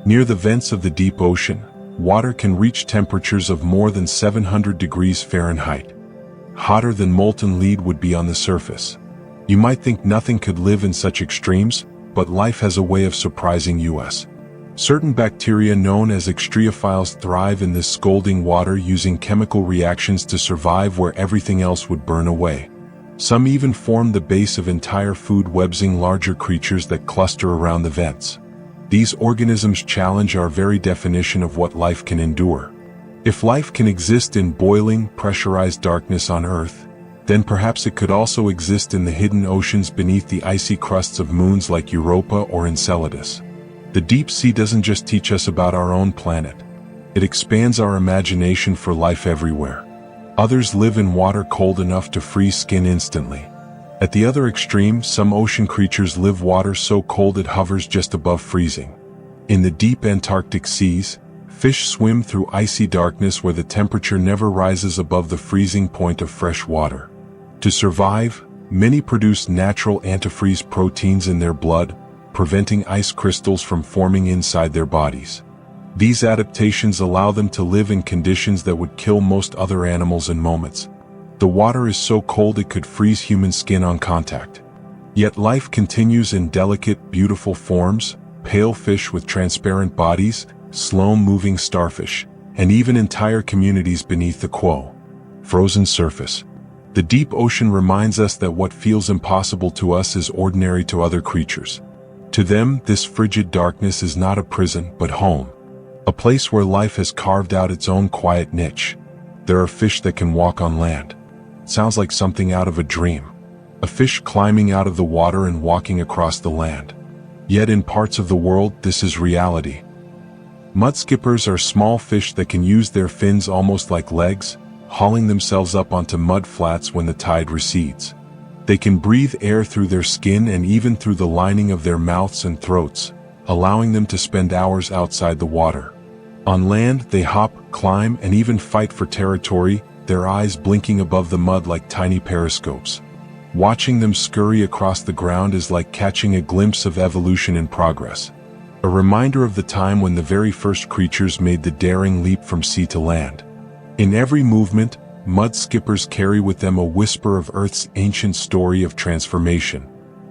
Near the vents of the deep ocean, water can reach temperatures of more than 700 degrees Fahrenheit. Hotter than molten lead would be on the surface. You might think nothing could live in such extremes, but life has a way of surprising us. Certain bacteria known as extreophiles thrive in this scalding water using chemical reactions to survive where everything else would burn away. Some even form the base of entire food webs, larger creatures that cluster around the vents. These organisms challenge our very definition of what life can endure. If life can exist in boiling, pressurized darkness on Earth, then perhaps it could also exist in the hidden oceans beneath the icy crusts of moons like Europa or Enceladus. The deep sea doesn't just teach us about our own planet. It expands our imagination for life everywhere. Others live in water cold enough to freeze skin instantly. At the other extreme, some ocean creatures live water so cold it hovers just above freezing. In the deep Antarctic seas, fish swim through icy darkness where the temperature never rises above the freezing point of fresh water. To survive, many produce natural antifreeze proteins in their blood, preventing ice crystals from forming inside their bodies. These adaptations allow them to live in conditions that would kill most other animals in moments. The water is so cold it could freeze human skin on contact. Yet life continues in delicate, beautiful forms: pale fish with transparent bodies, slow-moving starfish, and even entire communities beneath the frozen surface. The deep ocean reminds us that what feels impossible to us is ordinary to other creatures. To them, this frigid darkness is not a prison, but home. A place where life has carved out its own quiet niche. There are fish that can walk on land. It sounds like something out of a dream. A fish climbing out of the water and walking across the land. Yet in parts of the world, this is reality. Mudskippers are small fish that can use their fins almost like legs, hauling themselves up onto mud flats when the tide recedes. They can breathe air through their skin and even through the lining of their mouths and throats, allowing them to spend hours outside the water. On land, they hop, climb, and even fight for territory, their eyes blinking above the mud like tiny periscopes. Watching them scurry across the ground is like catching a glimpse of evolution in progress. A reminder of the time when the very first creatures made the daring leap from sea to land. In every movement, mud skippers carry with them a whisper of Earth's ancient story of transformation.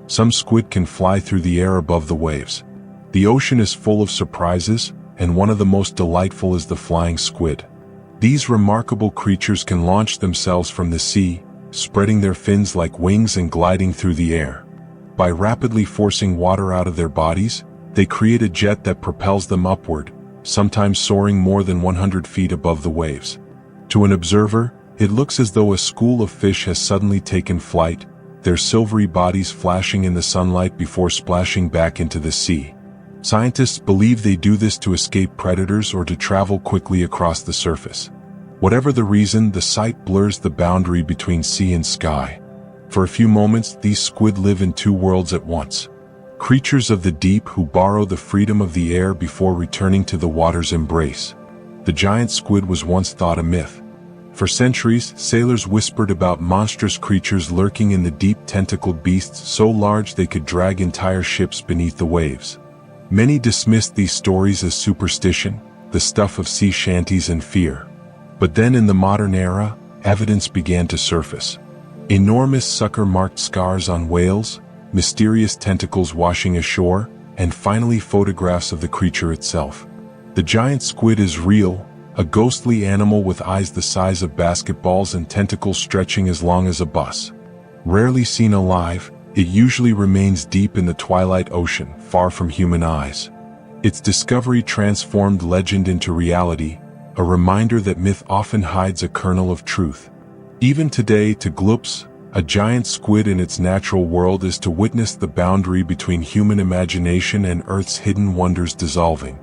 Some squid can fly through the air above the waves. The ocean is full of surprises, and one of the most delightful is the flying squid. These remarkable creatures can launch themselves from the sea, spreading their fins like wings and gliding through the air. By rapidly forcing water out of their bodies, they create a jet that propels them upward, sometimes soaring more than 100 feet above the waves. To an observer, it looks as though a school of fish has suddenly taken flight, their silvery bodies flashing in the sunlight before splashing back into the sea. Scientists believe they do this to escape predators or to travel quickly across the surface. Whatever the reason, the sight blurs the boundary between sea and sky. For a few moments, these squid live in two worlds at once. Creatures of the deep who borrow the freedom of the air before returning to the water's embrace. The giant squid was once thought a myth. For centuries, sailors whispered about monstrous creatures lurking in the deep, tentacled beasts so large they could drag entire ships beneath the waves. Many dismissed these stories as superstition, the stuff of sea shanties and fear. But then in the modern era, evidence began to surface. Enormous sucker-marked scars on whales, mysterious tentacles washing ashore, and finally photographs of the creature itself. The giant squid is real, a ghostly animal with eyes the size of basketballs and tentacles stretching as long as a bus. Rarely seen alive, it usually remains deep in the twilight ocean, far from human eyes. Its discovery transformed legend into reality, a reminder that myth often hides a kernel of truth. Even today, to glimpse a giant squid in its natural world is to witness the boundary between human imagination and Earth's hidden wonders dissolving.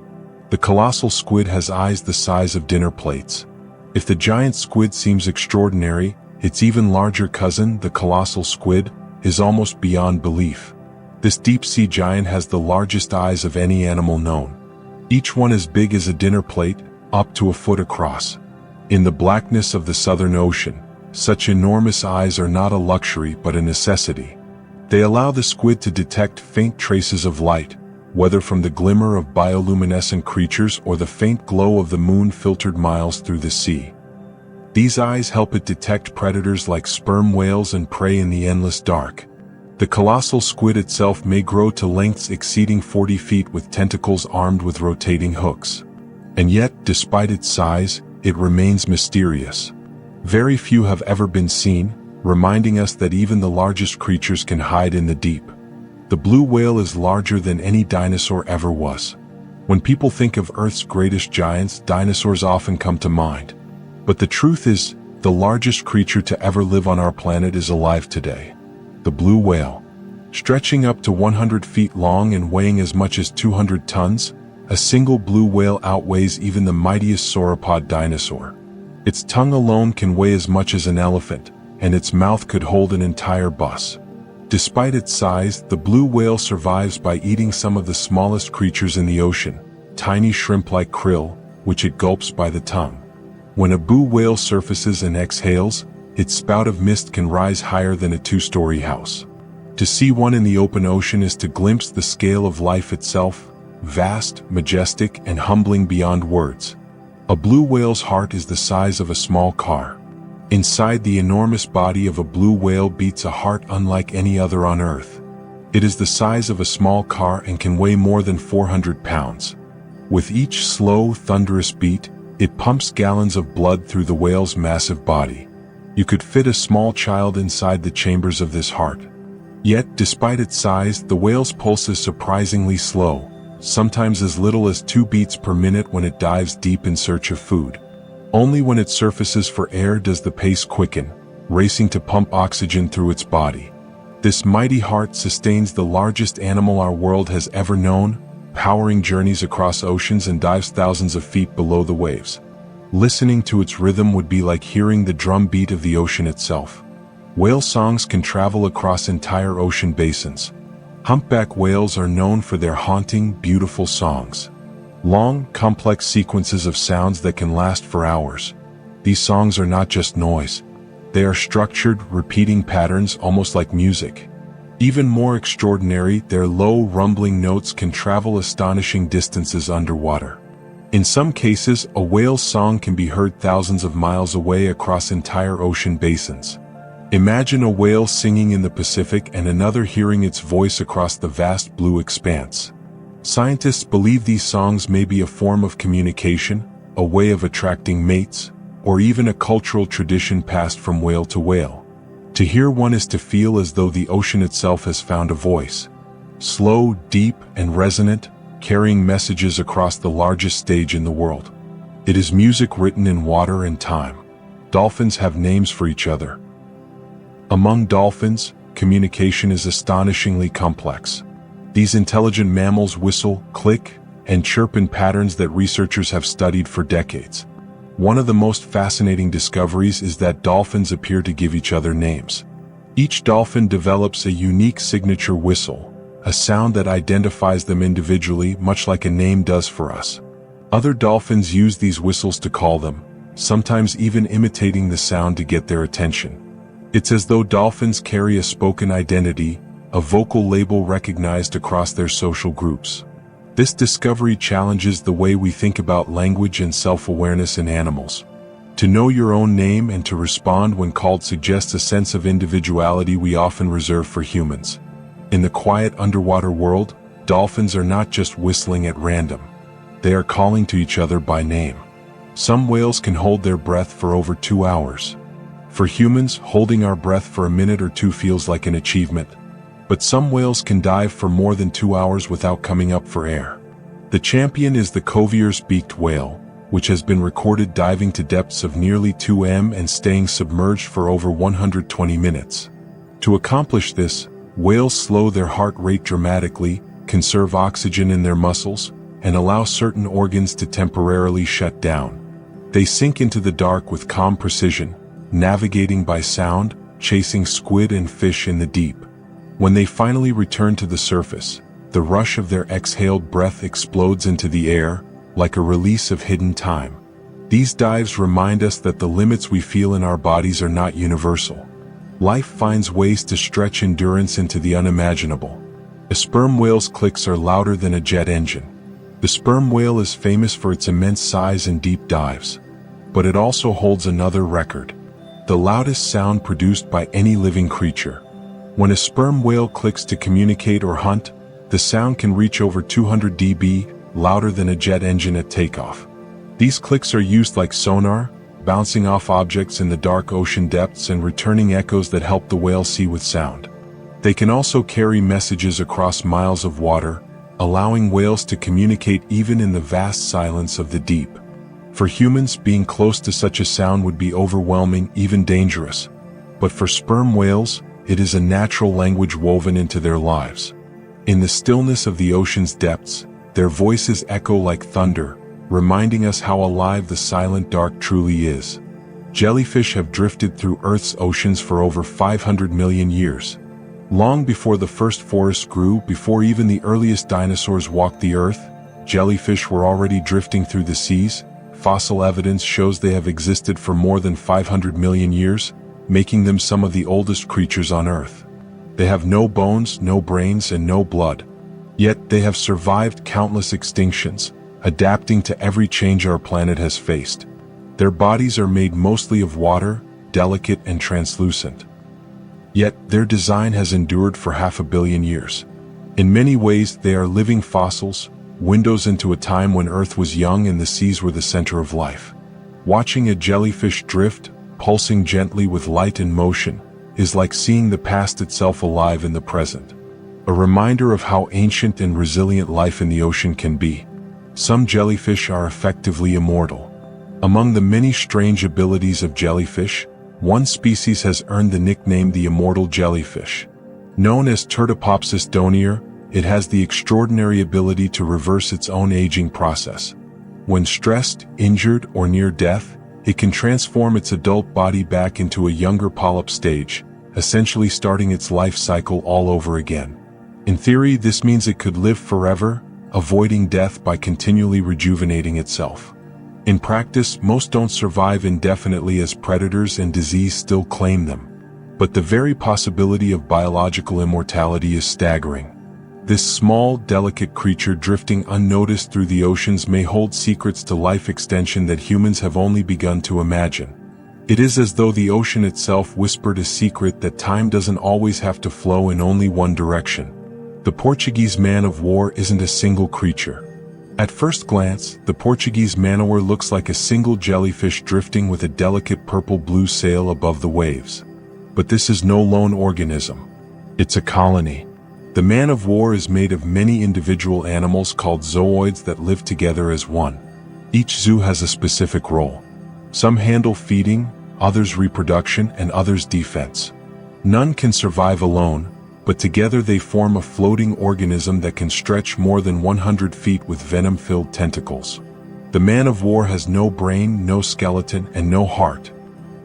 The colossal squid has eyes the size of dinner plates. If the giant squid seems extraordinary, its even larger cousin, the colossal squid, is almost beyond belief. This deep-sea giant has the largest eyes of any animal known. Each one as big as a dinner plate, up to a foot across. In the blackness of the Southern Ocean, such enormous eyes are not a luxury but a necessity. They allow the squid to detect faint traces of light, whether from the glimmer of bioluminescent creatures or the faint glow of the moon filtered miles through the sea. These eyes help it detect predators like sperm whales and prey in the endless dark. The colossal squid itself may grow to lengths exceeding 40 feet with tentacles armed with rotating hooks. And yet, despite its size, it remains mysterious. Very few have ever been seen, reminding us that even the largest creatures can hide in the deep. The blue whale is larger than any dinosaur ever was. When people think of Earth's greatest giants, dinosaurs often come to mind. But the truth is, the largest creature to ever live on our planet is alive today. The blue whale. Stretching up to 100 feet long and weighing as much as 200 tons, a single blue whale outweighs even the mightiest sauropod dinosaur. Its tongue alone can weigh as much as an elephant, and its mouth could hold an entire bus. Despite its size, the blue whale survives by eating some of the smallest creatures in the ocean, tiny shrimp-like krill, which it gulps by the tongue. When a blue whale surfaces and exhales, its spout of mist can rise higher than a two-story house. To see one in the open ocean is to glimpse the scale of life itself, vast, majestic, and humbling beyond words. A blue whale's heart is the size of a small car. Inside the enormous body of a blue whale beats a heart unlike any other on Earth. It is the size of a small car and can weigh more than 400 pounds. With each slow, thunderous beat, it pumps gallons of blood through the whale's massive body. You could fit a small child inside the chambers of this heart. Yet, despite its size, the whale's pulse is surprisingly slow, sometimes as little as 2 beats per minute when it dives deep in search of food. Only when it surfaces for air does the pace quicken, racing to pump oxygen through its body. This mighty heart sustains the largest animal our world has ever known, powering journeys across oceans and dives thousands of feet below the waves. Listening to its rhythm would be like hearing the drumbeat of the ocean itself. Whale songs can travel across entire ocean basins. Humpback whales are known for their haunting, beautiful songs. Long, complex sequences of sounds that can last for hours. These songs are not just noise. They are structured, repeating patterns almost like music. Even more extraordinary, their low, rumbling notes can travel astonishing distances underwater. In some cases, a whale's song can be heard thousands of miles away across entire ocean basins. Imagine a whale singing in the Pacific and another hearing its voice across the vast blue expanse. Scientists believe these songs may be a form of communication, a way of attracting mates, or even a cultural tradition passed from whale to whale. To hear one is to feel as though the ocean itself has found a voice. Slow, deep, and resonant, carrying messages across the largest stage in the world. It is music written in water and time. Dolphins have names for each other. Among dolphins, communication is astonishingly complex. These intelligent mammals whistle, click, and chirp in patterns that researchers have studied for decades. One of the most fascinating discoveries is that dolphins appear to give each other names. Each dolphin develops a unique signature whistle, a sound that identifies them individually, much like a name does for us. Other dolphins use these whistles to call them, sometimes even imitating the sound to get their attention. It's as though dolphins carry a spoken identity, a vocal label recognized across their social groups. This discovery challenges the way we think about language and self-awareness in animals. To know your own name and to respond when called suggests a sense of individuality we often reserve for humans. In the quiet underwater world, dolphins are not just whistling at random. They are calling to each other by name. Some whales can hold their breath for over 2 hours. For humans, holding our breath for a minute or two feels like an achievement. But some whales can dive for more than 2 hours without coming up for air. The champion is the Cuvier's beaked whale, which has been recorded diving to depths of nearly 2 m and staying submerged for over 120 minutes. To accomplish this, whales slow their heart rate dramatically, conserve oxygen in their muscles, and allow certain organs to temporarily shut down. They sink into the dark with calm precision, navigating by sound, chasing squid and fish in the deep. When they finally return to the surface, the rush of their exhaled breath explodes into the air, like a release of hidden time. These dives remind us that the limits we feel in our bodies are not universal. Life finds ways to stretch endurance into the unimaginable. A sperm whale's clicks are louder than a jet engine. The sperm whale is famous for its immense size and deep dives. But it also holds another record: the loudest sound produced by any living creature. When a sperm whale clicks to communicate or hunt, the sound can reach over 200 dB, louder than a jet engine at takeoff. These clicks are used like sonar, bouncing off objects in the dark ocean depths and returning echoes that help the whale see with sound. They can also carry messages across miles of water, allowing whales to communicate even in the vast silence of the deep. For humans, being close to such a sound would be overwhelming, even dangerous. But for sperm whales, it is a natural language woven into their lives. In the stillness of the ocean's depths, their voices echo like thunder, reminding us how alive the silent dark truly is. Jellyfish have drifted through Earth's oceans for over 500 million years. Long before the first forests grew, before even the earliest dinosaurs walked the earth, jellyfish were already drifting through the seas. Fossil evidence shows they have existed for more than 500 million years, making them some of the oldest creatures on Earth. They have no bones, no brains, and no blood. Yet they have survived countless extinctions, adapting to every change our planet has faced. Their bodies are made mostly of water, delicate and translucent. Yet their design has endured for 500 million years. In many ways, they are living fossils, windows into a time when Earth was young and the seas were the center of life. Watching a jellyfish drift, pulsing gently with light and motion, is like seeing the past itself alive in the present. A reminder of how ancient and resilient life in the ocean can be. Some jellyfish are effectively immortal. Among the many strange abilities of jellyfish, one species has earned the nickname the immortal jellyfish. Known as Turtopopsis donier, it has the extraordinary ability to reverse its own aging process. When stressed, injured, or near death, it can transform its adult body back into a younger polyp stage, essentially starting its life cycle all over again. In theory, this means it could live forever, avoiding death by continually rejuvenating itself. In practice, most don't survive indefinitely as predators and disease still claim them. But the very possibility of biological immortality is staggering. This small, delicate creature drifting unnoticed through the oceans may hold secrets to life extension that humans have only begun to imagine. It is as though the ocean itself whispered a secret that time doesn't always have to flow in only one direction. The Portuguese man-of-war isn't a single creature. At first glance, the Portuguese man-o-war looks like a single jellyfish drifting with a delicate purple-blue sail above the waves. But this is no lone organism. It's a colony. The man-of-war is made of many individual animals called zooids that live together as one. Each zoo has a specific role. Some handle feeding, others reproduction, and others defense. None can survive alone, but together they form a floating organism that can stretch more than 100 feet with venom-filled tentacles. The man-of-war has no brain, no skeleton, and no heart.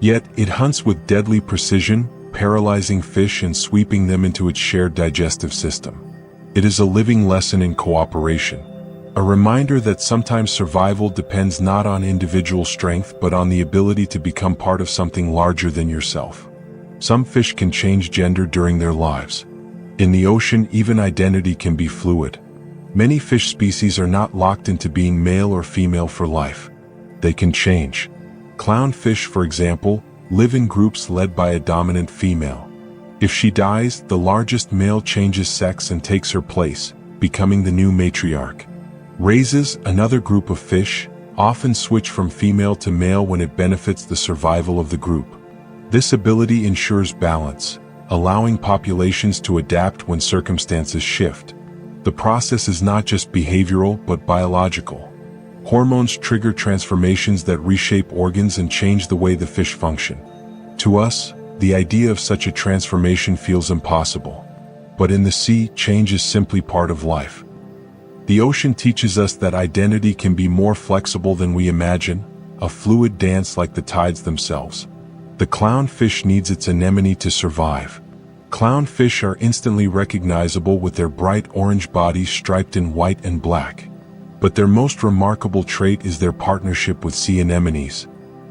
Yet it hunts with deadly precision, paralyzing fish and sweeping them into its shared digestive system. It is a living lesson in cooperation. A reminder that sometimes survival depends not on individual strength but on the ability to become part of something larger than yourself. Some fish can change gender during their lives. In the ocean, even identity can be fluid. Many fish species are not locked into being male or female for life. They can change. Clownfish, for example, live in groups led by a dominant female. If she dies, the largest male changes sex and takes her place, becoming the new matriarch. Rays, another group of fish, often switch from female to male when it benefits the survival of the group. This ability ensures balance, allowing populations to adapt when circumstances shift. The process is not just behavioral but biological. Hormones trigger transformations that reshape organs and change the way the fish function. To us, the idea of such a transformation feels impossible. But in the sea, change is simply part of life. The ocean teaches us that identity can be more flexible than we imagine, a fluid dance like the tides themselves. The clownfish needs its anemone to survive. Clownfish are instantly recognizable with their bright orange bodies striped in white and black. But their most remarkable trait is their partnership with sea anemones.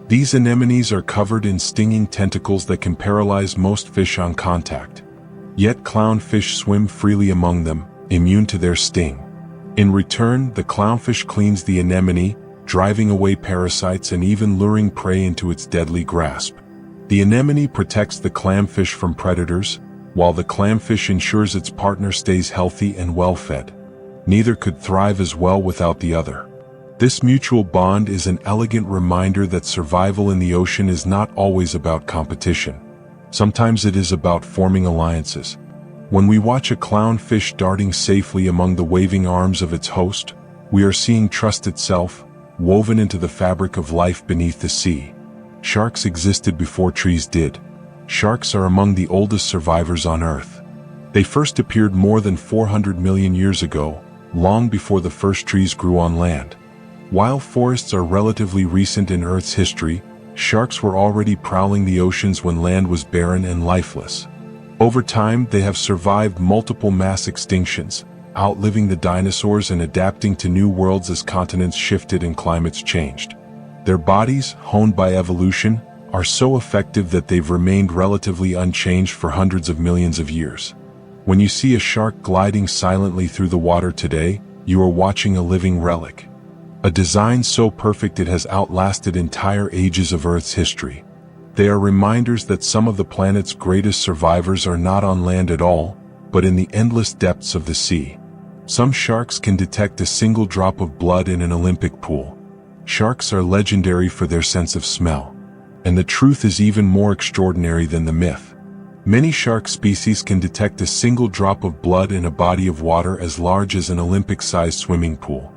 These anemones are covered in stinging tentacles that can paralyze most fish on contact. Yet clownfish swim freely among them, immune to their sting. In return, the clownfish cleans the anemone, driving away parasites and even luring prey into its deadly grasp. The anemone protects the clamfish from predators, while the clamfish ensures its partner stays healthy and well-fed. Neither could thrive as well without the other. This mutual bond is an elegant reminder that survival in the ocean is not always about competition. Sometimes it is about forming alliances. When we watch a clownfish darting safely among the waving arms of its host, we are seeing trust itself, woven into the fabric of life beneath the sea. Sharks existed before trees did. Sharks are among the oldest survivors on Earth. They first appeared more than 400 million years ago, long before the first trees grew on land. While forests are relatively recent in Earth's history, sharks were already prowling the oceans when land was barren and lifeless. Over time, they have survived multiple mass extinctions, outliving the dinosaurs and adapting to new worlds as continents shifted and climates changed. Their bodies, honed by evolution, are so effective that they've remained relatively unchanged for hundreds of millions of years. When you see a shark gliding silently through the water today, you are watching a living relic. A design so perfect it has outlasted entire ages of Earth's history. They are reminders that some of the planet's greatest survivors are not on land at all, but in the endless depths of the sea. Some sharks can detect a single drop of blood in an Olympic pool. Sharks are legendary for their sense of smell. And the truth is even more extraordinary than the myth. Many shark species can detect a single drop of blood in a body of water as large as an Olympic-sized swimming pool.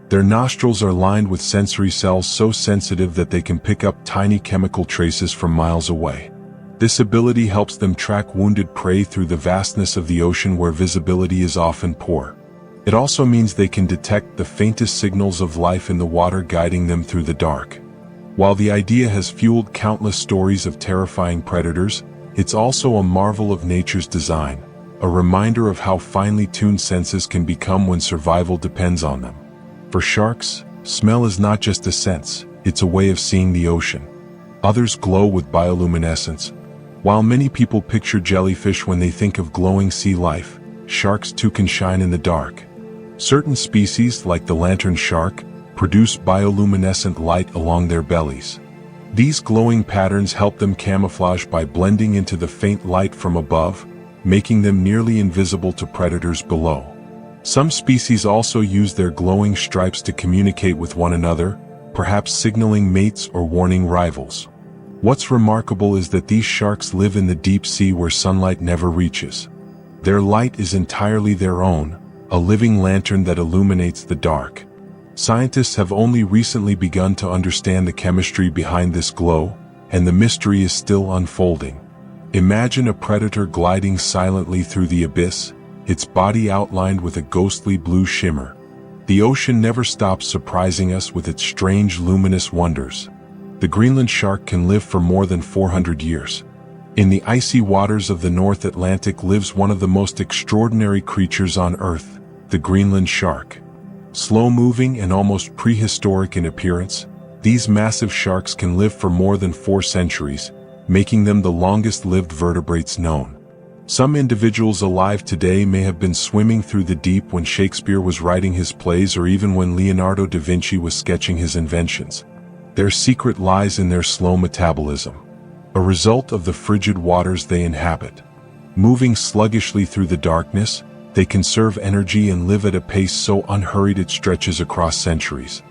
Their nostrils are lined with sensory cells so sensitive that they can pick up tiny chemical traces from miles away. This ability helps them track wounded prey through the vastness of the ocean where visibility is often poor. It also means they can detect the faintest signals of life in the water, guiding them through the dark. While the idea has fueled countless stories of terrifying predators, it's also a marvel of nature's design, a reminder of how finely tuned senses can become when survival depends on them. For sharks, smell is not just a sense, it's a way of seeing the ocean. Others glow with bioluminescence. While many people picture jellyfish when they think of glowing sea life, sharks too can shine in the dark. Certain species, like the lantern shark, produce bioluminescent light along their bellies. These glowing patterns help them camouflage by blending into the faint light from above, making them nearly invisible to predators below. Some species also use their glowing stripes to communicate with one another, perhaps signaling mates or warning rivals. What's remarkable is that these sharks live in the deep sea where sunlight never reaches. Their light is entirely their own, a living lantern that illuminates the dark. Scientists have only recently begun to understand the chemistry behind this glow, and the mystery is still unfolding. Imagine a predator gliding silently through the abyss, its body outlined with a ghostly blue shimmer. The ocean never stops surprising us with its strange luminous wonders. The Greenland shark can live for more than 400 years. In the icy waters of the North Atlantic lives one of the most extraordinary creatures on Earth, the Greenland shark. Slow-moving and almost prehistoric in appearance, these massive sharks can live for more than 4 centuries, making them the longest-lived vertebrates known. Some individuals alive today may have been swimming through the deep when Shakespeare was writing his plays or even when Leonardo da Vinci was sketching his inventions. Their secret lies in their slow metabolism, a result of the frigid waters they inhabit. Moving sluggishly through the darkness, they conserve energy and live at a pace so unhurried it stretches across centuries.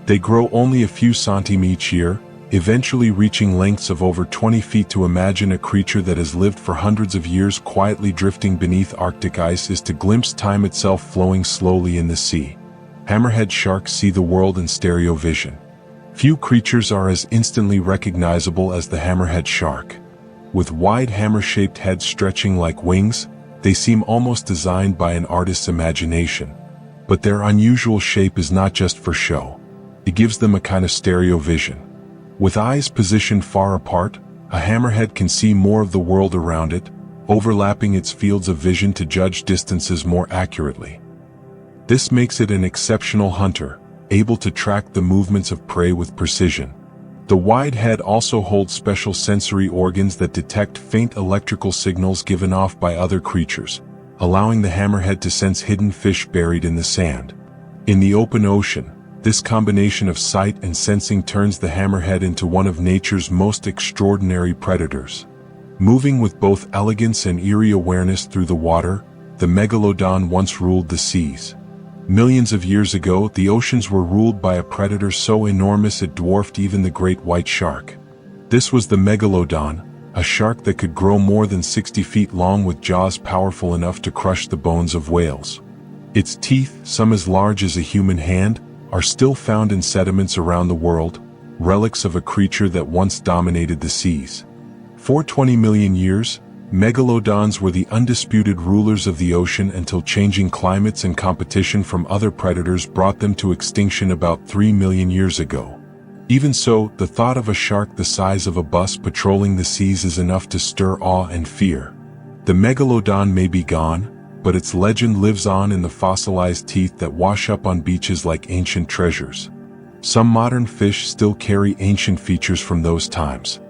They grow only a few centimeters each year, eventually reaching lengths of over 20 feet. To imagine a creature that has lived for hundreds of years quietly drifting beneath Arctic ice is to glimpse time itself flowing slowly in the sea. Hammerhead sharks see the world in stereo vision. Few creatures are as instantly recognizable as the hammerhead shark. With wide hammer-shaped heads stretching like wings, they seem almost designed by an artist's imagination. But their unusual shape is not just for show. It gives them a kind of stereo vision. With eyes positioned far apart, a hammerhead can see more of the world around it, overlapping its fields of vision to judge distances more accurately. This makes it an exceptional hunter, able to track the movements of prey with precision. The wide head also holds special sensory organs that detect faint electrical signals given off by other creatures, allowing the hammerhead to sense hidden fish buried in the sand. In the open ocean, this combination of sight and sensing turns the hammerhead into one of nature's most extraordinary predators. Moving with both elegance and eerie awareness through the water, the megalodon once ruled the seas. Millions of years ago, the oceans were ruled by a predator so enormous it dwarfed even the great white shark. This was the megalodon, a shark that could grow more than 60 feet long with jaws powerful enough to crush the bones of whales. Its teeth, some as large as a human hand, are still found in sediments around the world, relics of a creature that once dominated the seas. For 20 million years, megalodons were the undisputed rulers of the ocean until changing climates and competition from other predators brought them to extinction about 3 million years ago. Even so, the thought of a shark the size of a bus patrolling the seas is enough to stir awe and fear. The megalodon may be gone, but its legend lives on in the fossilized teeth that wash up on beaches like ancient treasures. Some modern fish still carry ancient features from those times.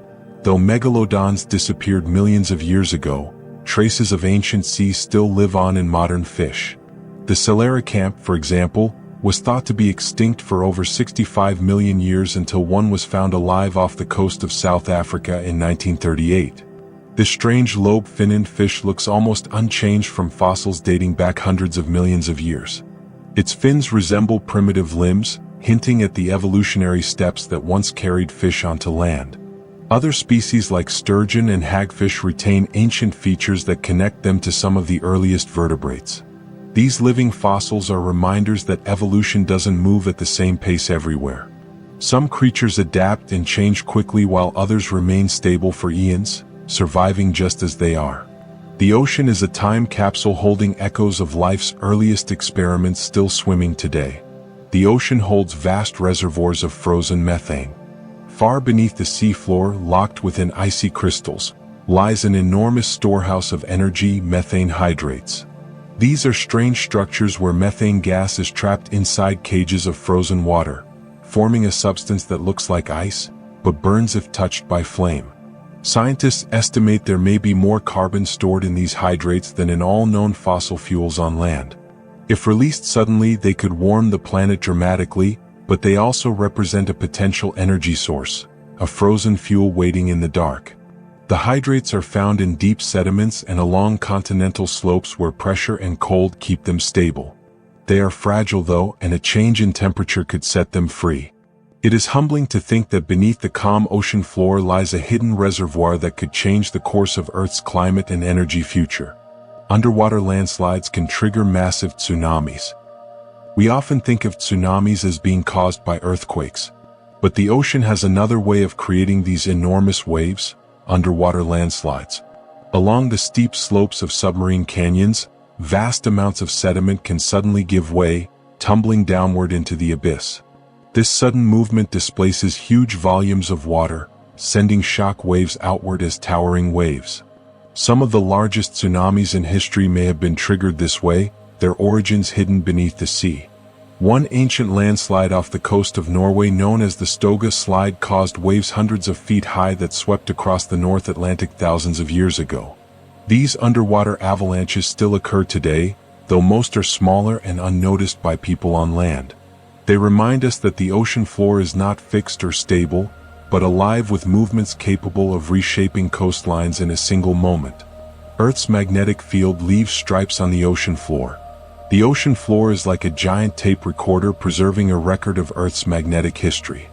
Though megalodons disappeared millions of years ago, traces of ancient seas still live on in modern fish. The coelacanth, for example, was thought to be extinct for over 65 million years until one was found alive off the coast of South Africa in 1938. This strange lobe-finned fish looks almost unchanged from fossils dating back hundreds of millions of years. Its fins resemble primitive limbs, hinting at the evolutionary steps that once carried fish onto land. Other species like sturgeon and hagfish retain ancient features that connect them to some of the earliest vertebrates. These living fossils are reminders that evolution doesn't move at the same pace everywhere. Some creatures adapt and change quickly while others remain stable for eons, surviving just as they are. The ocean is a time capsule holding echoes of life's earliest experiments still swimming today. The ocean holds vast reservoirs of frozen methane. Far beneath the seafloor, locked within icy crystals, lies an enormous storehouse of energy, methane hydrates. These are strange structures where methane gas is trapped inside cages of frozen water, forming a substance that looks like ice, but burns if touched by flame. Scientists estimate there may be more carbon stored in these hydrates than in all known fossil fuels on land. If released suddenly, they could warm the planet dramatically, but they also represent a potential energy source, a frozen fuel waiting in the dark. The hydrates are found in deep sediments and along continental slopes where pressure and cold keep them stable. They are fragile though, and a change in temperature could set them free. It is humbling to think that beneath the calm ocean floor lies a hidden reservoir that could change the course of Earth's climate and energy future. Underwater landslides can trigger massive tsunamis. We often think of tsunamis as being caused by earthquakes, but the ocean has another way of creating these enormous waves: underwater landslides. Along the steep slopes of submarine canyons, vast amounts of sediment can suddenly give way, tumbling downward into the abyss. This sudden movement displaces huge volumes of water, sending shock waves outward as towering waves. Some of the largest tsunamis in history may have been triggered this way, their origins hidden beneath the sea. One ancient landslide off the coast of Norway known as the Stoga Slide caused waves hundreds of feet high that swept across the North Atlantic thousands of years ago. These underwater avalanches still occur today, though most are smaller and unnoticed by people on land. They remind us that the ocean floor is not fixed or stable, but alive with movements capable of reshaping coastlines in a single moment. Earth's magnetic field leaves stripes on the ocean floor. The ocean floor is like a giant tape recorder preserving a record of Earth's magnetic history.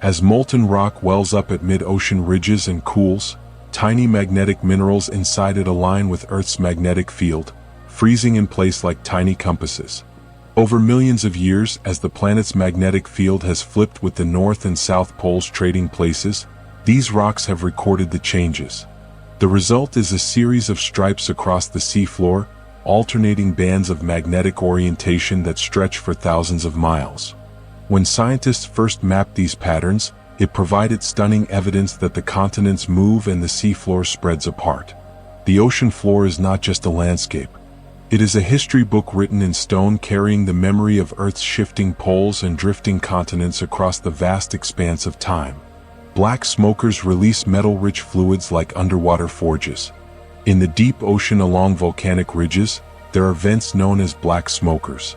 As molten rock wells up at mid-ocean ridges and cools, tiny magnetic minerals inside it align with Earth's magnetic field, freezing in place like tiny compasses. Over millions of years, as the planet's magnetic field has flipped with the North and South poles trading places, these rocks have recorded the changes. The result is a series of stripes across the seafloor, alternating bands of magnetic orientation that stretch for thousands of miles. When scientists first mapped these patterns, it provided stunning evidence that the continents move and the seafloor spreads apart. The ocean floor is not just a landscape. It is a history book written in stone carrying the memory of Earth's shifting poles and drifting continents across the vast expanse of time. Black smokers release metal-rich fluids like underwater forges. In the deep ocean along volcanic ridges, there are vents known as black smokers.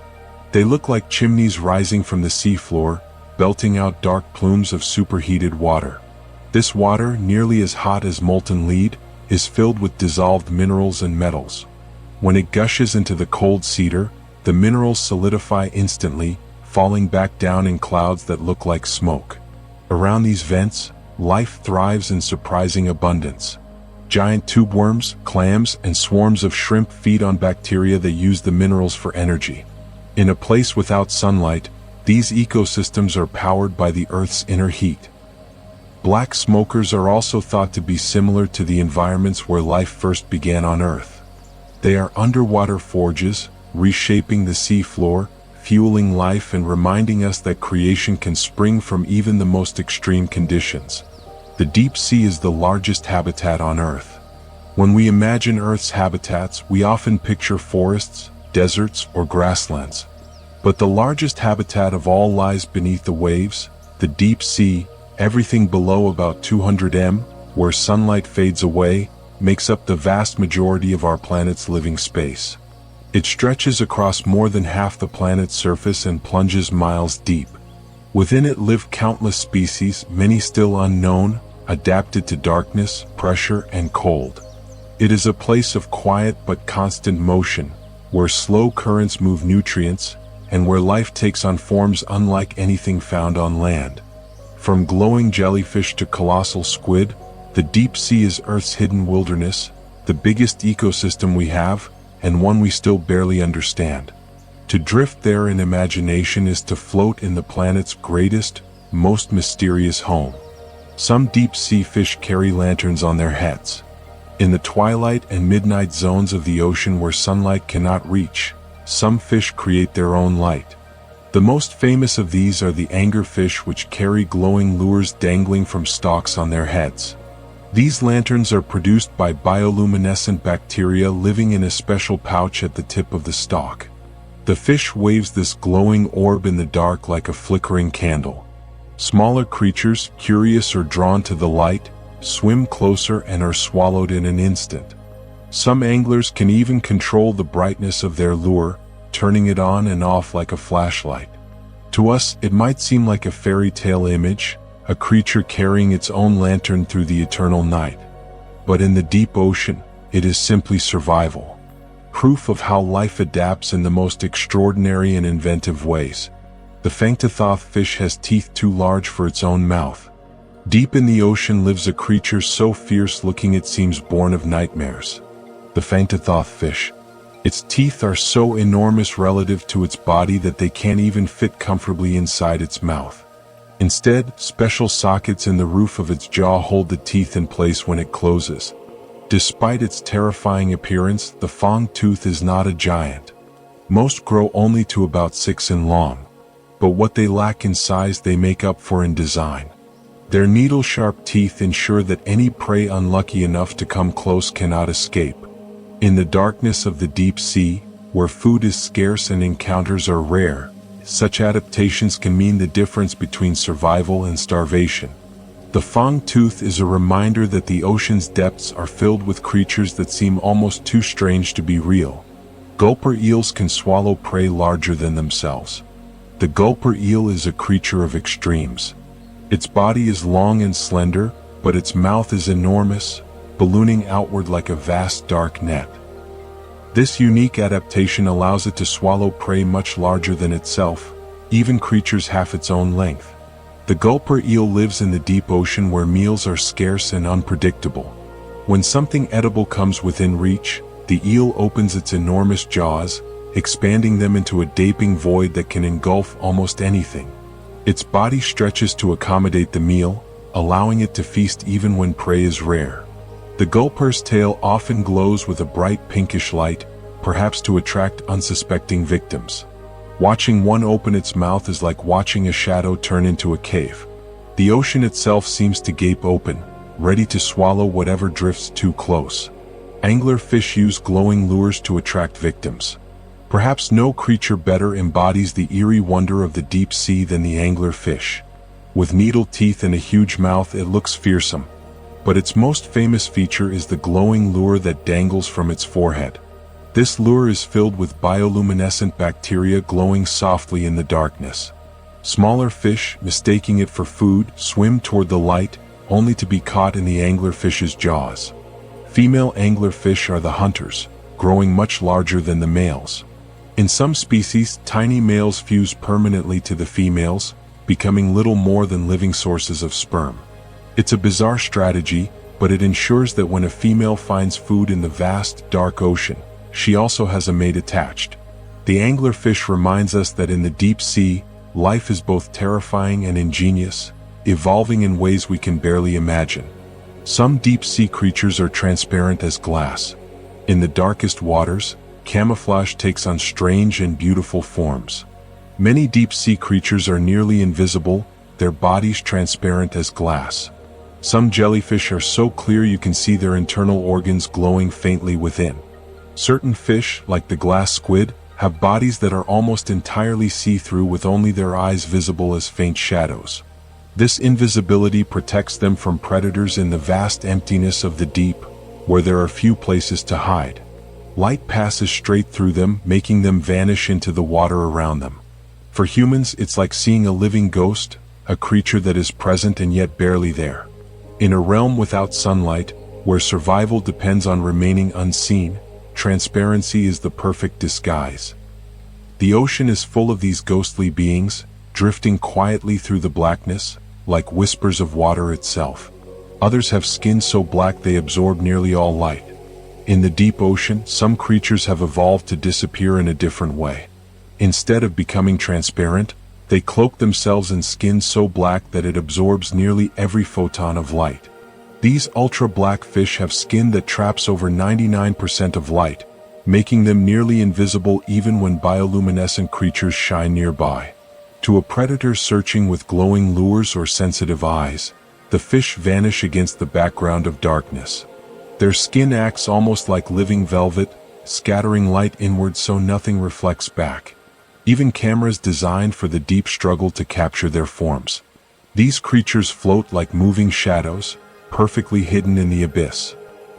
They look like chimneys rising from the seafloor, belting out dark plumes of superheated water. This water, nearly as hot as molten lead, is filled with dissolved minerals and metals. When it gushes into the cold cedar, the minerals solidify instantly, falling back down in clouds that look like smoke. Around these vents, life thrives in surprising abundance. Giant tube worms, clams, and swarms of shrimp feed on bacteria that use the minerals for energy. In a place without sunlight, these ecosystems are powered by the Earth's inner heat. Black smokers are also thought to be similar to the environments where life first began on Earth. They are underwater forges, reshaping the seafloor, fueling life and reminding us that creation can spring from even the most extreme conditions. The deep sea is the largest habitat on Earth. When we imagine Earth's habitats, we often picture forests, deserts, or grasslands. But the largest habitat of all lies beneath the waves, the deep sea. Everything below about 200 m, where sunlight fades away, makes up the vast majority of our planet's living space. It stretches across more than half the planet's surface and plunges miles deep. Within it live countless species, many still unknown, adapted to darkness, pressure, and cold. It is a place of quiet but constant motion, where slow currents move nutrients, and where life takes on forms unlike anything found on land. From glowing jellyfish to colossal squid, the deep sea is Earth's hidden wilderness, the biggest ecosystem we have, and one we still barely understand. To drift there in imagination is to float in the planet's greatest, most mysterious home. Some deep sea fish carry lanterns on their heads. In the twilight and midnight zones of the ocean where sunlight cannot reach, some fish create their own light. The most famous of these are the anglerfish, which carry glowing lures dangling from stalks on their heads. These lanterns are produced by bioluminescent bacteria living in a special pouch at the tip of the stalk. The fish waves this glowing orb in the dark like a flickering candle. Smaller creatures, curious or drawn to the light, swim closer and are swallowed in an instant. Some anglers can even control the brightness of their lure, turning it on and off like a flashlight. To us, it might seem like a fairy tale image, a creature carrying its own lantern through the eternal night. But in the deep ocean, it is simply survival. Proof of how life adapts in the most extraordinary and inventive ways. The Fangtothoth fish has teeth too large for its own mouth. Deep in the ocean lives a creature so fierce-looking it seems born of nightmares. The Fangtothoth fish. Its teeth are so enormous relative to its body that they can't even fit comfortably inside its mouth. Instead, special sockets in the roof of its jaw hold the teeth in place when it closes. Despite its terrifying appearance, the fang tooth is not a giant. Most grow only to about 6 in long. But what they lack in size they make up for in design. Their needle-sharp teeth ensure that any prey unlucky enough to come close cannot escape. In the darkness of the deep sea, where food is scarce and encounters are rare, such adaptations can mean the difference between survival and starvation. The fang tooth is a reminder that the ocean's depths are filled with creatures that seem almost too strange to be real. Gulper eels can swallow prey larger than themselves. The gulper eel is a creature of extremes. Its body is long and slender, but its mouth is enormous, ballooning outward like a vast dark net. This unique adaptation allows it to swallow prey much larger than itself, even creatures half its own length. The gulper eel lives in the deep ocean where meals are scarce and unpredictable. When something edible comes within reach, the eel opens its enormous jaws, expanding them into a gaping void that can engulf almost anything. Its body stretches to accommodate the meal, allowing it to feast even when prey is rare. The gulper's tail often glows with a bright pinkish light, perhaps to attract unsuspecting victims. Watching one open its mouth is like watching a shadow turn into a cave. The ocean itself seems to gape open, ready to swallow whatever drifts too close. Anglerfish use glowing lures to attract victims. Perhaps no creature better embodies the eerie wonder of the deep sea than the anglerfish. With needle teeth and a huge mouth, it looks fearsome. But its most famous feature is the glowing lure that dangles from its forehead. This lure is filled with bioluminescent bacteria glowing softly in the darkness. Smaller fish, mistaking it for food, swim toward the light, only to be caught in the anglerfish's jaws. Female anglerfish are the hunters, growing much larger than the males. In some species, tiny males fuse permanently to the females, becoming little more than living sources of sperm. It's a bizarre strategy, but it ensures that when a female finds food in the vast, dark ocean, she also has a mate attached. The anglerfish reminds us that in the deep sea, life is both terrifying and ingenious, evolving in ways we can barely imagine. Some deep-sea creatures are transparent as glass. In the darkest waters, camouflage takes on strange and beautiful forms. Many deep-sea creatures are nearly invisible, their bodies transparent as glass. Some jellyfish are so clear you can see their internal organs glowing faintly within. Certain fish, like the glass squid, have bodies that are almost entirely see-through with only their eyes visible as faint shadows. This invisibility protects them from predators in the vast emptiness of the deep, where there are few places to hide. Light passes straight through them, making them vanish into the water around them. For humans, it's like seeing a living ghost, a creature that is present and yet barely there. In a realm without sunlight, where survival depends on remaining unseen, transparency is the perfect disguise. The ocean is full of these ghostly beings, drifting quietly through the blackness, like whispers of water itself. Others have skin so black they absorb nearly all light. In the deep ocean, some creatures have evolved to disappear in a different way. Instead of becoming transparent, they cloak themselves in skin so black that it absorbs nearly every photon of light. These ultra-black fish have skin that traps over 99% of light, making them nearly invisible even when bioluminescent creatures shine nearby. To a predator searching with glowing lures or sensitive eyes, the fish vanish against the background of darkness. Their skin acts almost like living velvet, scattering light inward so nothing reflects back. Even cameras designed for the deep struggle to capture their forms. These creatures float like moving shadows, perfectly hidden in the abyss.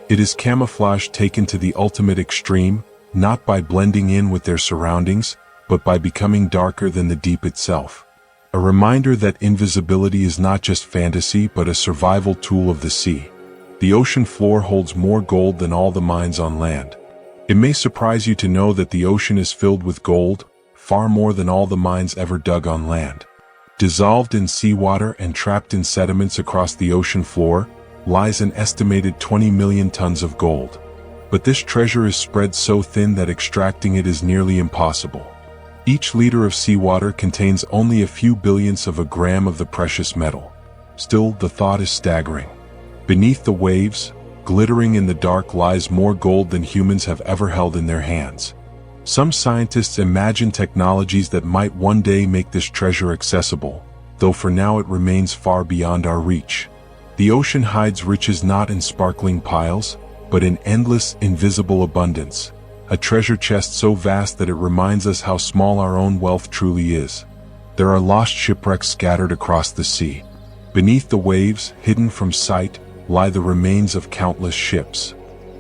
It is camouflage taken to the ultimate extreme, not by blending in with their surroundings, but by becoming darker than the deep itself. A reminder that invisibility is not just fantasy but a survival tool of the sea. The ocean floor holds more gold than all the mines on land. It may surprise you to know that the ocean is filled with gold, far more than all the mines ever dug on land. Dissolved in seawater and trapped in sediments across the ocean floor, lies an estimated 20 million tons of gold. But this treasure is spread so thin that extracting it is nearly impossible. Each liter of seawater contains only a few billionths of a gram of the precious metal. Still, the thought is staggering. Beneath the waves, glittering in the dark, lies more gold than humans have ever held in their hands. Some scientists imagine technologies that might one day make this treasure accessible, though for now it remains far beyond our reach. The ocean hides riches not in sparkling piles, but in endless, invisible abundance. A treasure chest so vast that it reminds us how small our own wealth truly is. There are lost shipwrecks scattered across the sea. Beneath the waves, hidden from sight, lie the remains of countless ships.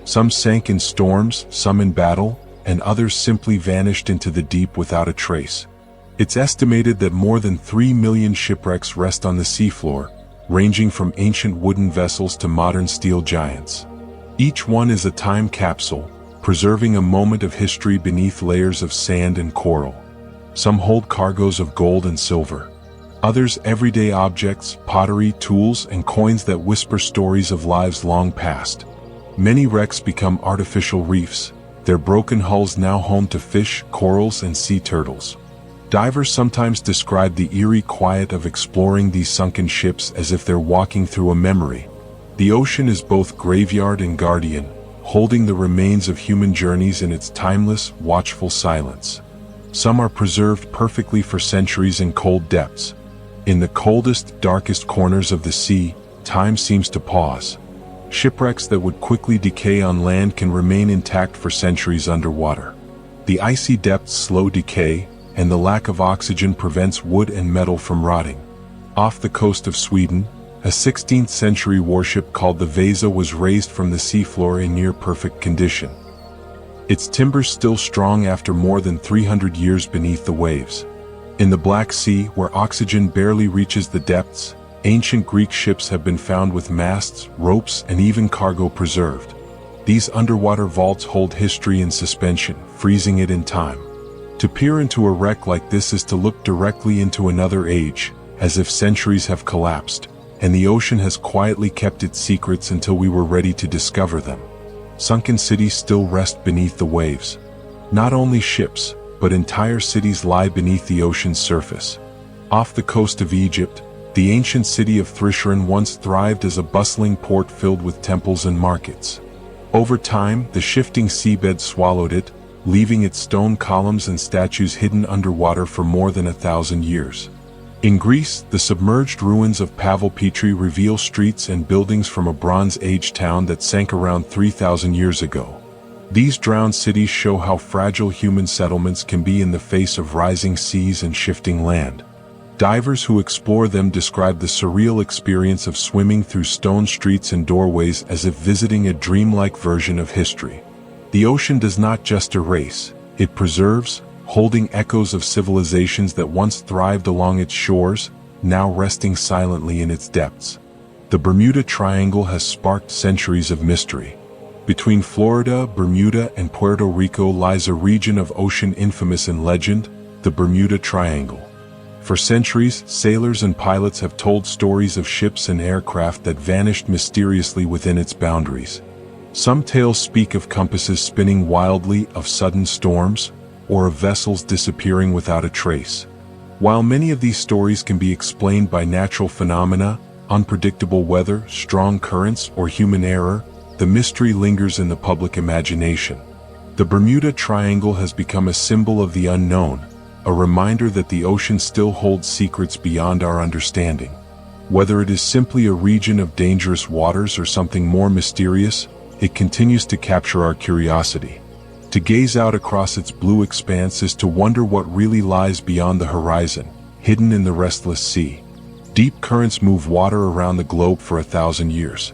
Some sank in storms, some in battle, and others simply vanished into the deep without a trace. It's estimated that more than 3 million shipwrecks rest on the seafloor, ranging from ancient wooden vessels to modern steel giants. Each one is a time capsule, preserving a moment of history beneath layers of sand and coral. Some hold cargoes of gold and silver. Others everyday objects, pottery, tools, and coins that whisper stories of lives long past. Many wrecks become artificial reefs, their broken hulls now home to fish, corals, and sea turtles. Divers sometimes describe the eerie quiet of exploring these sunken ships as if they're walking through a memory. The ocean is both graveyard and guardian, holding the remains of human journeys in its timeless, watchful silence. Some are preserved perfectly for centuries in cold depths. In the coldest, darkest corners of the sea, time seems to pause. Shipwrecks that would quickly decay on land can remain intact for centuries underwater. The icy depths slow decay, and the lack of oxygen prevents wood and metal from rotting. Off the coast of Sweden, a 16th-century warship called the Vasa was raised from the seafloor in near-perfect condition. Its timbers still strong after more than 300 years beneath the waves. In the Black Sea, where oxygen barely reaches the depths, ancient Greek ships have been found with masts, ropes, and even cargo preserved. These underwater vaults hold history in suspension, freezing it in time. To peer into a wreck like this is to look directly into another age, as if centuries have collapsed, and the ocean has quietly kept its secrets until we were ready to discover them. Sunken cities still rest beneath the waves. Not only ships, but entire cities lie beneath the ocean's surface. Off the coast of Egypt, the ancient city of Thrishran once thrived as a bustling port filled with temples and markets. Over time, the shifting seabed swallowed it, leaving its stone columns and statues hidden underwater for more than 1,000 years. In Greece, the submerged ruins of Pavlopetri reveal streets and buildings from a Bronze Age town that sank around 3,000 years ago. These drowned cities show how fragile human settlements can be in the face of rising seas and shifting land. Divers who explore them describe the surreal experience of swimming through stone streets and doorways as if visiting a dreamlike version of history. The ocean does not just erase, it preserves, holding echoes of civilizations that once thrived along its shores, now resting silently in its depths. The Bermuda Triangle has sparked centuries of mystery. Between Florida, Bermuda, and Puerto Rico lies a region of ocean infamous in legend, the Bermuda Triangle. For centuries, sailors and pilots have told stories of ships and aircraft that vanished mysteriously within its boundaries. Some tales speak of compasses spinning wildly, of sudden storms, or of vessels disappearing without a trace. While many of these stories can be explained by natural phenomena, unpredictable weather, strong currents, or human error, the mystery lingers in the public imagination. The Bermuda Triangle has become a symbol of the unknown, a reminder that the ocean still holds secrets beyond our understanding. Whether it is simply a region of dangerous waters or something more mysterious, it continues to capture our curiosity. To gaze out across its blue expanse is to wonder what really lies beyond the horizon, hidden in the restless sea. Deep currents move water around the globe for 1,000 years.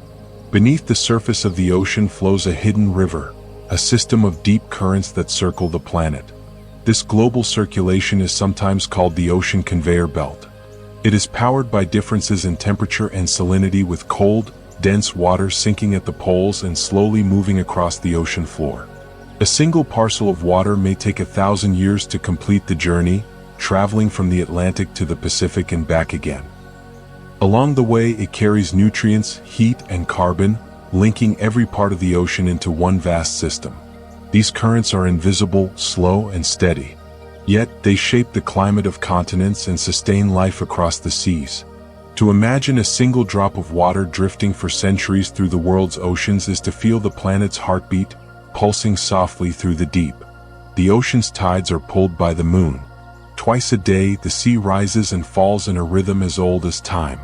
Beneath the surface of the ocean flows a hidden river, a system of deep currents that circle the planet. This global circulation is sometimes called the ocean conveyor belt. It is powered by differences in temperature and salinity, with cold, dense water sinking at the poles and slowly moving across the ocean floor. A single parcel of water may take 1,000 years to complete the journey, traveling from the Atlantic to the Pacific and back again. Along the way, it carries nutrients, heat, and carbon, linking every part of the ocean into one vast system. These currents are invisible, slow, and steady. Yet, they shape the climate of continents and sustain life across the seas. To imagine a single drop of water drifting for centuries through the world's oceans is to feel the planet's heartbeat, pulsing softly through the deep. The ocean's tides are pulled by the moon. Twice a day, the sea rises and falls in a rhythm as old as time.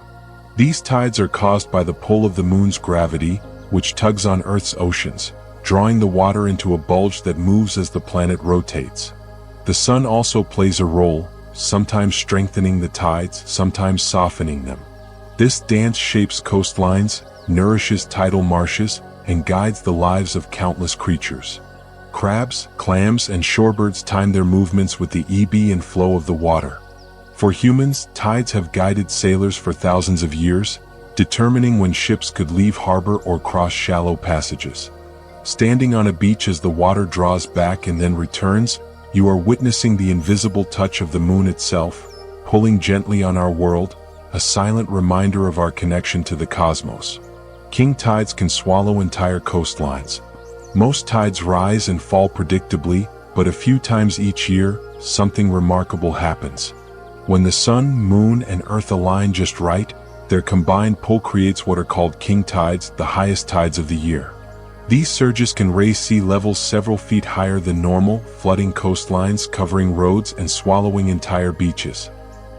These tides are caused by the pull of the moon's gravity, which tugs on Earth's oceans, drawing the water into a bulge that moves as the planet rotates. The sun also plays a role, sometimes strengthening the tides, sometimes softening them. This dance shapes coastlines, nourishes tidal marshes, and guides the lives of countless creatures. Crabs, clams, and shorebirds time their movements with the ebb and flow of the water. For humans, tides have guided sailors for thousands of years, determining when ships could leave harbor or cross shallow passages. Standing on a beach as the water draws back and then returns, you are witnessing the invisible touch of the moon itself, pulling gently on our world, a silent reminder of our connection to the cosmos. King tides can swallow entire coastlines. Most tides rise and fall predictably, but a few times each year, something remarkable happens. When the sun, moon, and earth align just right, their combined pull creates what are called king tides, the highest tides of the year. These surges can raise sea levels several feet higher than normal, flooding coastlines, covering roads, and swallowing entire beaches.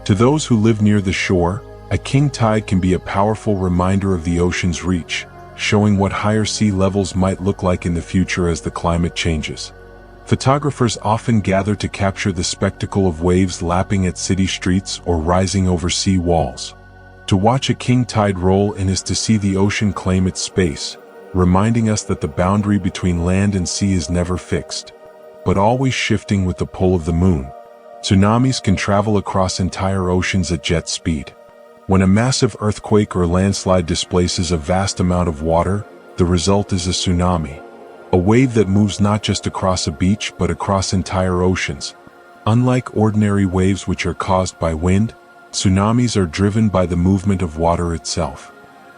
To those who live near the shore, a king tide can be a powerful reminder of the ocean's reach, showing what higher sea levels might look like in the future as the climate changes. Photographers often gather to capture the spectacle of waves lapping at city streets or rising over sea walls. To watch a king tide roll in is to see the ocean claim its space, reminding us that the boundary between land and sea is never fixed, but always shifting with the pull of the moon. Tsunamis can travel across entire oceans at jet speed. When a massive earthquake or landslide displaces a vast amount of water, the result is a tsunami. a wave that moves not just across a beach but across entire oceans. Unlike ordinary waves which are caused by wind, tsunamis are driven by the movement of water itself.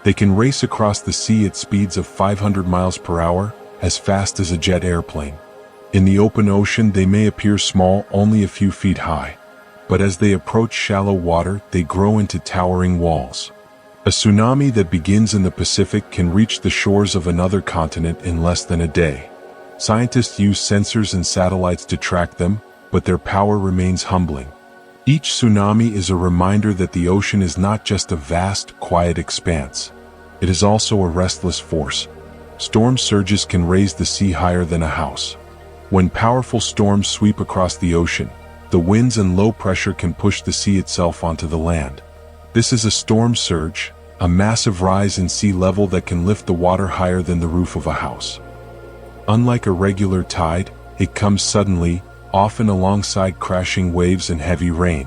They can race across the sea at speeds of 500 miles per hour, as fast as a jet airplane. In the open ocean, they may appear small, only a few feet high. But as they approach shallow water, they grow into towering walls. A tsunami that begins in the Pacific can reach the shores of another continent in less than a day. Scientists use sensors and satellites to track them, but their power remains humbling. Each tsunami is a reminder that the ocean is not just a vast, quiet expanse. It is also a restless force. Storm surges can raise the sea higher than a house. When powerful storms sweep across the ocean, the winds and low pressure can push the sea itself onto the land. This is a storm surge, a massive rise in sea level that can lift the water higher than the roof of a house. Unlike a regular tide, it comes suddenly, often alongside crashing waves and heavy rain.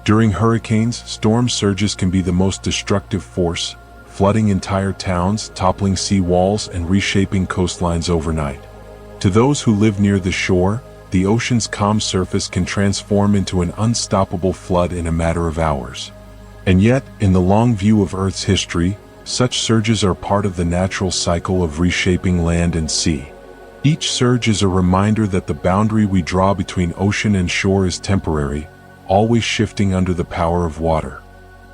During hurricanes, storm surges can be the most destructive force, flooding entire towns, toppling sea walls, and reshaping coastlines overnight. To those who live near the shore, the ocean's calm surface can transform into an unstoppable flood in a matter of hours. And yet, in the long view of Earth's history, such surges are part of the natural cycle of reshaping land and sea. Each surge is a reminder that the boundary we draw between ocean and shore is temporary, always shifting under the power of water.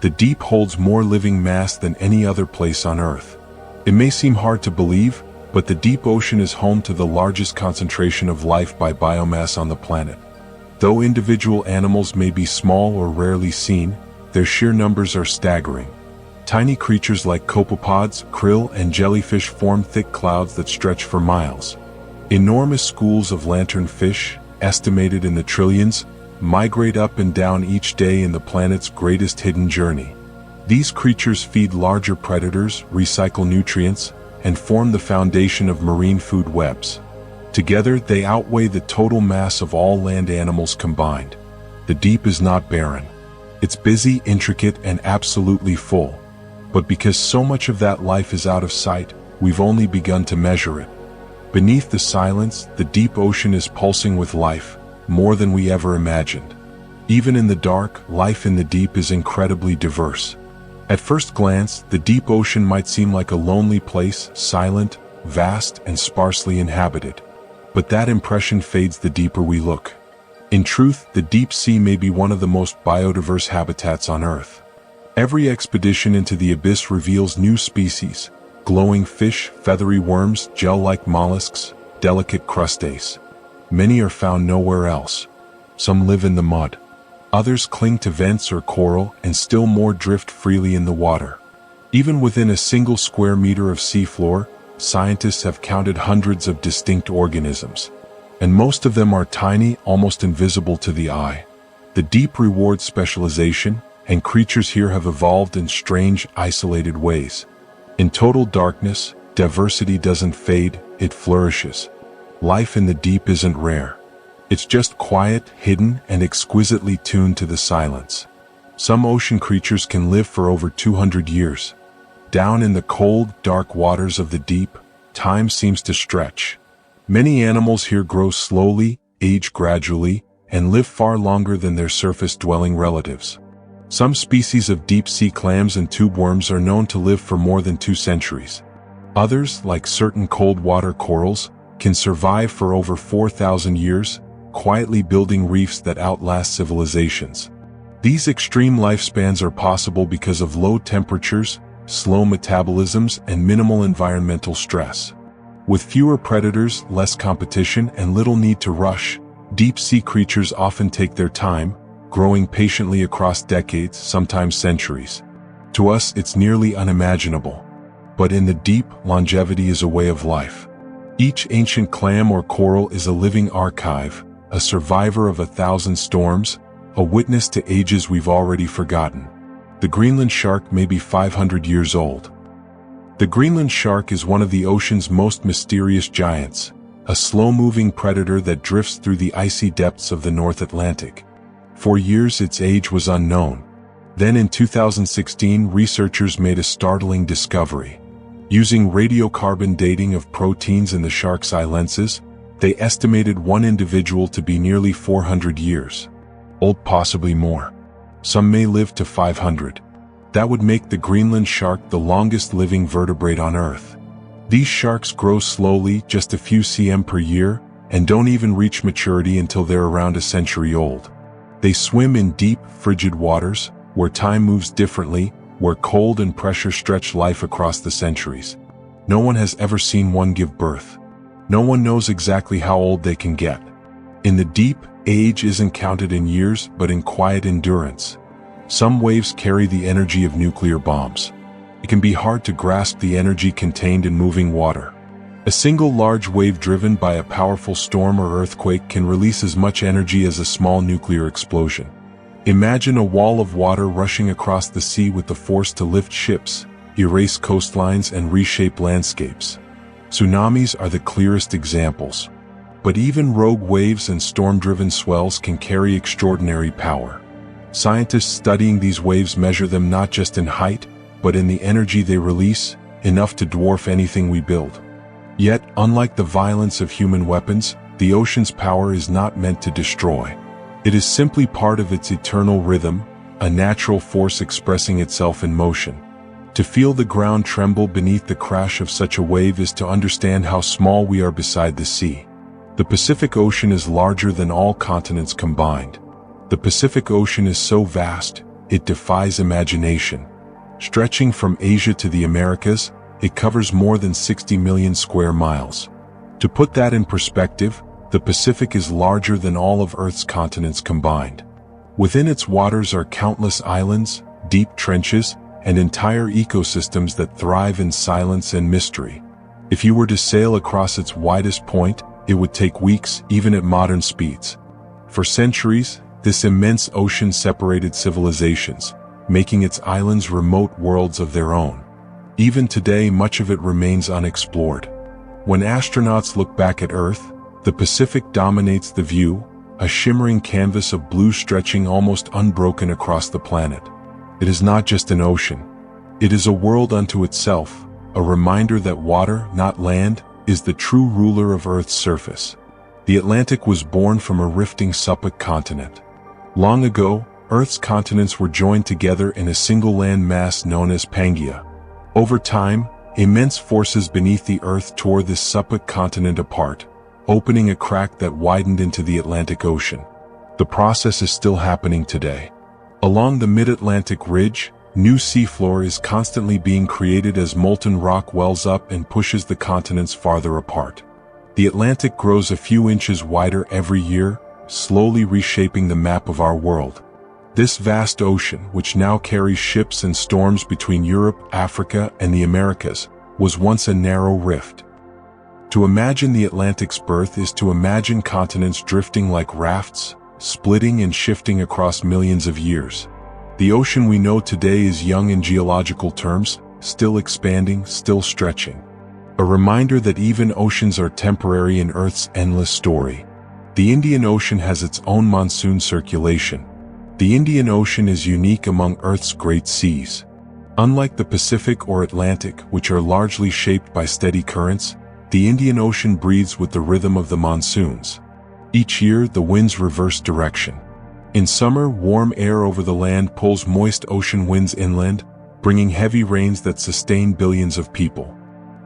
The deep holds more living mass than any other place on Earth. It may seem hard to believe, but the deep ocean is home to the largest concentration of life by biomass on the planet. Though individual animals may be small or rarely seen, their sheer numbers are staggering. Tiny creatures like copepods, krill, and jellyfish form thick clouds that stretch for miles. Enormous schools of lanternfish, estimated in the trillions, migrate up and down each day in the planet's greatest hidden journey. These creatures feed larger predators, recycle nutrients, and form the foundation of marine food webs. Together, they outweigh the total mass of all land animals combined. The deep is not barren. It's busy, intricate, and absolutely full. But because so much of that life is out of sight, we've only begun to measure it. Beneath the silence, the deep ocean is pulsing with life, more than we ever imagined. Even in the dark, life in the deep is incredibly diverse. At first glance, the deep ocean might seem like a lonely place, silent, vast, and sparsely inhabited. But that impression fades the deeper we look. In truth, the deep sea may be one of the most biodiverse habitats on Earth. Every expedition into the abyss reveals new species: glowing fish, feathery worms, gel-like mollusks, delicate crustaceans. Many are found nowhere else. Some live in the mud. Others cling to vents or coral, and still more drift freely in the water. Even within a single square meter of seafloor, scientists have counted hundreds of distinct organisms. And most of them are tiny, almost invisible to the eye. The deep rewards specialization, and creatures here have evolved in strange, isolated ways. In total darkness, diversity doesn't fade, it flourishes. Life in the deep isn't rare. It's just quiet, hidden, and exquisitely tuned to the silence. Some ocean creatures can live for over 200 years. Down in the cold, dark waters of the deep, time seems to stretch. Many animals here grow slowly, age gradually, and live far longer than their surface-dwelling relatives. Some species of deep-sea clams and tube worms are known to live for more than 2 centuries. Others, like certain cold-water corals, can survive for over 4,000 years, quietly building reefs that outlast civilizations. These extreme lifespans are possible because of low temperatures, slow metabolisms, and minimal environmental stress. With fewer predators, less competition, and little need to rush, deep-sea creatures often take their time, growing patiently across decades, sometimes centuries. To us, it's nearly unimaginable. But in the deep, longevity is a way of life. Each ancient clam or coral is a living archive, a survivor of 1,000 storms, a witness to ages we've already forgotten. The Greenland shark may be 500 years old. The Greenland shark is one of the ocean's most mysterious giants, a slow-moving predator that drifts through the icy depths of the North Atlantic. For years its age was unknown. Then in 2016, researchers made a startling discovery. Using radiocarbon dating of proteins in the shark's eye lenses, they estimated one individual to be nearly 400 years old, possibly more. Some may live to 500. That would make the Greenland shark the longest living vertebrate on Earth. These sharks grow slowly, just a few cm per year, and don't even reach maturity until they're around a century old. They swim in deep, frigid waters, where time moves differently, where cold and pressure stretch life across the centuries. No one has ever seen one give birth. No one knows exactly how old they can get. In the deep, age isn't counted in years but in quiet endurance. Some waves carry the energy of nuclear bombs. It can be hard to grasp the energy contained in moving water. A single large wave driven by a powerful storm or earthquake can release as much energy as a small nuclear explosion. Imagine a wall of water rushing across the sea with the force to lift ships, erase coastlines, and reshape landscapes. Tsunamis are the clearest examples. But even rogue waves and storm-driven swells can carry extraordinary power. Scientists studying these waves measure them not just in height, but in the energy they release, enough to dwarf anything we build. Yet, unlike the violence of human weapons, the ocean's power is not meant to destroy. It is simply part of its eternal rhythm, a natural force expressing itself in motion. To feel the ground tremble beneath the crash of such a wave is to understand how small we are beside the sea. The Pacific Ocean is larger than all continents combined. The Pacific Ocean is so vast, it defies imagination. Stretching from Asia to the Americas, it covers more than 60 million square miles. To put that in perspective, the Pacific is larger than all of Earth's continents combined. Within its waters are countless islands, deep trenches, and entire ecosystems that thrive in silence and mystery. If you were to sail across its widest point, it would take weeks, even at modern speeds. For centuries, this immense ocean separated civilizations, making its islands remote worlds of their own. Even today, much of it remains unexplored. When astronauts look back at Earth, the Pacific dominates the view, a shimmering canvas of blue stretching almost unbroken across the planet. It is not just an ocean. It is a world unto itself, a reminder that water, not land, is the true ruler of Earth's surface. The Atlantic was born from a rifting subcontinent. Long ago, Earth's continents were joined together in a single land mass known as Pangaea. Over time, immense forces beneath the Earth tore this subcontinent apart, opening a crack that widened into the Atlantic Ocean. The process is still happening today. Along the mid-Atlantic ridge, new seafloor is constantly being created as molten rock wells up and pushes the continents farther apart. The Atlantic grows a few inches wider every year, slowly reshaping the map of our world. This vast ocean, which now carries ships and storms between Europe, Africa, and the Americas, was once a narrow rift. To imagine the Atlantic's birth is to imagine continents drifting like rafts, splitting and shifting across millions of years. The ocean we know today is young in geological terms, still expanding, still stretching. A reminder that even oceans are temporary in Earth's endless story. The Indian Ocean has its own monsoon circulation. The Indian Ocean is unique among Earth's great seas. Unlike the Pacific or Atlantic, which are largely shaped by steady currents, the Indian Ocean breathes with the rhythm of the monsoons. Each year, the winds reverse direction. In summer, warm air over the land pulls moist ocean winds inland, bringing heavy rains that sustain billions of people.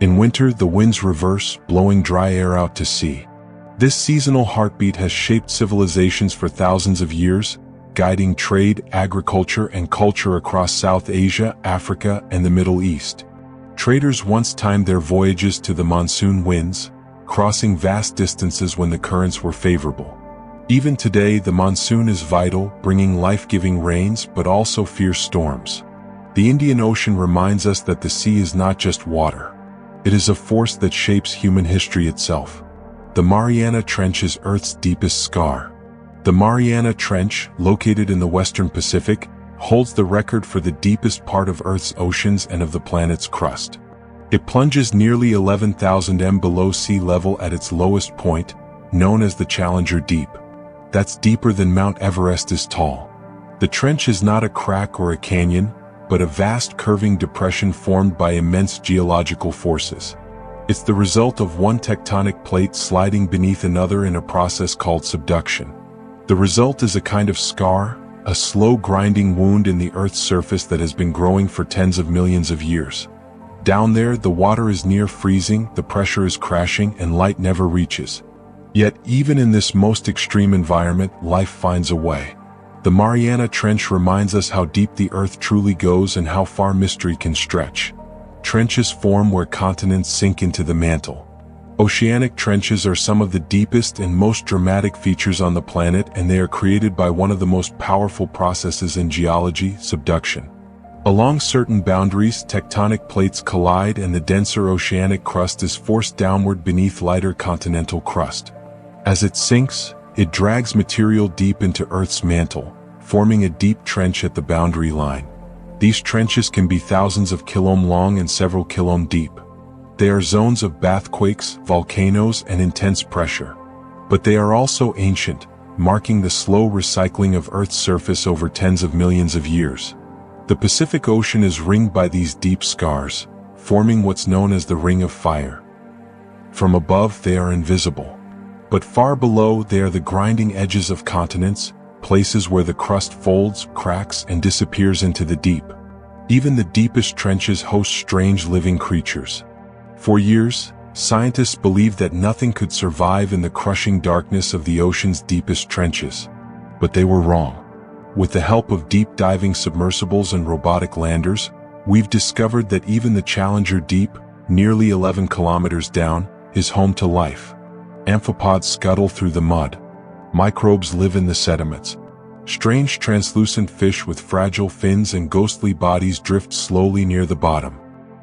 In winter, the winds reverse, blowing dry air out to sea. This seasonal heartbeat has shaped civilizations for thousands of years, guiding trade, agriculture, and culture across South Asia, Africa, and the Middle East. Traders once timed their voyages to the monsoon winds, crossing vast distances when the currents were favorable. Even today, the monsoon is vital, bringing life-giving rains but also fierce storms. The Indian Ocean reminds us that the sea is not just water. It is a force that shapes human history itself. The Mariana Trench is Earth's deepest scar. The Mariana Trench, located in the western Pacific, holds the record for the deepest part of Earth's oceans and of the planet's crust. It plunges nearly 11,000 m below sea level at its lowest point, known as the Challenger Deep. That's deeper than Mount Everest is tall. The trench is not a crack or a canyon, but a vast curving depression formed by immense geological forces. It's the result of one tectonic plate sliding beneath another in a process called subduction. The result is a kind of scar, a slow grinding wound in the Earth's surface that has been growing for tens of millions of years. Down there, the water is near freezing, the pressure is crashing, and light never reaches. Yet, even in this most extreme environment, life finds a way. The Mariana Trench reminds us how deep the Earth truly goes and how far mystery can stretch. Trenches form where continents sink into the mantle. Oceanic trenches are some of the deepest and most dramatic features on the planet, and they are created by one of the most powerful processes in geology, subduction. Along certain boundaries, tectonic plates collide and the denser oceanic crust is forced downward beneath lighter continental crust. As it sinks, it drags material deep into Earth's mantle, forming a deep trench at the boundary line. These trenches can be thousands of kilometers long and several kilometers deep. They are zones of bathquakes, volcanoes, and intense pressure. But they are also ancient, marking the slow recycling of Earth's surface over tens of millions of years. The Pacific Ocean is ringed by these deep scars, forming what's known as the Ring of Fire. From above, they are invisible. But far below, they are the grinding edges of continents, places where the crust folds, cracks, and disappears into the deep. Even the deepest trenches host strange living creatures. For years, scientists believed that nothing could survive in the crushing darkness of the ocean's deepest trenches. But they were wrong. With the help of deep-diving submersibles and robotic landers, we've discovered that even the Challenger Deep, nearly 11 kilometers down, is home to life. Amphipods scuttle through the mud. Microbes live in the sediments. Strange translucent fish with fragile fins and ghostly bodies drift slowly near the bottom.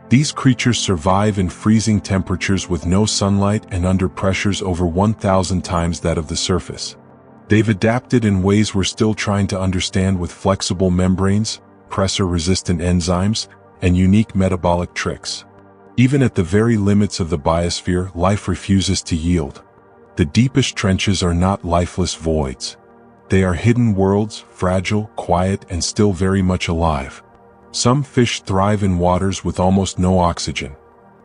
These creatures survive in freezing temperatures with no sunlight and under pressures over 1,000 times that of the surface. They've adapted in ways we're still trying to understand, with flexible membranes, pressure-resistant enzymes, and unique metabolic tricks. Even at the very limits of the biosphere, life refuses to yield. The deepest trenches are not lifeless voids. They are hidden worlds, fragile, quiet, and still very much alive. Some fish thrive in waters with almost no oxygen.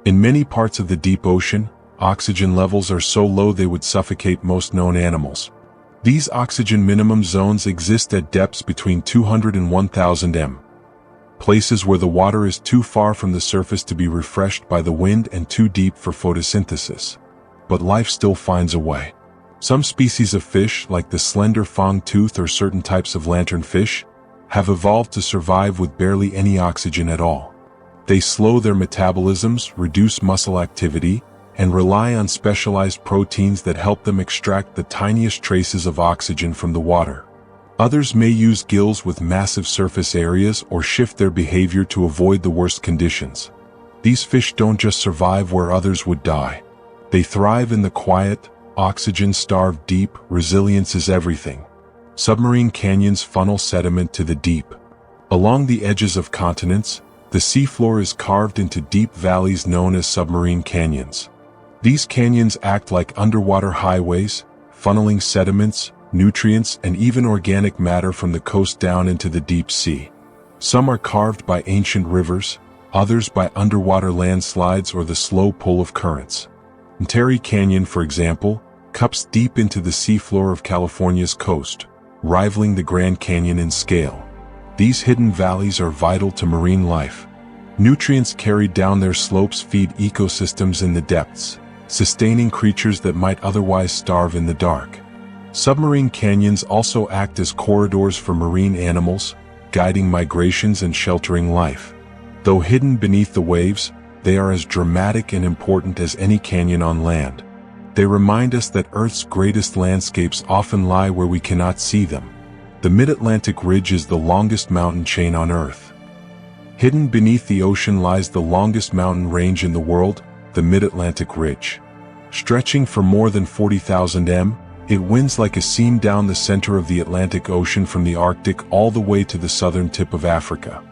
In many parts of the deep ocean, oxygen levels are so low they would suffocate most known animals. These oxygen minimum zones exist at depths between 200 and 1,000 m. Places where the water is too far from the surface to be refreshed by the wind and too deep for photosynthesis. But life still finds a way. Some species of fish, like the slender fang-tooth or certain types of lanternfish, have evolved to survive with barely any oxygen at all. They slow their metabolisms, reduce muscle activity, and rely on specialized proteins that help them extract the tiniest traces of oxygen from the water. Others may use gills with massive surface areas or shift their behavior to avoid the worst conditions. These fish don't just survive where others would die. They thrive in the quiet, oxygen-starved deep. Resilience is everything. Submarine canyons funnel sediment to the deep. Along the edges of continents, the seafloor is carved into deep valleys known as submarine canyons. These canyons act like underwater highways, funneling sediments, nutrients, and even organic matter from the coast down into the deep sea. Some are carved by ancient rivers, others by underwater landslides or the slow pull of currents. Terry Canyon, for example, cups deep into the seafloor of California's coast, rivaling the Grand Canyon in scale. These hidden valleys are vital to marine life. Nutrients carried down their slopes feed ecosystems in the depths, sustaining creatures that might otherwise starve in the dark. Submarine canyons also act as corridors for marine animals, guiding migrations and sheltering life. Though hidden beneath the waves, they are as dramatic and important as any canyon on land. They remind us that Earth's greatest landscapes often lie where we cannot see them. The Mid-Atlantic Ridge is the longest mountain chain on Earth. Hidden beneath the ocean lies the longest mountain range in the world, the Mid-Atlantic Ridge. Stretching for more than 40,000 m, it winds like a seam down the center of the Atlantic Ocean from the Arctic all the way to the southern tip of Africa.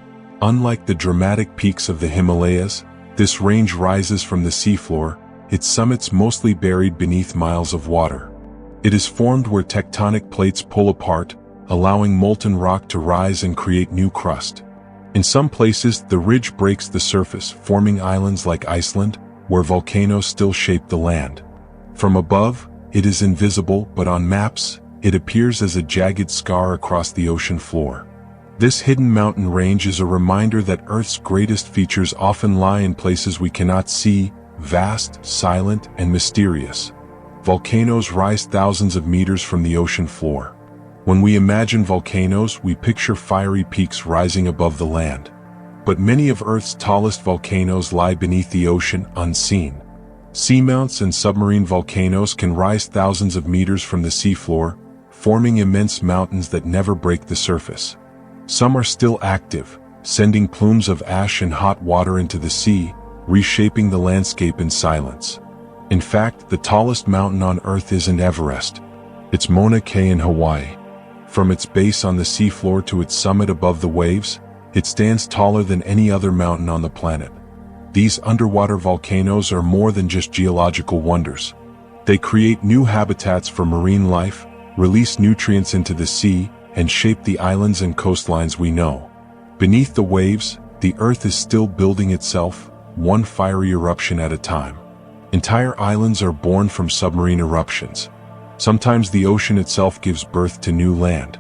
Unlike the dramatic peaks of the Himalayas, this range rises from the seafloor, its summits mostly buried beneath miles of water. It is formed where tectonic plates pull apart, allowing molten rock to rise and create new crust. In some places, the ridge breaks the surface, forming islands like Iceland, where volcanoes still shape the land. From above, it is invisible, but on maps, it appears as a jagged scar across the ocean floor. This hidden mountain range is a reminder that Earth's greatest features often lie in places we cannot see, vast, silent, and mysterious. Volcanoes rise thousands of meters from the ocean floor. When we imagine volcanoes, we picture fiery peaks rising above the land. But many of Earth's tallest volcanoes lie beneath the ocean, unseen. Seamounts and submarine volcanoes can rise thousands of meters from the seafloor, forming immense mountains that never break the surface. Some are still active, sending plumes of ash and hot water into the sea, reshaping the landscape in silence. In fact, the tallest mountain on Earth isn't Everest. It's Mauna Kea in Hawaii. From its base on the seafloor to its summit above the waves, it stands taller than any other mountain on the planet. These underwater volcanoes are more than just geological wonders. They create new habitats for marine life, release nutrients into the sea, and shape the islands and coastlines we know. Beneath the waves, the Earth is still building itself, one fiery eruption at a time. Entire islands are born from submarine eruptions. Sometimes the ocean itself gives birth to new land.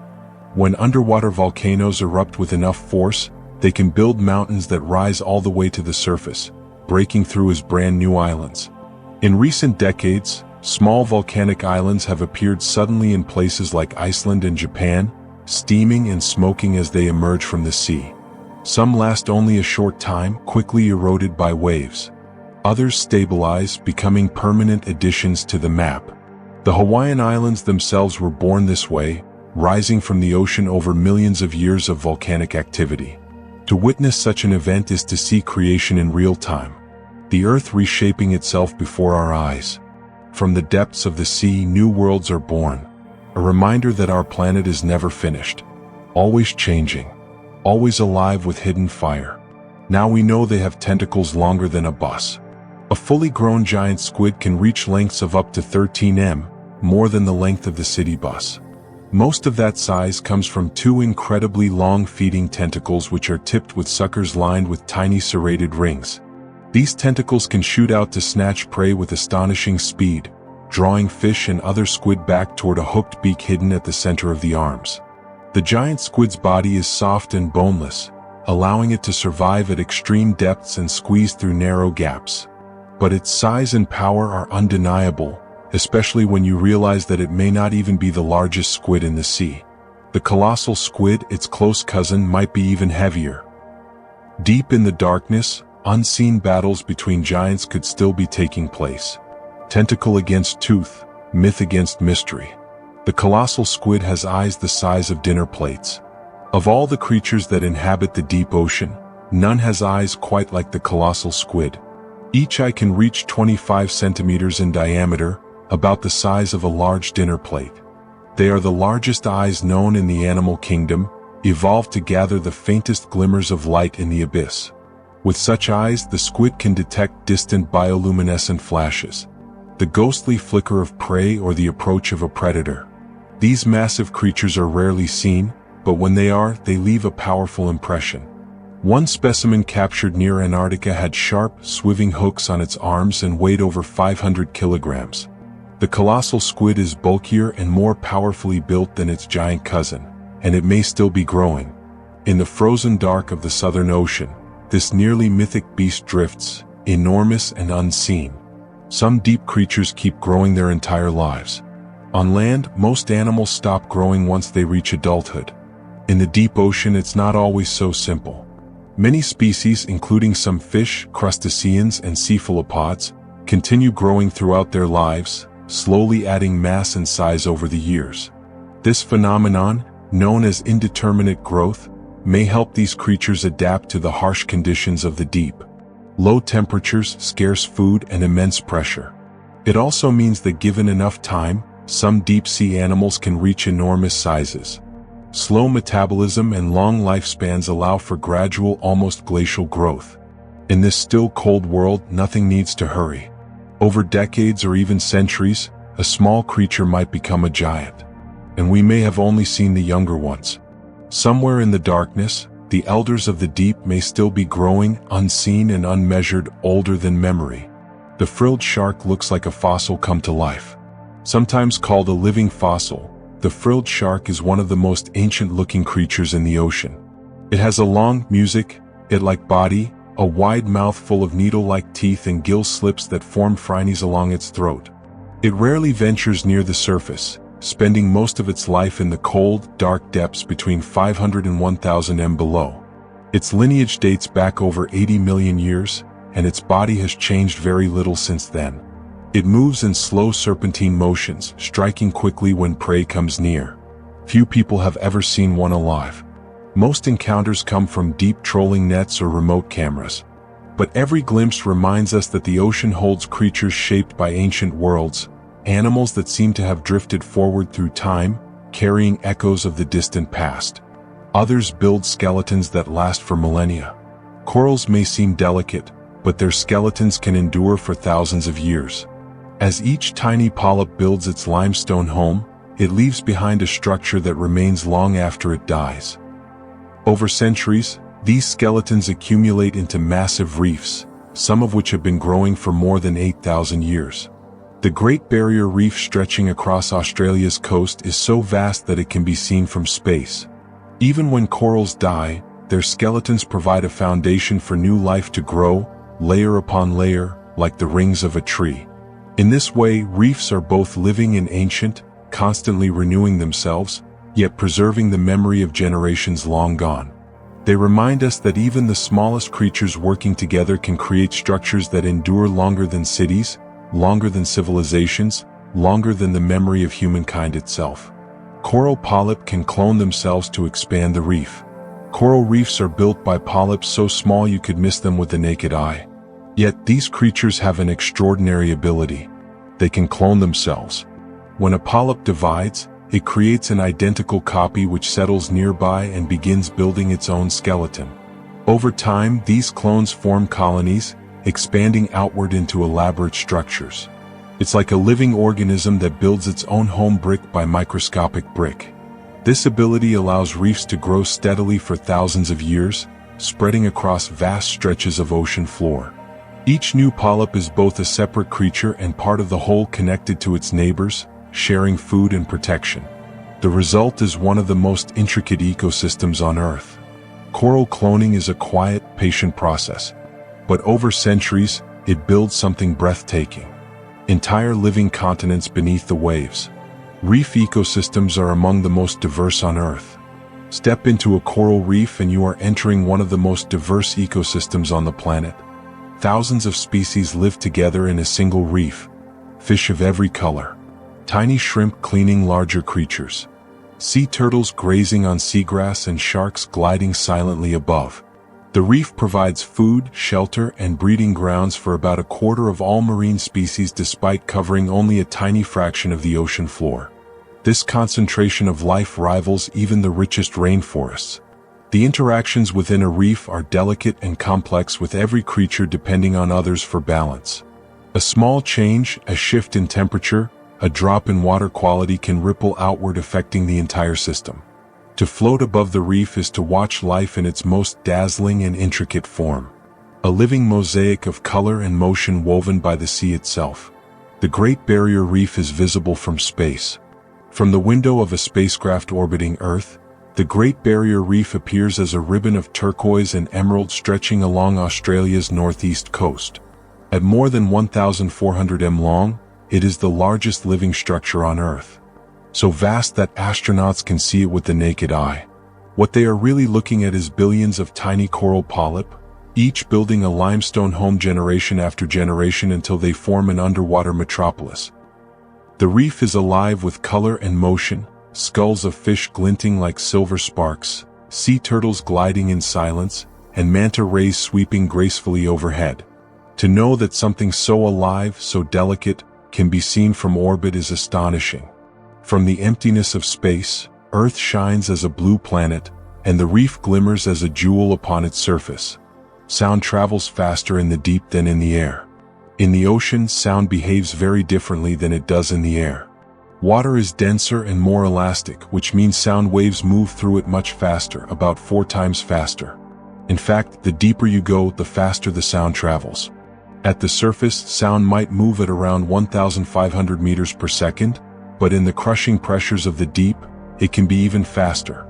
When underwater volcanoes erupt with enough force, they can build mountains that rise all the way to the surface, breaking through as brand new islands. In recent decades, small volcanic islands have appeared suddenly in places like Iceland and Japan, steaming and smoking as they emerge from the sea. Some last only a short time, quickly eroded by waves. Others stabilize, becoming permanent additions to the map. The Hawaiian Islands themselves were born this way, rising from the ocean over millions of years of volcanic activity. To witness such an event is to see creation in real time, the Earth reshaping itself before our eyes. From the depths of the sea, new worlds are born, a reminder that our planet is never finished, always changing, always alive with hidden fire. Now we know they have tentacles longer than a bus. A fully grown giant squid can reach lengths of up to 13 m, more than the length of the city bus. Most of that size comes from two incredibly long feeding tentacles which are tipped with suckers lined with tiny serrated rings. These tentacles can shoot out to snatch prey with astonishing speed, drawing fish and other squid back toward a hooked beak hidden at the center of the arms. The giant squid's body is soft and boneless, allowing it to survive at extreme depths and squeeze through narrow gaps. But its size and power are undeniable, especially when you realize that it may not even be the largest squid in the sea. The colossal squid, its close cousin, might be even heavier. Deep in the darkness, unseen battles between giants could still be taking place. Tentacle against tooth, myth against mystery. The colossal squid has eyes the size of dinner plates. Of all the creatures that inhabit the deep ocean, none has eyes quite like the colossal squid. Each eye can reach 25 centimeters in diameter, about the size of a large dinner plate. They are the largest eyes known in the animal kingdom, evolved to gather the faintest glimmers of light in the abyss. With such eyes, the squid can detect distant bioluminescent flashes, the ghostly flicker of prey or the approach of a predator. These massive creatures are rarely seen, but when they are, they leave a powerful impression. One specimen captured near Antarctica had sharp, swiving hooks on its arms and weighed over 500 kilograms. The colossal squid is bulkier and more powerfully built than its giant cousin, and it may still be growing. In the frozen dark of the Southern Ocean, this nearly mythic beast drifts, enormous and unseen. Some deep creatures keep growing their entire lives. On land, most animals stop growing once they reach adulthood. In the deep ocean, it's not always so simple. Many species, including some fish, crustaceans, and cephalopods, continue growing throughout their lives, slowly adding mass and size over the years. This phenomenon, known as indeterminate growth, may help these creatures adapt to the harsh conditions of the deep. Low temperatures, scarce food, and immense pressure. It also means that given enough time, some deep-sea animals can reach enormous sizes. Slow metabolism and long lifespans allow for gradual, almost glacial growth. In this still cold world, nothing needs to hurry. Over decades or even centuries, a small creature might become a giant. And we may have only seen the younger ones. Somewhere in the darkness, The elders of the deep may still be growing, unseen and unmeasured, older than memory. The frilled shark looks like a fossil come to life. Sometimes called a living fossil, the frilled shark is one of the most ancient-looking creatures in the ocean. It has a long, music-like body, a wide mouth full of needle-like teeth and gill slips that form fringes along its throat. It rarely ventures near the surface, spending most of its life in the cold, dark depths between 500 and 1000 m below. Its lineage dates back over 80 million years, and its body has changed very little since then. It moves in slow serpentine motions, striking quickly when prey comes near. Few people have ever seen one alive. Most encounters come from deep trolling nets or remote cameras. But every glimpse reminds us that the ocean holds creatures shaped by ancient worlds, animals that seem to have drifted forward through time, carrying echoes of the distant past. Others build skeletons that last for millennia. Corals may seem delicate, but their skeletons can endure for thousands of years. As each tiny polyp builds its limestone home, it leaves behind a structure that remains long after it dies. Over centuries, these skeletons accumulate into massive reefs, some of which have been growing for more than 8,000 years. The Great Barrier Reef stretching across Australia's coast is so vast that it can be seen from space. Even when corals die, their skeletons provide a foundation for new life to grow, layer upon layer, like the rings of a tree. In this way, reefs are both living and ancient, constantly renewing themselves, yet preserving the memory of generations long gone. They remind us that even the smallest creatures working together can create structures that endure longer than cities, longer than civilizations, longer than the memory of humankind itself. Coral polyp can clone themselves to expand the reef. Coral reefs are built by polyps so small you could miss them with the naked eye. Yet these creatures have an extraordinary ability. They can clone themselves. When a polyp divides, it creates an identical copy which settles nearby and begins building its own skeleton. Over time, these clones form colonies, expanding outward into elaborate structures. It's like a living organism that builds its own home brick by microscopic brick. This ability allows reefs to grow steadily for thousands of years, spreading across vast stretches of ocean floor. Each new polyp is both a separate creature and part of the whole, connected to its neighbors, sharing food and protection. The result is one of the most intricate ecosystems on Earth. Coral cloning is a quiet, patient process. But over centuries, it builds something breathtaking. Entire living continents beneath the waves. Reef ecosystems are among the most diverse on Earth. Step into a coral reef and you are entering one of the most diverse ecosystems on the planet. Thousands of species live together in a single reef. Fish of every color. Tiny shrimp cleaning larger creatures. Sea turtles grazing on seagrass and sharks gliding silently above. The reef provides food, shelter, and breeding grounds for about a quarter of all marine species despite covering only a tiny fraction of the ocean floor. This concentration of life rivals even the richest rainforests. The interactions within a reef are delicate and complex, with every creature depending on others for balance. A small change, a shift in temperature, a drop in water quality can ripple outward, affecting the entire system. To float above the reef is to watch life in its most dazzling and intricate form. A living mosaic of color and motion woven by the sea itself. The Great Barrier Reef is visible from space. From the window of a spacecraft orbiting Earth, the Great Barrier Reef appears as a ribbon of turquoise and emerald stretching along Australia's northeast coast. At more than 1,400 m long, it is the largest living structure on Earth. So vast that astronauts can see it with the naked eye. What they are really looking at is billions of tiny coral polyp, each building a limestone home generation after generation until they form an underwater metropolis. The reef is alive with color and motion, skulls of fish glinting like silver sparks, sea turtles gliding in silence, and manta rays sweeping gracefully overhead. To know that something so alive, so delicate, can be seen from orbit is astonishing. From the emptiness of space, Earth shines as a blue planet, and the reef glimmers as a jewel upon its surface. Sound travels faster in the deep than in the air. In the ocean, sound behaves very differently than it does in the air. Water is denser and more elastic, which means sound waves move through it much faster, about 4 times faster. In fact, the deeper you go, the faster the sound travels. At the surface, sound might move at around 1,500 meters per second, but in the crushing pressures of the deep, it can be even faster.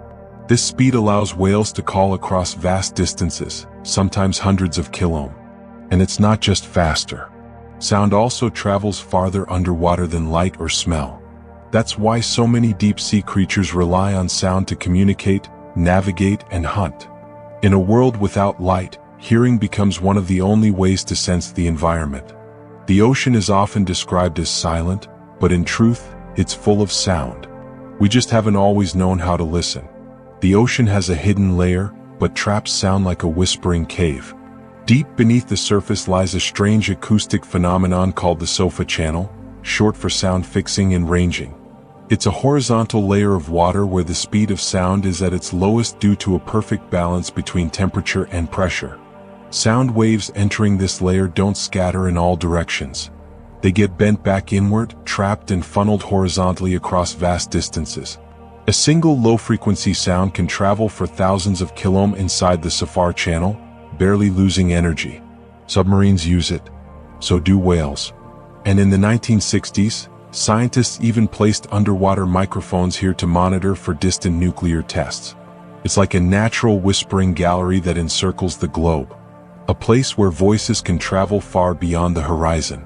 This speed allows whales to call across vast distances, sometimes hundreds of kilometers. And it's not just faster. Sound also travels farther underwater than light or smell. That's why so many deep-sea creatures rely on sound to communicate, navigate, and hunt. In a world without light, hearing becomes one of the only ways to sense the environment. The ocean is often described as silent, but in truth, it's full of sound. We just haven't always known how to listen. The ocean has a hidden layer, but traps sound like a whispering cave. Deep beneath the surface lies a strange acoustic phenomenon called the sofa channel, short for sound fixing and ranging. It's a horizontal layer of water where the speed of sound is at its lowest due to a perfect balance between temperature and pressure. Sound waves entering this layer don't scatter in all directions. They get bent back inward, trapped and funneled horizontally across vast distances. A single low-frequency sound can travel for thousands of kilometers inside the sofa channel, barely losing energy. Submarines use it. So do whales. And in the 1960s, scientists even placed underwater microphones here to monitor for distant nuclear tests. It's like a natural whispering gallery that encircles the globe. A place where voices can travel far beyond the horizon.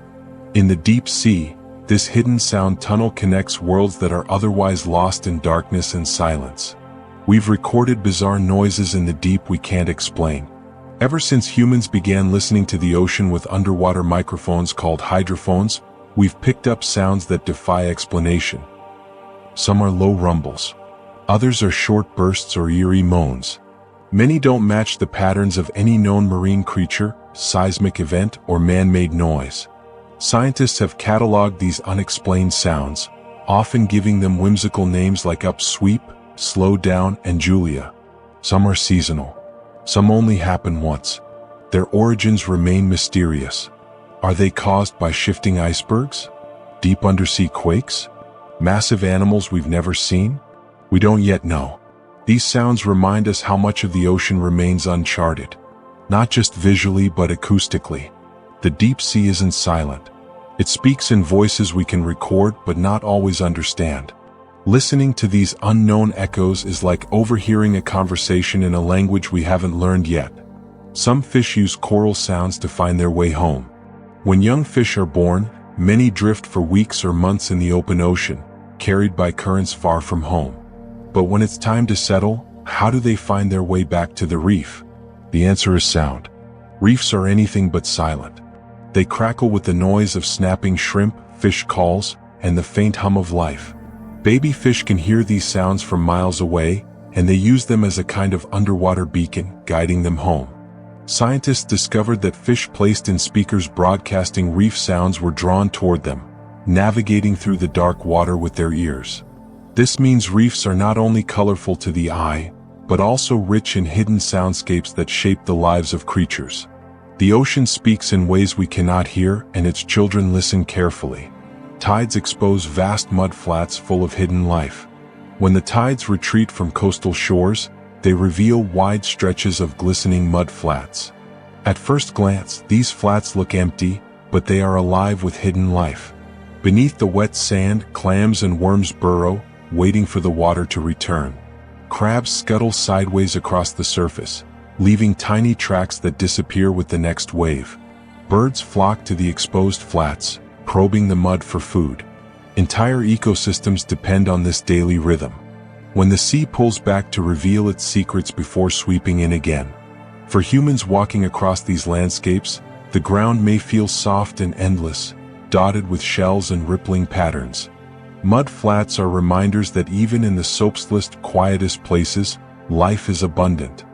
In the deep sea, this hidden sound tunnel connects worlds that are otherwise lost in darkness and silence. We've recorded bizarre noises in the deep we can't explain. Ever since humans began listening to the ocean with underwater microphones called hydrophones, we've picked up sounds that defy explanation. Some are low rumbles. Others are short bursts or eerie moans. Many don't match the patterns of any known marine creature, seismic event, or man-made noise. Scientists have cataloged these unexplained sounds, often giving them whimsical names like upsweep, slow down, and Julia. Some are seasonal. Some only happen once. Their origins remain mysterious. Are they caused by shifting icebergs? Deep undersea quakes? Massive animals we've never seen? We don't yet know. These sounds remind us how much of the ocean remains uncharted. Not just visually but acoustically. The deep sea isn't silent. It speaks in voices we can record but not always understand. Listening to these unknown echoes is like overhearing a conversation in a language we haven't learned yet. Some fish use choral sounds to find their way home. When young fish are born, many drift for weeks or months in the open ocean, carried by currents far from home. But when it's time to settle, how do they find their way back to the reef? The answer is sound. Reefs are anything but silent. They crackle with the noise of snapping shrimp, fish calls, and the faint hum of life. Baby fish can hear these sounds from miles away, and they use them as a kind of underwater beacon, guiding them home. Scientists discovered that fish placed in speakers broadcasting reef sounds were drawn toward them, navigating through the dark water with their ears. This means reefs are not only colorful to the eye, but also rich in hidden soundscapes that shape the lives of creatures. The ocean speaks in ways we cannot hear, and its children listen carefully. Tides expose vast mud flats full of hidden life. When the tides retreat from coastal shores, they reveal wide stretches of glistening mud flats. At first glance, these flats look empty, but they are alive with hidden life. Beneath the wet sand, clams and worms burrow, waiting for the water to return. Crabs scuttle sideways across the surface, leaving tiny tracks that disappear with the next wave. Birds flock to the exposed flats, probing the mud for food. Entire ecosystems depend on this daily rhythm. When the sea pulls back to reveal its secrets before sweeping in again. For humans walking across these landscapes, the ground may feel soft and endless, dotted with shells and rippling patterns. Mud flats are reminders that even in the soapslest, quietest places, life is abundant.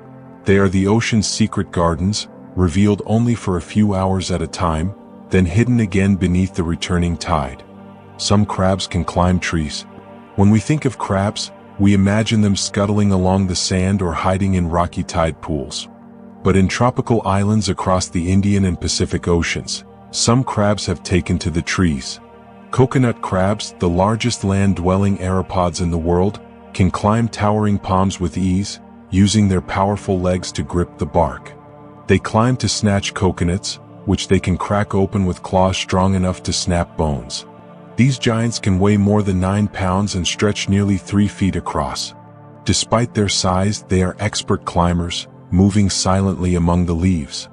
They are the ocean's secret gardens, revealed only for a few hours at a time, then hidden again beneath the returning tide. Some crabs can climb trees. When we think of crabs, we imagine them scuttling along the sand or hiding in rocky tide pools. But in tropical islands across the Indian and Pacific Oceans, some crabs have taken to the trees. Coconut crabs, the largest land-dwelling aeropods in the world, can climb towering palms with ease, using their powerful legs to grip the bark. They climb to snatch coconuts, which they can crack open with claws strong enough to snap bones. These giants can weigh more than 9 pounds and stretch nearly 3 feet across. Despite their size, they are expert climbers, moving silently among the leaves.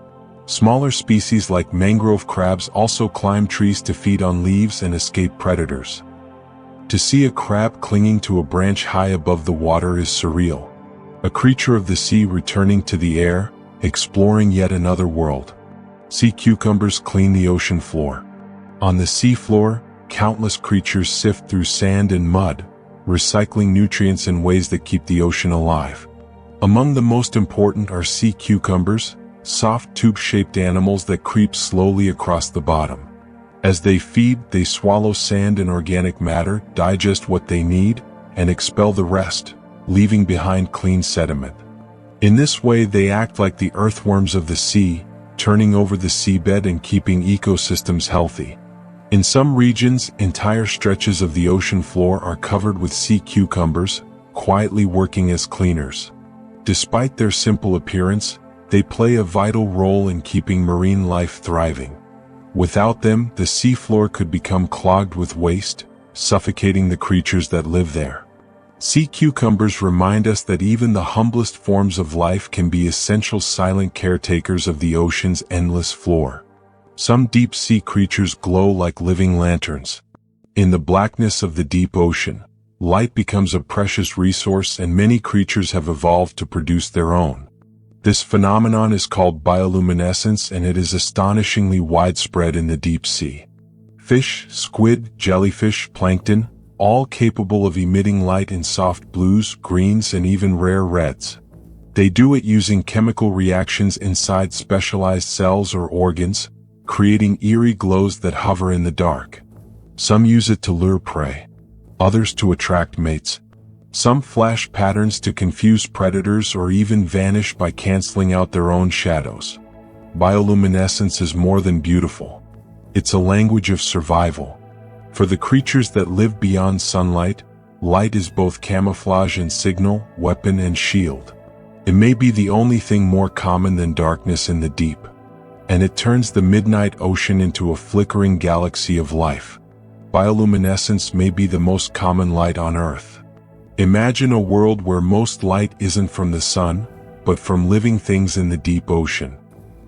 Smaller species like mangrove crabs also climb trees to feed on leaves and escape predators. To see a crab clinging to a branch high above the water is surreal. A creature of the sea returning to the air, exploring yet another world. Sea cucumbers clean the ocean floor. On the sea floor, countless creatures sift through sand and mud, recycling nutrients in ways that keep the ocean alive. Among the most important are sea cucumbers, soft tube-shaped animals that creep slowly across the bottom. As they feed, they swallow sand and organic matter, digest what they need, and expel the rest, leaving behind clean sediment. In this way, they act like the earthworms of the sea, turning over the seabed and keeping ecosystems healthy. In some regions, entire stretches of the ocean floor are covered with sea cucumbers, quietly working as cleaners. Despite their simple appearance, they play a vital role in keeping marine life thriving. Without them, the seafloor could become clogged with waste, suffocating the creatures that live there. Sea cucumbers remind us that even the humblest forms of life can be essential silent caretakers of the ocean's endless floor. Some deep-sea creatures glow like living lanterns. In the blackness of the deep ocean, light becomes a precious resource, and many creatures have evolved to produce their own. This phenomenon is called bioluminescence, and it is astonishingly widespread in the deep sea. Fish, squid, jellyfish, plankton, all capable of emitting light in soft blues, greens, and even rare reds. They do it using chemical reactions inside specialized cells or organs, creating eerie glows that hover in the dark. Some use it to lure prey, others to attract mates. Some flash patterns to confuse predators or even vanish by canceling out their own shadows. Bioluminescence is more than beautiful. It's a language of survival. For the creatures that live beyond sunlight, light is both camouflage and signal, weapon and shield. It may be the only thing more common than darkness in the deep, and it turns the midnight ocean into a flickering galaxy of life. Bioluminescence may be the most common light on Earth. Imagine a world where most light isn't from the sun, but from living things in the deep ocean.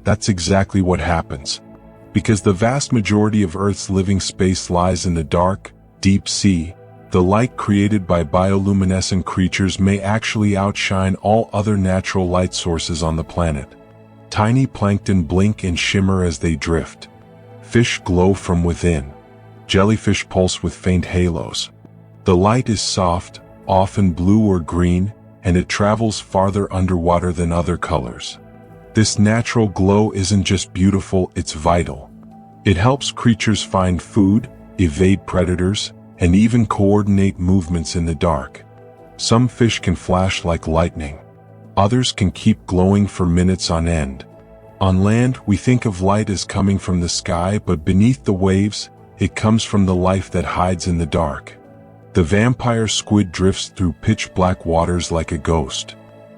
That's exactly what happens. Because the vast majority of Earth's living space lies in the dark, deep sea, the light created by bioluminescent creatures may actually outshine all other natural light sources on the planet. Tiny plankton blink and shimmer as they drift. Fish glow from within. Jellyfish pulse with faint halos. The light is soft, often blue or green, and it travels farther underwater than other colors. This natural glow isn't just beautiful, it's vital. It helps creatures find food, evade predators, and even coordinate movements in the dark. Some fish can flash like lightning. Others can keep glowing for minutes on end. On land, we think of light as coming from the sky, but beneath the waves, it comes from the life that hides in the dark. The vampire squid drifts through pitch-black waters like a ghost.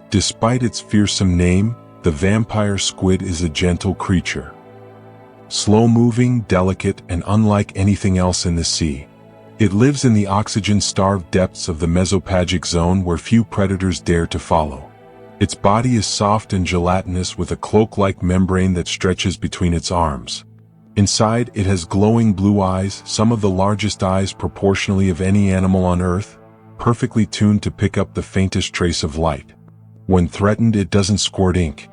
Despite its fearsome name, the vampire squid is a gentle creature. Slow-moving, delicate, and unlike anything else in the sea. It lives in the oxygen-starved depths of the mesopagic zone where few predators dare to follow. Its body is soft and gelatinous with a cloak-like membrane that stretches between its arms. Inside, it has glowing blue eyes, some of the largest eyes proportionally of any animal on Earth, perfectly tuned to pick up the faintest trace of light. When threatened, it doesn't squirt ink.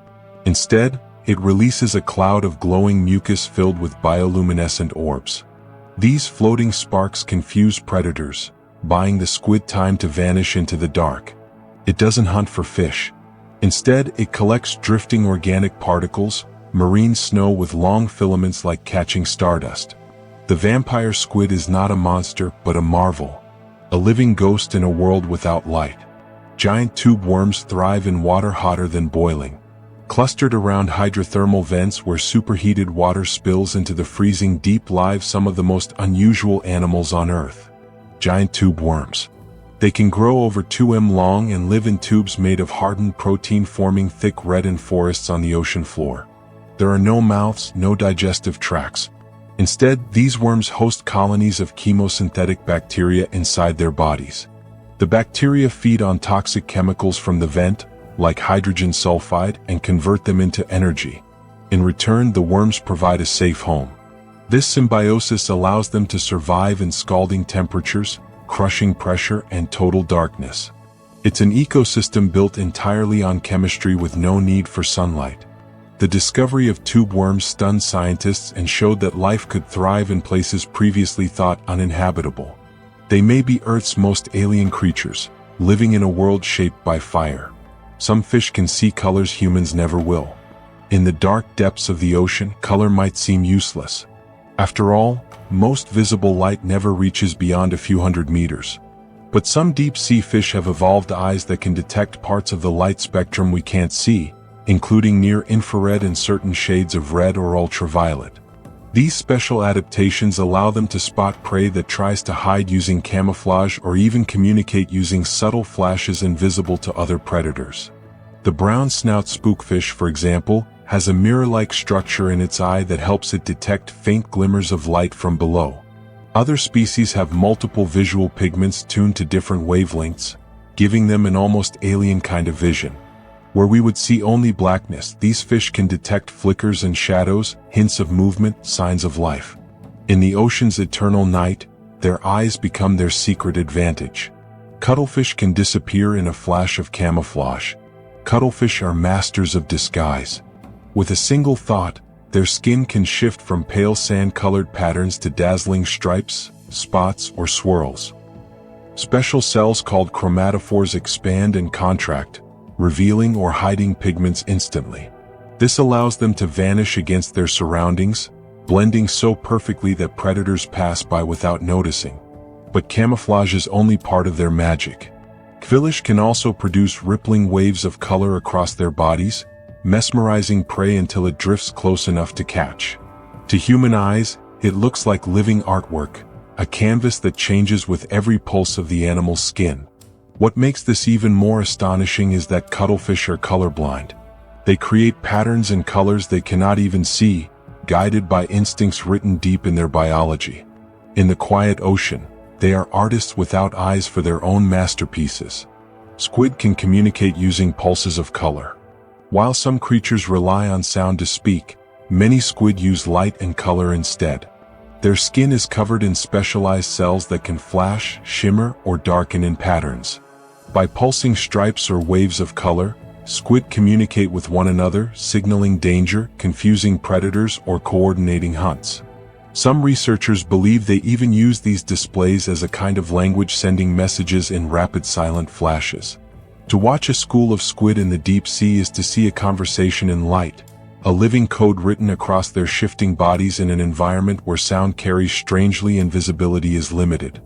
Instead, it releases a cloud of glowing mucus filled with bioluminescent orbs. These floating sparks confuse predators, buying the squid time to vanish into the dark. It doesn't hunt for fish. Instead, it collects drifting organic particles, marine snow with long filaments like catching stardust. The vampire squid is not a monster, but a marvel. A living ghost in a world without light. Giant tube worms thrive in water hotter than boiling. Clustered around hydrothermal vents where superheated water spills into the freezing deep live some of the most unusual animals on Earth. Giant tube worms. They can grow over 2 m long and live in tubes made of hardened protein forming thick reddened forests on the ocean floor. There are no mouths, no digestive tracts. Instead, these worms host colonies of chemosynthetic bacteria inside their bodies. The bacteria feed on toxic chemicals from the vent, like hydrogen sulfide, and convert them into energy. In return, the worms provide a safe home. This symbiosis allows them to survive in scalding temperatures, crushing pressure, and total darkness. It's an ecosystem built entirely on chemistry with no need for sunlight. The discovery of tube worms stunned scientists and showed that life could thrive in places previously thought uninhabitable. They may be Earth's most alien creatures, living in a world shaped by fire. Some fish can see colors humans never will. In the dark depths of the ocean, color might seem useless. After all, most visible light never reaches beyond a few hundred meters. But some deep-sea fish have evolved eyes that can detect parts of the light spectrum we can't see, including near-infrared and certain shades of red or ultraviolet. These special adaptations allow them to spot prey that tries to hide using camouflage or even communicate using subtle flashes invisible to other predators. The brown snout spookfish, for example, has a mirror-like structure in its eye that helps it detect faint glimmers of light from below. Other species have multiple visual pigments tuned to different wavelengths, giving them an almost alien kind of vision. Where we would see only blackness, these fish can detect flickers and shadows, hints of movement, signs of life. In the ocean's eternal night, their eyes become their secret advantage. Cuttlefish can disappear in a flash of camouflage. Cuttlefish are masters of disguise. With a single thought, their skin can shift from pale sand-colored patterns to dazzling stripes, spots, or swirls. Special cells called chromatophores expand and contract, revealing or hiding pigments instantly. This allows them to vanish against their surroundings, blending so perfectly that predators pass by without noticing. But camouflage is only part of their magic. Qvilish can also produce rippling waves of color across their bodies, mesmerizing prey until it drifts close enough to catch. To human eyes, it looks like living artwork, a canvas that changes with every pulse of the animal's skin. What makes this even more astonishing is that cuttlefish are colorblind. They create patterns and colors they cannot even see, guided by instincts written deep in their biology. In the quiet ocean, they are artists without eyes for their own masterpieces. Squid can communicate using pulses of color. While some creatures rely on sound to speak, many squid use light and color instead. Their skin is covered in specialized cells that can flash, shimmer, or darken in patterns. By pulsing stripes or waves of color, squid communicate with one another, signaling danger, confusing predators, or coordinating hunts. Some researchers believe they even use these displays as a kind of language, sending messages in rapid silent flashes. To watch a school of squid in the deep sea is to see a conversation in light, a living code written across their shifting bodies in an environment where sound carries strangely and visibility is limited.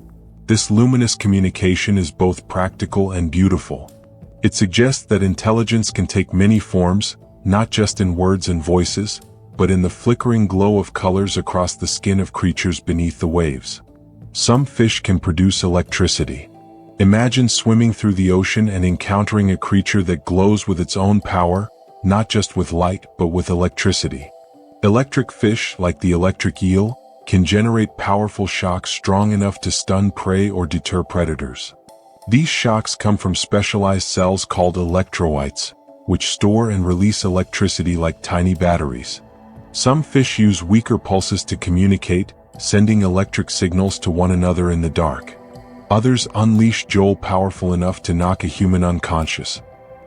This luminous communication is both practical and beautiful. It suggests that intelligence can take many forms, not just in words and voices, but in the flickering glow of colors across the skin of creatures beneath the waves. Some fish can produce electricity. Imagine swimming through the ocean and encountering a creature that glows with its own power, not just with light, but with electricity. Electric fish, like the electric eel, can generate powerful shocks strong enough to stun prey or deter predators. These shocks come from specialized cells called electrolytes, which store and release electricity like tiny batteries. Some fish use weaker pulses to communicate, sending electric signals to one another in the dark. Others unleash jolt powerful enough to knock a human unconscious.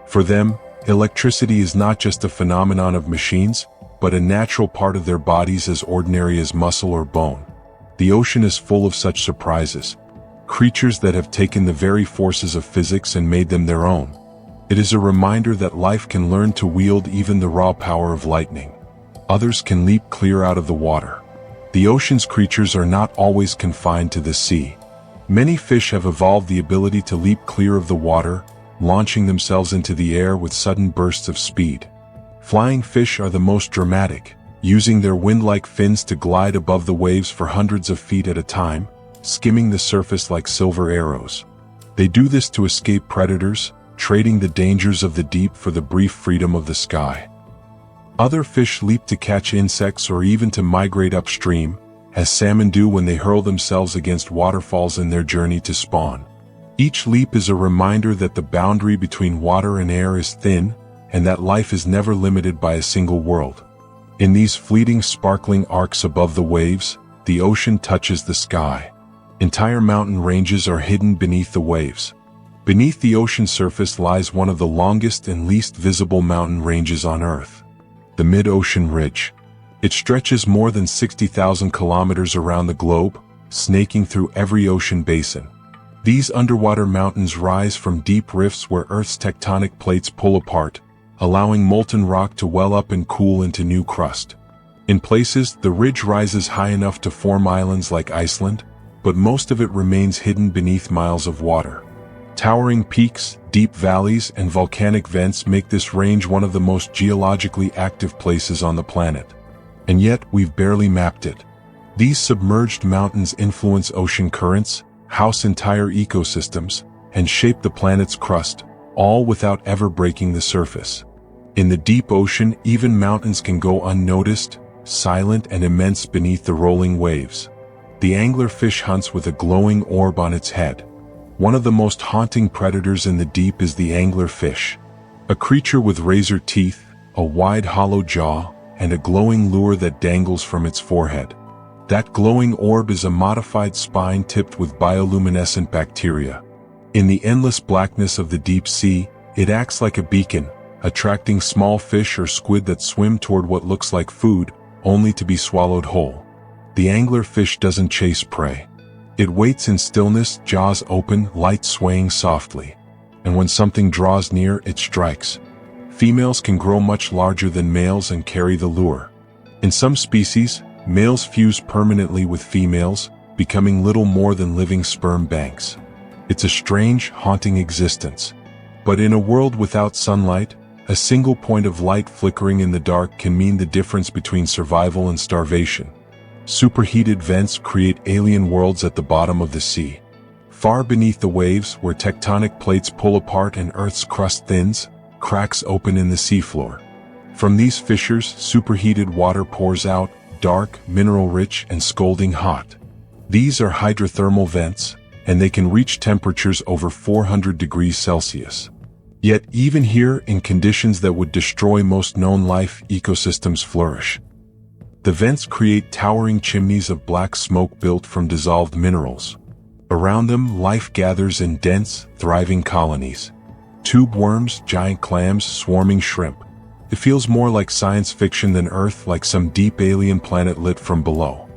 For them, electricity is not just a phenomenon of machines, but a natural part of their bodies as ordinary as muscle or bone. The ocean is full of such surprises, creatures that have taken the very forces of physics and made them their own. It is a reminder that life can learn to wield even the raw power of lightning. Others can leap clear out of the water. The ocean's creatures are not always confined to the sea. Many fish have evolved the ability to leap clear of the water, launching themselves into the air with sudden bursts of speed. Flying fish are the most dramatic, using their wind-like fins to glide above the waves for hundreds of feet at a time, skimming the surface like silver arrows. They do this to escape predators, trading the dangers of the deep for the brief freedom of the sky. Other fish leap to catch insects or even to migrate upstream, as salmon do when they hurl themselves against waterfalls in their journey to spawn. Each leap is a reminder that the boundary between water and air is thin, and that life is never limited by a single world. In these fleeting, sparkling arcs above the waves, the ocean touches the sky. Entire mountain ranges are hidden beneath the waves. Beneath the ocean surface lies one of the longest and least visible mountain ranges on Earth, the mid-ocean ridge. It stretches more than 60,000 kilometers around the globe, snaking through every ocean basin. These underwater mountains rise from deep rifts where Earth's tectonic plates pull apart, allowing molten rock to well up and cool into new crust. In places, the ridge rises high enough to form islands like Iceland, but most of it remains hidden beneath miles of water. Towering peaks, deep valleys, and volcanic vents make this range one of the most geologically active places on the planet. And yet, we've barely mapped it. These submerged mountains influence ocean currents, house entire ecosystems, and shape the planet's crust, all without ever breaking the surface. In the deep ocean, even mountains can go unnoticed, silent and immense beneath the rolling waves. The anglerfish hunts with a glowing orb on its head. One of the most haunting predators in the deep is the anglerfish, a creature with razor teeth, a wide hollow jaw, and a glowing lure that dangles from its forehead. That glowing orb is a modified spine tipped with bioluminescent bacteria. In the endless blackness of the deep sea, it acts like a beacon, attracting small fish or squid that swim toward what looks like food, only to be swallowed whole. The anglerfish doesn't chase prey. It waits in stillness, jaws open, light swaying softly. And when something draws near, it strikes. Females can grow much larger than males and carry the lure. In some species, males fuse permanently with females, becoming little more than living sperm banks. It's a strange, haunting existence. But in a world without sunlight, a single point of light flickering in the dark can mean the difference between survival and starvation. Superheated vents create alien worlds at the bottom of the sea. Far beneath the waves, where tectonic plates pull apart and Earth's crust thins, cracks open in the seafloor. From these fissures, superheated water pours out, dark, mineral-rich, and scalding hot. These are hydrothermal vents, and they can reach temperatures over 400 degrees Celsius. Yet even here, in conditions that would destroy most known life, ecosystems flourish. The vents create towering chimneys of black smoke built from dissolved minerals. Around them, life gathers in dense, thriving colonies. Tube worms, giant clams, swarming shrimp. It feels more like science fiction than Earth, like some deep alien planet lit from below.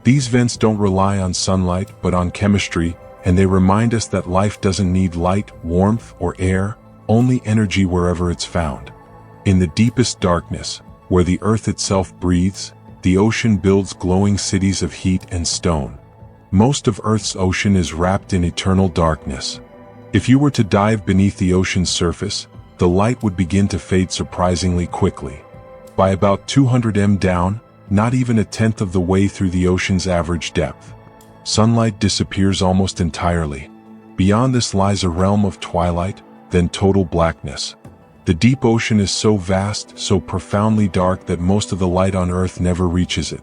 These vents don't rely on sunlight, but on chemistry, and they remind us that life doesn't need light, warmth, or air, only energy wherever it's found. In the deepest darkness, where the Earth itself breathes, the ocean builds glowing cities of heat and stone. Most of Earth's ocean is wrapped in eternal darkness. If you were to dive beneath the ocean's surface, the light would begin to fade surprisingly quickly. By about 200 m down, not even a tenth of the way through the ocean's average depth. Sunlight disappears almost entirely. Beyond this lies a realm of twilight, then total blackness. The deep ocean is so vast, so profoundly dark that most of the light on Earth never reaches it.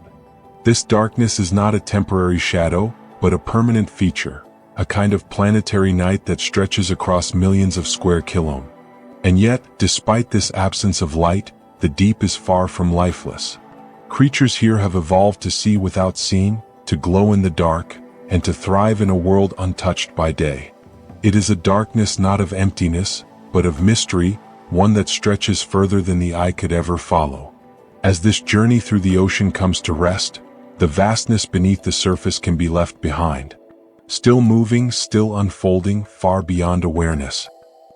This darkness is not a temporary shadow, but a permanent feature, a kind of planetary night that stretches across millions of square kilometers. And yet, despite this absence of light, the deep is far from lifeless. Creatures here have evolved to see without seeing, to glow in the dark, and to thrive in a world untouched by day. It is a darkness not of emptiness, but of mystery, one that stretches further than the eye could ever follow. As this journey through the ocean comes to rest, the vastness beneath the surface can be left behind. Still moving, still unfolding, far beyond awareness.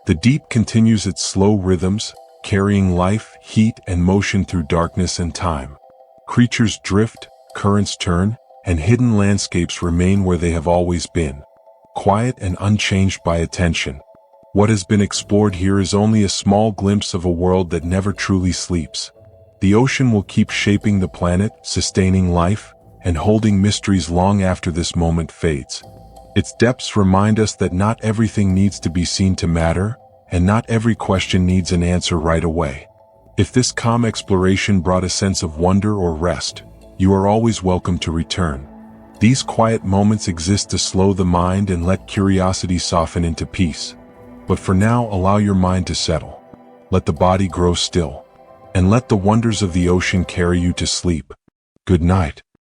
The deep continues its slow rhythms, carrying life, heat, and motion through darkness and time. Creatures drift, currents turn, and hidden landscapes remain where they have always been, quiet and unchanged by attention. What has been explored here is only a small glimpse of a world that never truly sleeps. The ocean will keep shaping the planet, sustaining life, and holding mysteries long after this moment fades. Its depths remind us that not everything needs to be seen to matter, and not every question needs an answer right away. If this calm exploration brought a sense of wonder or rest, you are always welcome to return. These quiet moments exist to slow the mind and let curiosity soften into peace. But for now, allow your mind to settle. Let the body grow still. And let the wonders of the ocean carry you to sleep. Good night.